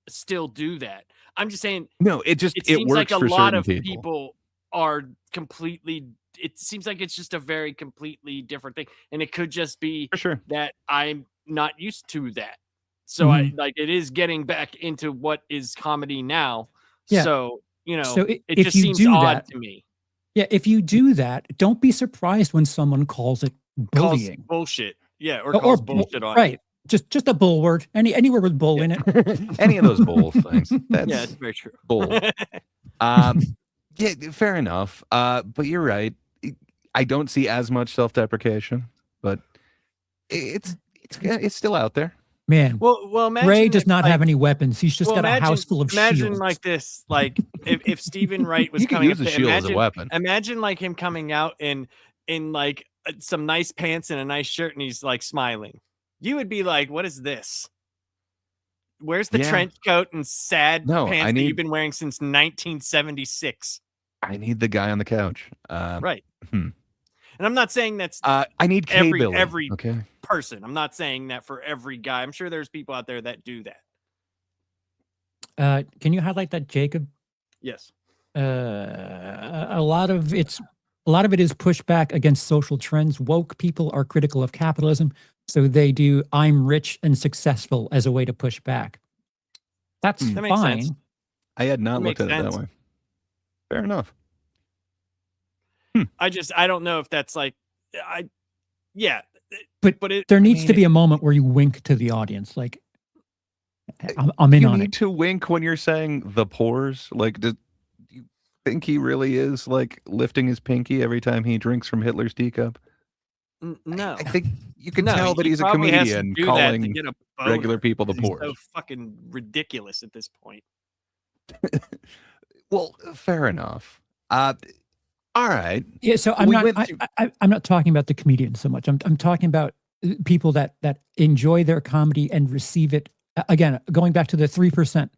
still do that. I'm just saying No, it seems works like a for lot certain of people. people are completely. It seems like it's just a very completely different thing, and it could just be For sure. that I'm not used to that. So I like it is getting back into what is comedy now. Yeah. So So it if just you seems do odd that- to me. Yeah, if you do that, don't be surprised when someone calls it Calls bullying. bullshit. Yeah, or calls bullshit on it. Right. Just a bull word. Any word with bull in it. Any of those bull things. That's Yeah, it's very true. bull. Yeah, fair enough. But you're right. I don't see as much self-deprecation, but it's still out there. Man, Well, imagine Ray does if, not like, have any weapons. He's just got a house full of Imagine shields. like this, like if Stephen Wright was You can coming use up a to shield as a imagine, weapon. imagine like him coming out in like some nice pants and a nice shirt, and he's like smiling. You would be like, "What is this? Where's the Yeah. trench coat and sad No, pants I that need- you've been wearing since 1976?" I need the guy on the couch. Right. hmm. And I'm not saying that's I need K-Billy. every Okay. person. I'm not saying that for every guy. I'm sure there's people out there that do that. Can you highlight that, Jacob? Yes. A lot of it is pushback against social trends. Woke people are critical of capitalism, so they do "I'm rich and successful" as a way to push back. That's That makes sense. fine. I had not That looked at makes it that sense. way. Fair enough. I don't know if that's like But it, there needs mean, to be a moment where you wink to the audience, like I'm in You on need it. to wink when you're saying the pores. Like, do you think he really is like lifting his pinky every time he drinks from Hitler's teacup? no. I think you can No, tell that he he's a probably has to comedian do that to calling get a boner, regular people the 'cause he's pores. so fucking ridiculous at this point. Well, fair enough. All right. Yeah, so I'm We not. went through- I'm not talking about the comedians so much. I'm talking about people that enjoy their comedy and receive it. Again, going back to the 3%,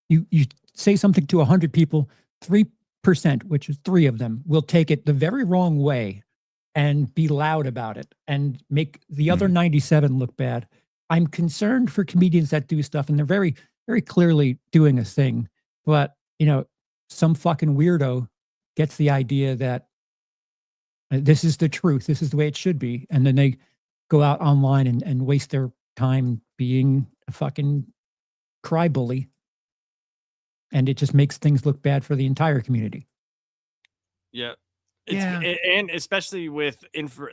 you say something to 100 people, 3%, which is 3 of them, will take it the very wrong way and be loud about it and make the other 97 look bad. I'm concerned for comedians that do stuff, and they're very, very clearly doing a thing, but some fucking weirdo gets the idea that this is the truth, this is the way it should be, and then they go out online and waste their time being a fucking cry bully, and it just makes things look bad for the entire community. Yeah. Yeah. And especially with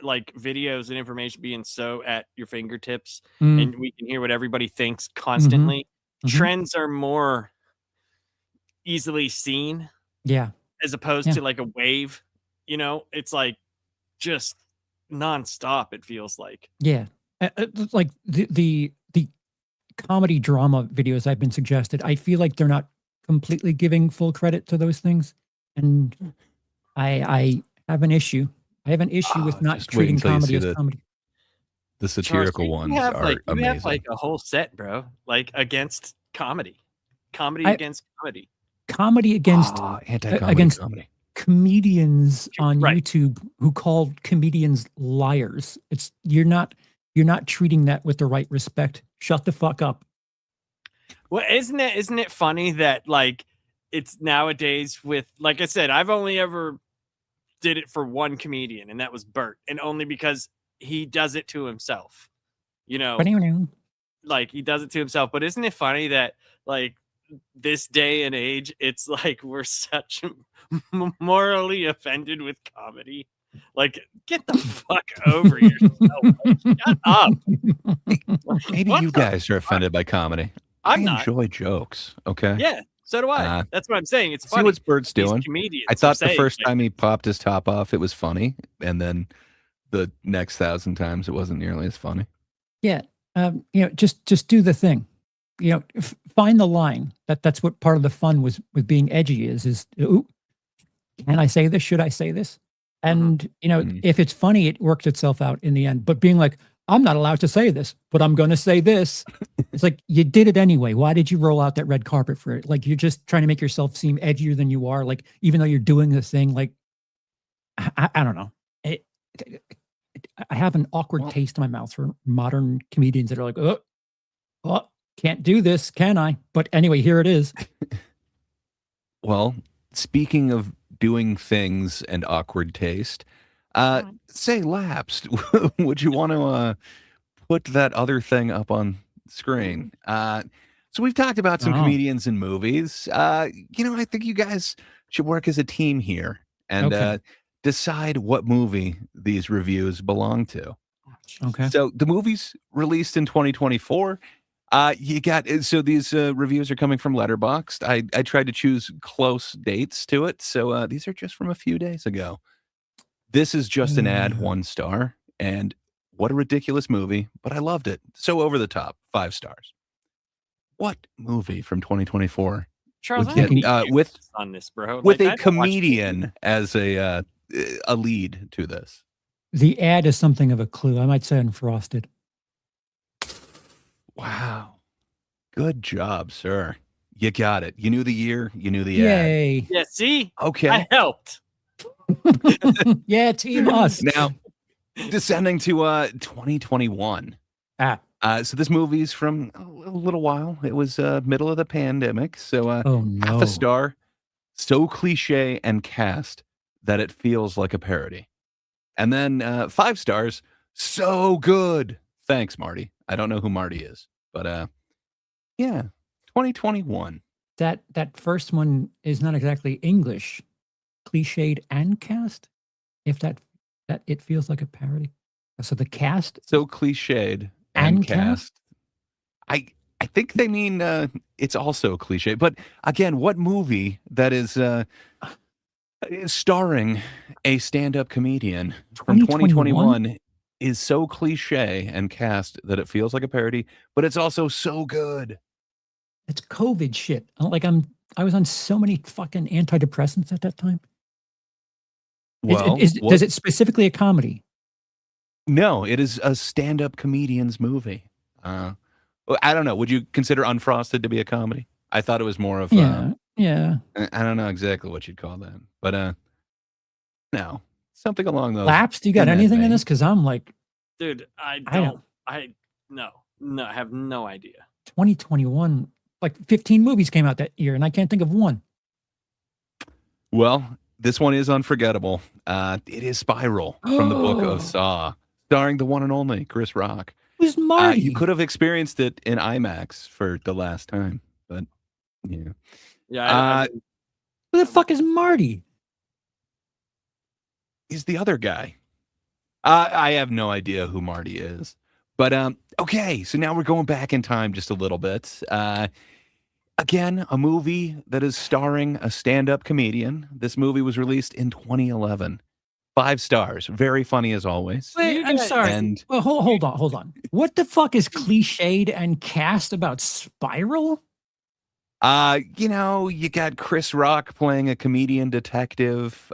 like videos and information being so at your fingertips, Mm, and we can hear what everybody thinks constantly. Mhm. Trends are more easily seen yeah. as opposed Yeah. to like a wave. You know, it's like just nonstop. It feels like. Yeah. Like the comedy drama videos I've been suggested, I feel like they're not completely giving full credit to those things. And I have an issue. I have an issue with not just wait treating until you comedy see as comedy. the Charles, satirical you ones have are like you amazing. have like a whole set, bro. Like against comedy, I- against comedy. Comedy against Anti-comedy against comedy. comedians on Right. YouTube who call comedians liars. It's you're not treating that with the right respect. Shut the fuck up. Well, isn't it funny that like it's nowadays with, like I said, I've only ever did it for one comedian, and that was Bert, and only because he does it to himself. You know, like he does it to himself. But isn't it funny that like this day and age, it's like we're such morally offended with comedy. Like, get the fuck over yourself. Like, shut up. Maybe What you the guys are offended by comedy. I'm I not. enjoy jokes. Okay. Yeah, so do I. That's what I'm saying. It's See funny. what Bert's These doing. comedians I are thought the saying, first like, time he popped his top off, it was funny, and then the next 1,000 times, it wasn't nearly as funny. Yeah. You know, just do the thing. You know, find the line. That's what part of the fun with being edgy is ooh, can I say this? Should I say this? And you know, if it's funny, it works itself out in the end. But being like, I'm not allowed to say this, but I'm going to say this. It's like you did it anyway. Why did you roll out that red carpet for it? Like you're just trying to make yourself seem edgier than you are. Like even though you're doing this thing, like I don't know. I have an awkward taste in my mouth for modern comedians that are like, oh, can't do this, can I? But anyway, here it is. Well, speaking of doing things and awkward taste, say lapsed. Would you want to put that other thing up on screen? So we've talked about some comedians in movies. You know, I think you guys should work as a team here and decide what movie these reviews belong to. Okay. So the movie's released in 2024. You got so these reviews are coming from Letterboxd. I tried to choose close dates to it, so these are just from a few days ago. This is just an ad, 1 star, and what a ridiculous movie, but I loved it. So over the top, 5 stars. What movie from 2024 Charles, would I get, have with on this, bro. with Like, a I don't watch comedian as a lead to this? The ad is something of a clue. I might say Unfrosted. Wow. Good job, sir. You got it. You knew the year, you knew the ad. Yay. Yeah, see? Okay. I helped. Yeah, team us. Now, descending to 2021. So this movie's from a little while. It was middle of the pandemic. So half a star. So cliche and cast that it feels like a parody. And then 5 stars. So good. Thanks, Marty. I don't know who Marty is, but yeah, 2021. That first one is not exactly English. Cliched and cast. If that it feels like a parody. So the cast. So cliched and cast. I think they mean it's also cliche. But again, what movie that is starring a stand-up comedian from 2021 is so cliche and cast that it feels like a parody, but it's also so good. It's COVID shit. Like I was on so many fucking antidepressants at that time. Well, does it specifically a comedy? No, it is a stand-up comedian's movie. I don't know. Would you consider Unfrosted to be a comedy? I thought it was more of yeah. I don't know exactly what you'd call that, but no, something along those. Lapsed? You got anything in this? Because I'm like, dude, I have no idea. 2021, like 15 movies came out that year, and I can't think of one. Well, this one is unforgettable. It is Spiral from the book of Saw, starring the one and only Chris Rock. Who's Marty? You could have experienced it in IMAX for the last time, but yeah. Yeah. Who the fuck is Marty? He's the other guy. I have no idea who Marty is. But okay, so now we're going back in time just a little bit. Again, a movie that is starring a stand-up comedian. This movie was released in 2011. 5 stars. Very funny as always. Wait, I'm sorry. And Well, hold on. What the fuck is cliched and cast about Spiral? you got Chris Rock playing a comedian detective.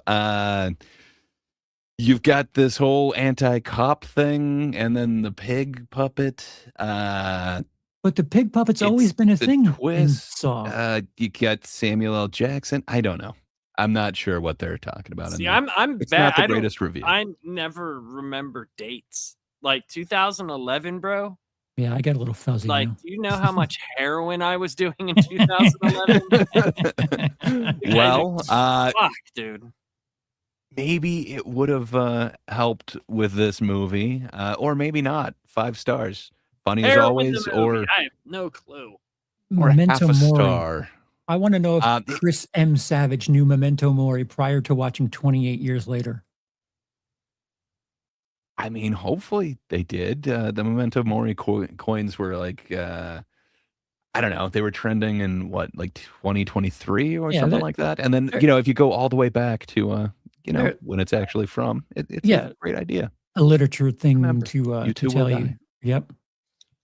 You've got this whole anti-cop thing, and then the pig puppet. But the pig puppet's always been a the thing in twist. Saw. You got Samuel L. Jackson. I don't know. I'm not sure what they're talking about. See, in there. I'm It's bad. not the I don't- greatest review. I never remember dates. Like 2011, bro. Yeah, I get a little fuzzy Like, now. do you know how much heroin I was doing in 2011? Well, Fuck, dude. maybe it would have helped with this movie, or maybe not. 5 stars. Funny as Heroin always, the movie. or I have no clue. half Memento a Mori. star. I want to know if Uh, Chris M. Savage knew Memento Mori prior to watching 28 years later. I mean, hopefully they did. The Memento Mori coins were like, I don't know, they were trending in what, like 2023 or Yeah, something they're- like that. And then, they're- if you go all the way back to, They're- when it's actually from, it's Yeah. a great idea. A literature thing Remember, to you to too will tell you. die. Yep.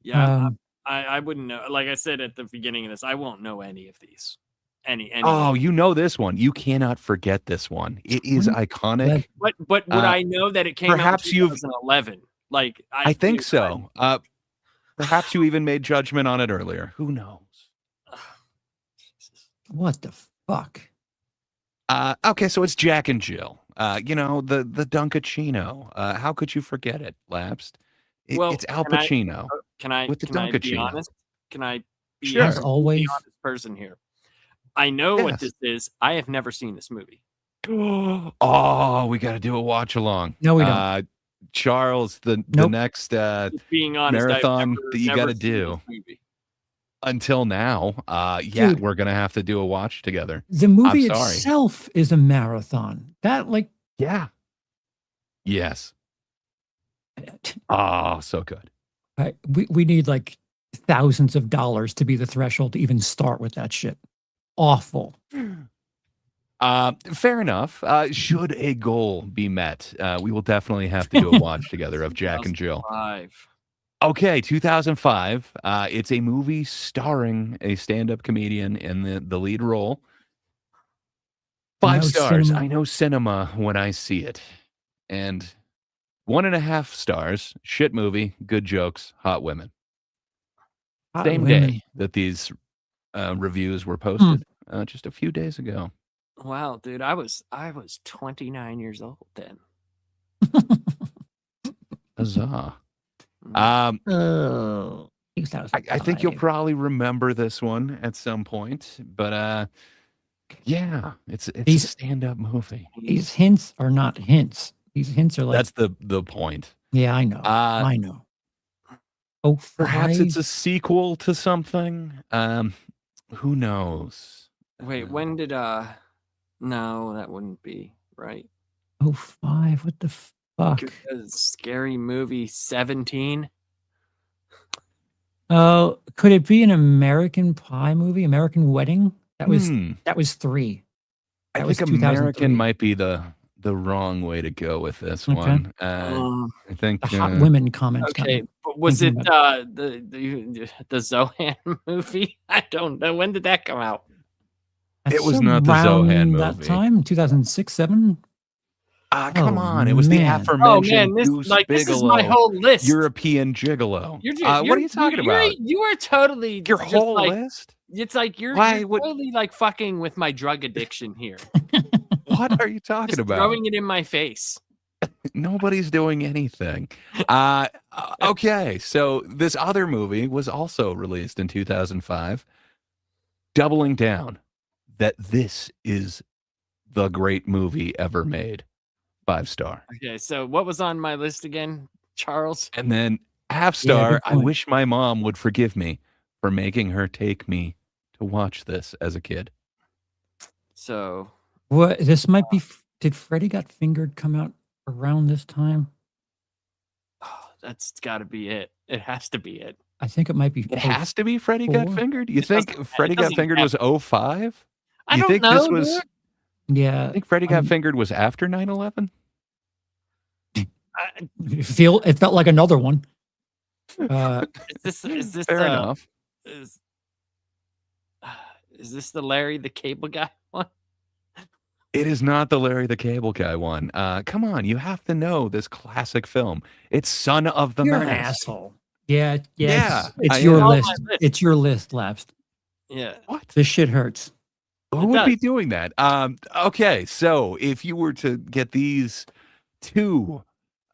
Yeah, Um, I wouldn't know. Like I said at the beginning of this, I won't know any of these. Any. Oh, you know this one. You cannot forget this one. It is What? iconic. But would I know that it came perhaps out in you've- 2011? Like I think so. Perhaps you even made judgment on it earlier. Who knows? what the fuck? Okay, so it's Jack and Jill. The Dunkachino. How could you forget it, Lapsed? It's Al can I- Pacino. Can I With the can I be Dunkachino. honest? Can I be Sure. a As always. completely honest person here? I know what Yes. this is. I have never seen this movie. Oh, we got to do a watch along. No, we don't. Charles, the Nope. next Just being honest, I've marathon never- that you never gotta seen do. this movie. until now, Dude. we're gonna have to do a watch together. The movie sorry. itself is a marathon. That Yeah. Yes. Oh, so good. we need like thousands of dollars to be the threshold to even start with that shit. Awful. Fair enough. Should a goal be met, we will definitely have to do a watch together of Jack and Jill. 5. Okay, 2005. It's a movie starring a stand-up comedian in the lead role. 5 know stars. cinema. I know cinema when I see it. And 1.5 stars. Shit movie. Good jokes. Hot women. Hot Same women. day that these reviews were posted. Just a few days ago. Wow, dude, I was 29 years old then. Huzzah. Oh, I think you'll probably remember this one at some point, but yeah, it's a These- stand-up movie. These hints are not hints. These hints are like, That's the point. yeah, I know. I know. Oh, Perhaps it's five? a sequel to something. Who knows? Wait, when did no, that wouldn't be right. 05. What the fuck? Because Scary Movie 17. Oh, could it be an American Pie movie? American Wedding? That was 3. I That was think 2003. American might be the wrong way to go with this Okay. one. Um, I think The hot women comments. okay, but was it thinking the Zohan movie? I don't know. When did that come out? That's it was not the Zohan around that movie. time, 2006, 7. Come Oh, on, it was the man. aforementioned this Goose this is Bigelow, my whole list. European Gigolo. You're What are you talking about? You are totally Your just whole like, list? It's like you're Why would- totally like fucking with my drug addiction here. What are you talking Just about? throwing it in my face. Nobody's doing anything. Okay, so this other movie was also released in 2005, doubling down that this is the great movie ever made. 5 star. Okay, so what was on my list again, Charles? And then half Yeah, star, good I point. wish my mom would forgive me for making her take me to watch this as a kid. So What? This might be. Did Freddy Got Fingered come out around this time? that's got to be it. It has to be it. I think it might be. It has to be Freddy Got 04? Fingered? You It think doesn't- Freddy it Got doesn't Fingered have- was 05? I You don't think know. this was dude. Yeah. I think Freddy Got I'm- Fingered was after 9/11? It felt like another one. Is this Fair enough. is is this the Larry the Cable Guy one? It is not the Larry the Cable Guy one. Come on, you have to know this classic film. It's Son of the You're an Mask. asshole. Yeah. Yeah, It's I your am. list. On my list. It's your list, Lapsed. Yeah. What? This shit hurts. Who would be does. doing that? Okay, so if you were to get these two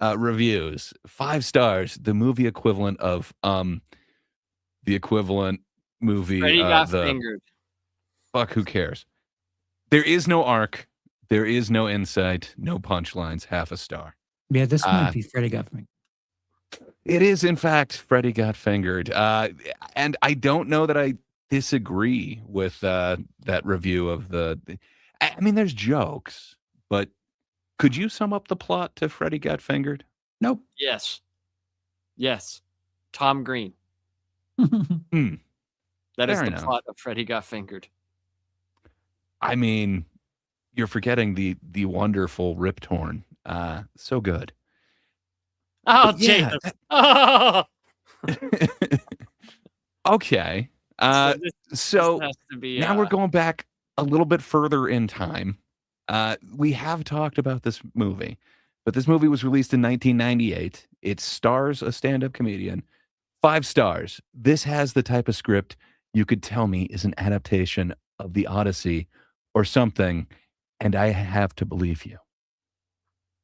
reviews, 5 stars, the movie equivalent of the equivalent movie, Freddy got the fingered. fuck, who cares? There is no arc, there is no insight, no punchlines, half a star. Yeah, this might be Freddy got me. It is, in fact, Freddy got fingered. And I don't know that I disagree with that review of the. I mean, there's jokes, but could you sum up the plot to Freddy got fingered? Nope. Yes. Yes. Tom Green. Hmm. That is Fair the enough. plot of Freddy got fingered. I mean, you're forgetting the wonderful Rip Torn. So good. Oh, But yeah, Jesus. Oh. okay. This So has to be now we're going back a little bit further in time. We have talked about this movie, but this movie was released in 1998. It stars a stand-up comedian. 5 stars. This has the type of script you could tell me is an adaptation of the Odyssey or something, and I have to believe you.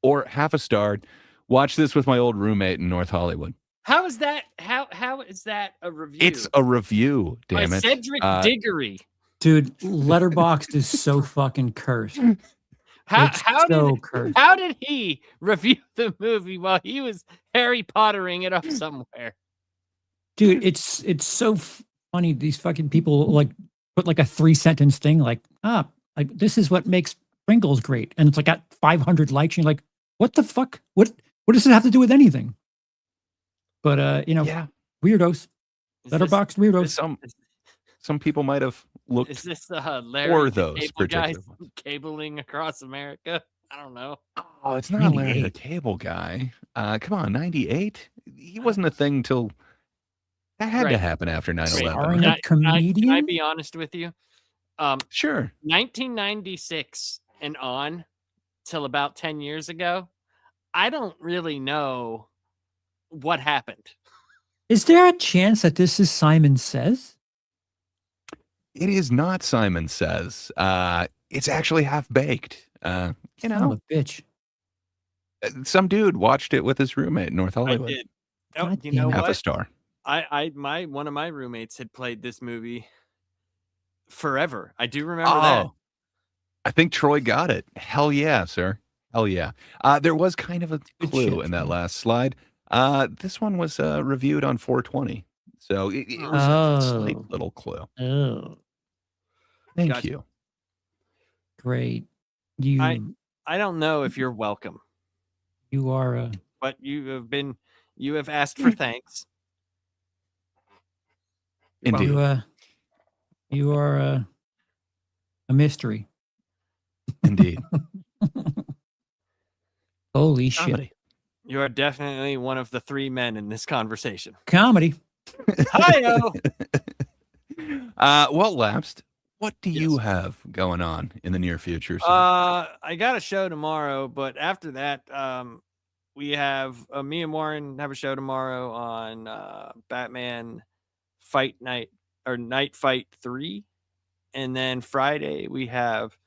Or half a star. Watch this with my old roommate in North Hollywood. How is that? How is that a review? It's a review, by damn it. Cedric Diggory. Dude, Letterboxd is so fucking cursed. It's so cursed. How did he review the movie while he was Harry Pottering it up somewhere? Dude, it's so funny. These fucking people like put like a 3-sentence thing like, like this is what makes Pringles great. And it's like got 500 likes. And you're like, what the fuck? What does it have to do with anything? But Yeah. weirdos. Is Letterboxd weirdos. Some people might have looked Is this Larry for the those Cable Guy particular ones. cabling across America? I don't know. Oh, it's not Larry the 98. Cable Guy. Come on, 98? He wasn't a thing till that had to Right. happen after 9/11. Starring right? a Can I comedian? be honest with you? Sure. 1996 and on till about 10 years ago, I don't really know what happened. Is there a chance that this is Simon Says? It is not Simon Says. It's actually half baked. You Son of know, a bitch. some dude watched it with his roommate in North I Hollywood. did. Oh, God you damn know it. Half a what? star. One of my roommates had played this movie forever. I do remember that. Oh, I think Troy got it. Hell yeah, sir. Hell yeah. There was kind of a Good clue shit, in that Troy. last slide. This one was reviewed on 420. So it was a slight Oh. little clue. Oh, Thank Gotcha. you. great. You I don't know if you're welcome, you are a but you have asked for thanks. You're Indeed. welcome. you are a mystery. Indeed. Holy shit. Comedy. You are definitely one of the 3 men in this conversation. Comedy. Hi-yo! Well, Lapsed, what do you Yes. have going on in the near future? Sir? I got a show tomorrow, but after that, we have me and Warren have a show tomorrow on Batman Fight Night or Night Fight 3. And then Friday we have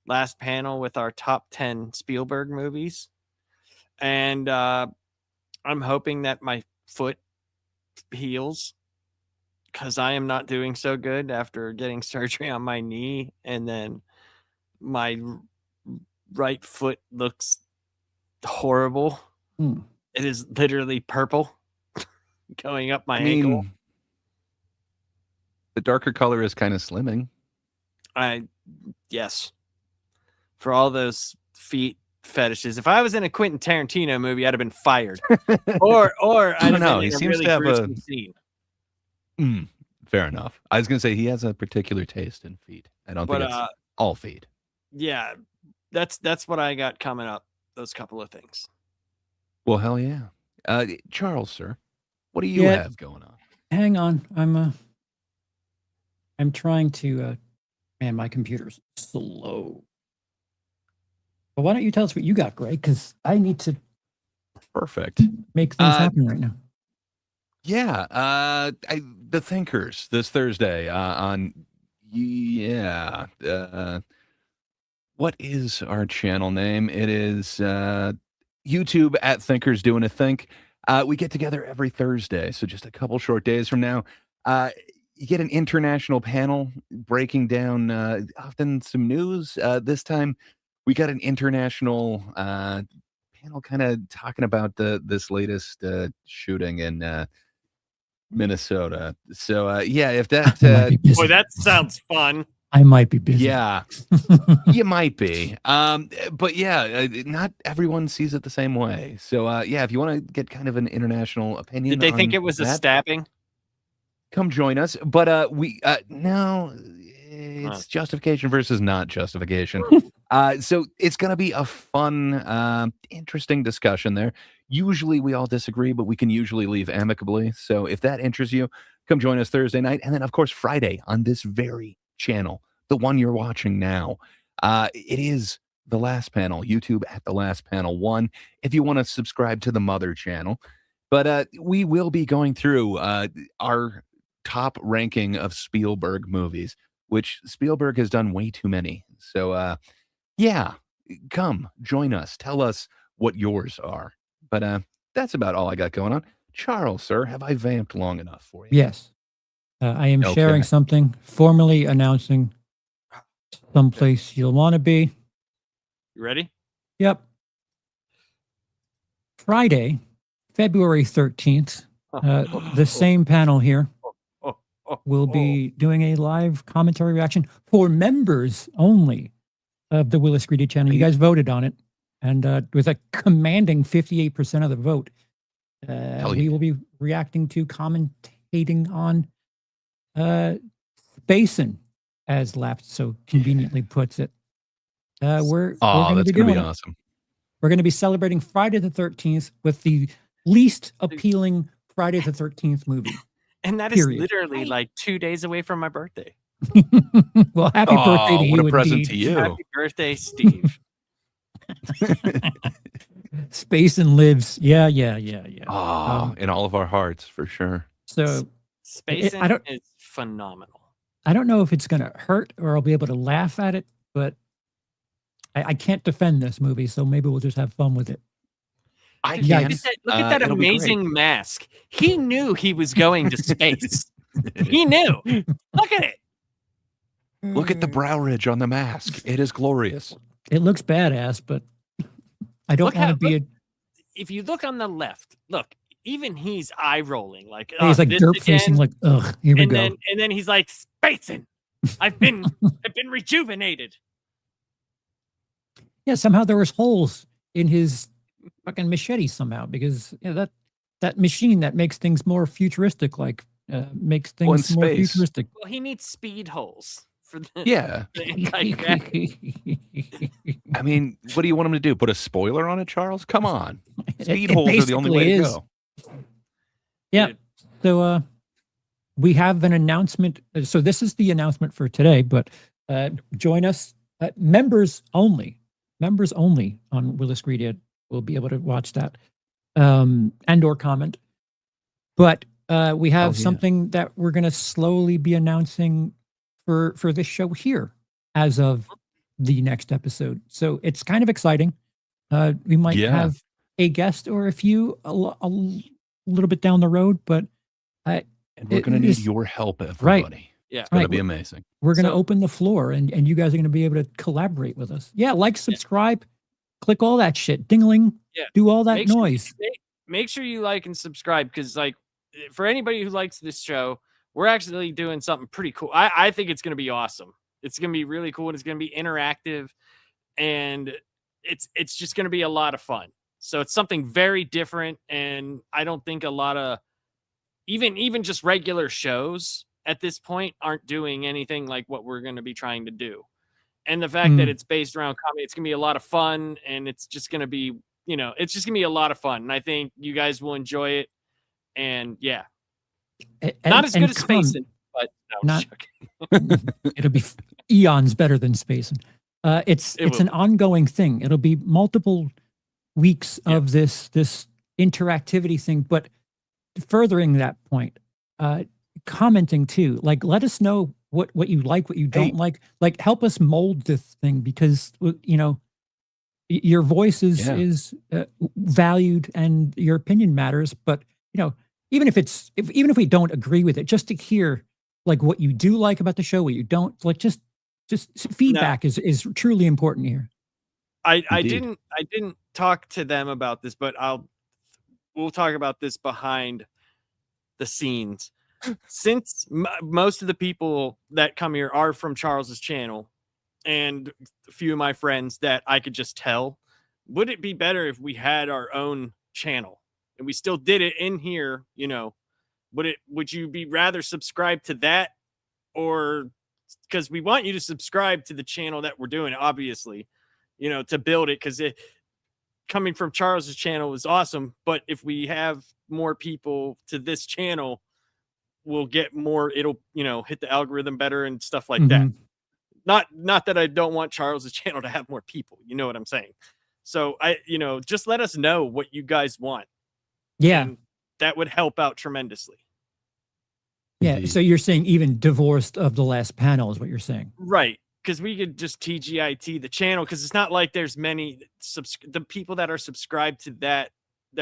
last panel with our top 10 Spielberg movies. And I'm hoping that my foot heals because I am not doing so good after getting surgery on my knee, and then my right foot looks horrible. Hmm. It is literally purple going up my I mean, ankle. the darker color is kind of slimming. Yes, for all those feet fetishes. If I was in a Quentin Tarantino movie, I'd have been fired, or I'd have know. been He in a seems really to have gruesome scene. Fair enough. I was going to say he has a particular taste in feet. I don't But think it's all feet. yeah, that's what I got coming up. Those couple of things. Well, hell yeah. Charles, sir, what do you Yeah. have going on? Hang on. I'm trying to man, my computer's slow. But why don't you tell us what you got, Greg? Because I need to Perfect. make things Uh, happen right now. Yeah, The Thinkers this Thursday on yeah. What is our channel name? It is YouTube at Thinkers Doing a Think. We get together every Thursday, so just a couple short days from now. You get an international panel breaking down often some news. This time, we got an international panel kind of talking about this latest shooting in Minnesota. So yeah, if that I might be busy. Boy, that sounds fun. I might be busy. yeah, you might be. But yeah, not everyone sees it the same way. So yeah, if you want to get kind of an international opinion, Did they think on it was a that, stabbing? come join us. But we no, it's justification versus not justification. So it's gonna be a fun, interesting discussion there. Usually we all disagree, but we can usually leave amicably. So if that interests you, come join us Thursday night, and then of course Friday on this very channel, the one you're watching now. It is the last panel, YouTube at the last panel one. If you want to subscribe to the mother channel, but we will be going through our top ranking of Spielberg movies, which Spielberg has done way too many. So yeah, come join us. Tell us what yours are. But that's about all I got going on. Charles, sir, have I vamped long enough for you? Yes. I am sharing Okay. something, formally announcing someplace you'll want to be. You ready? Yep. Friday, February 13th, the same panel here will be doing a live commentary reaction for members only of the Willis Greedy channel. You guys voted on it, and with a commanding 58% of the vote, we will be reacting to, commentating on Basin, as Lapt so conveniently puts it. We're going to that's be gonna doing be it. awesome. We're going to be celebrating Friday the 13th with the least appealing Friday the 13th movie. And that is Period. literally like 2 days away from my birthday. Well, happy birthday to you. What a present indeed. to you. Happy birthday, Steve. Space and lives. Yeah. Oh, in all of our hearts, for sure. So Space I don't- is phenomenal. I don't know if it's going to hurt or I'll be able to laugh at it, but I can't defend this movie, so maybe we'll just have fun with it. I Yeah, can. Look at that It'll be great. amazing mask. He knew he was going to space. He knew. Look at it. Look at the brow ridge on the mask. It is glorious. It looks badass, but I don't Look want how- to be look- If you look on the left, look, even he's eye rolling. Like he's like this derp again. facing, like, ugh, here we and go. then he's like, spacing. I've been rejuvenated. Yeah, somehow there was holes in his fucking machete somehow, because that machine that makes things more futuristic, like makes Well, in things more space. futuristic. Well, he needs speed holes for the Yeah. I mean, what do you want him to do? Put a spoiler on it, Charles? Come on. Speed holes are the only way to go. Yeah. Dude. So we have an announcement. So this is the announcement for today, but join us, members only on Willis Greedy will be able to watch that and or comment. But we have yeah. something that we're going to slowly be announcing for this show here as of the next episode. So it's kind of exciting. We might Yeah. have a guest or a few a little bit down the road, but And we're going to need this- your help, everybody. Yeah. It's going to Right. be amazing. we're going to So- open the floor, and you guys are going to be able to collaborate with us. Yeah, like, subscribe, click all that shit, dingling, Yeah. do all that Make sure- noise. Make sure you like and subscribe, because like for anybody who likes this show, we're actually doing something pretty cool. I think it's going to be awesome. It's going to be really cool, and it's going to be interactive, and it's just going to be a lot of fun. So it's something very different, and I don't think a lot of even just regular shows at this point aren't doing anything like what we're going to be trying to do. And the fact that it's based around comedy, it's going to be a lot of fun, and it's just going to be it's just gonna be a lot of fun, and I think you guys will enjoy it. And yeah, not as good as spacing, but no, I'm joking. It'll be eons better than spacing. It's an ongoing thing. It'll be multiple weeks of this interactivity thing, but furthering that point, commenting too. Like, let us know what you like, what you don't like. Like, help us mold this thing, because your voice is valued and your opinion matters. But even if we don't agree with it, just to hear like what you do like about the show, what you don't like, just feedback is truly important here. I didn't talk to them about this, but we'll talk about this behind the scenes. Since most of the people that come here are from Charles's channel, and a few of my friends that I could just tell, would it be better if we had our own channel and we still did it in here? Would you be rather subscribe to that, or because we want you to subscribe to the channel that we're doing, obviously, to build it, because coming from Charles's channel is awesome. But if we have more people to this channel, we'll get more, it'll, hit the algorithm better and stuff like that. Not that I don't want Charles's channel to have more people, you know what I'm saying? So just let us know what you guys want. Yeah. And that would help out tremendously. Yeah. So you're saying even divorced of the last panel is what you're saying. Right. Because we could just TGIT the channel, because it's not like there's many the people that are subscribed to that.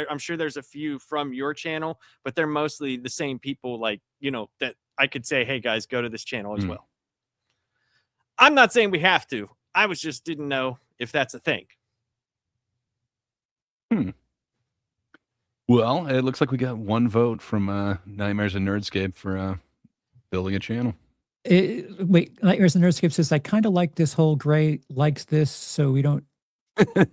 I'm sure there's a few from your channel, but they're mostly the same people, like, that I could say, hey guys, go to this channel as well. I'm not saying we have to. I didn't know if that's a thing. Well, it looks like we got one vote from Nightmares and Nerdscape for building a channel. Wait, Nightmares and Nerdscape says, I kind of like this whole Gray likes this, so we don't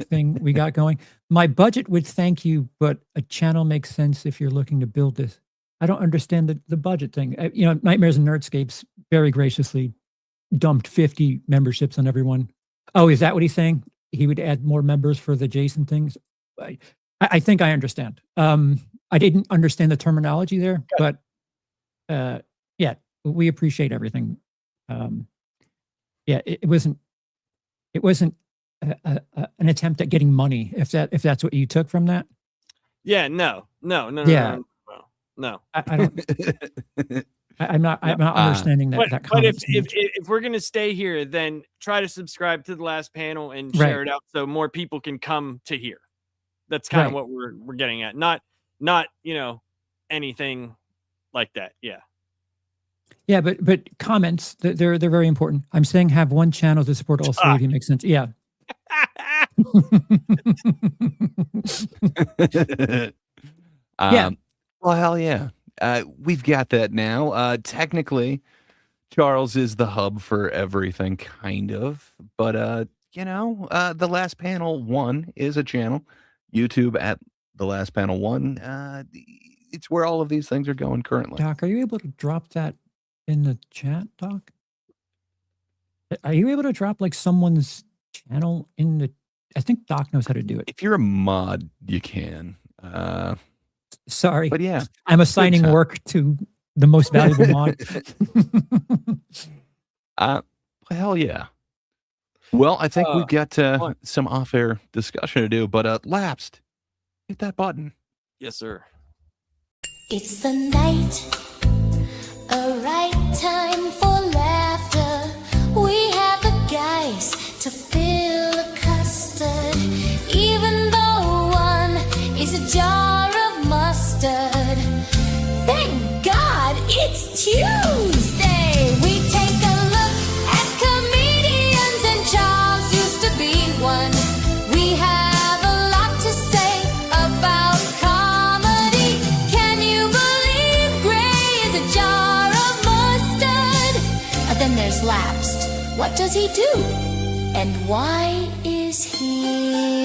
thing we got going. My budget would thank you, but a channel makes sense if you're looking to build this. I don't understand the budget thing. Nightmares and Nerdscapes very graciously dumped 50 memberships on everyone. Oh, is that what he's saying? He would add more members for the Jason things? I think I understand. I didn't understand the terminology there, but yeah, we appreciate everything. Yeah, it wasn't an attempt at getting money, if that's what you took from that. Yeah, no. I don't. I'm not understanding that. But if we're gonna stay here, then try to subscribe to the last panel and share it out so more people can come to here. That's kind of what we're getting at. Not anything like that. Yeah. Yeah, but comments, they're very important. I'm saying have one channel to support all three of you. Makes sense. Yeah. Yeah. Well, hell yeah. We've got that now. Technically, Charles is the hub for everything, kind of. But, the Last Panel 1 is a channel. YouTube at the Last Panel 1. It's where all of these things are going currently. Doc, are you able to drop that in the chat, Doc? Are you able to drop like someone's channel in the... I think Doc knows how to do it. If you're a mod, you can. Sorry. But yeah. I'm assigning work to the most valuable mod. Hell yeah. Well, I think we've got some off-air discussion to do, but Lapsed, hit that button. Yes, sir. It's the night, a right time for laughter. We have the guys to fill a custard, even though one is a jar of mustard. Thank God it's Tuesday. We take a look at comedians, and Charles used to be one. We have a lot to say about comedy. Can you believe Gray is a jar of mustard? Then there's Lapsed. What does he do? And why is he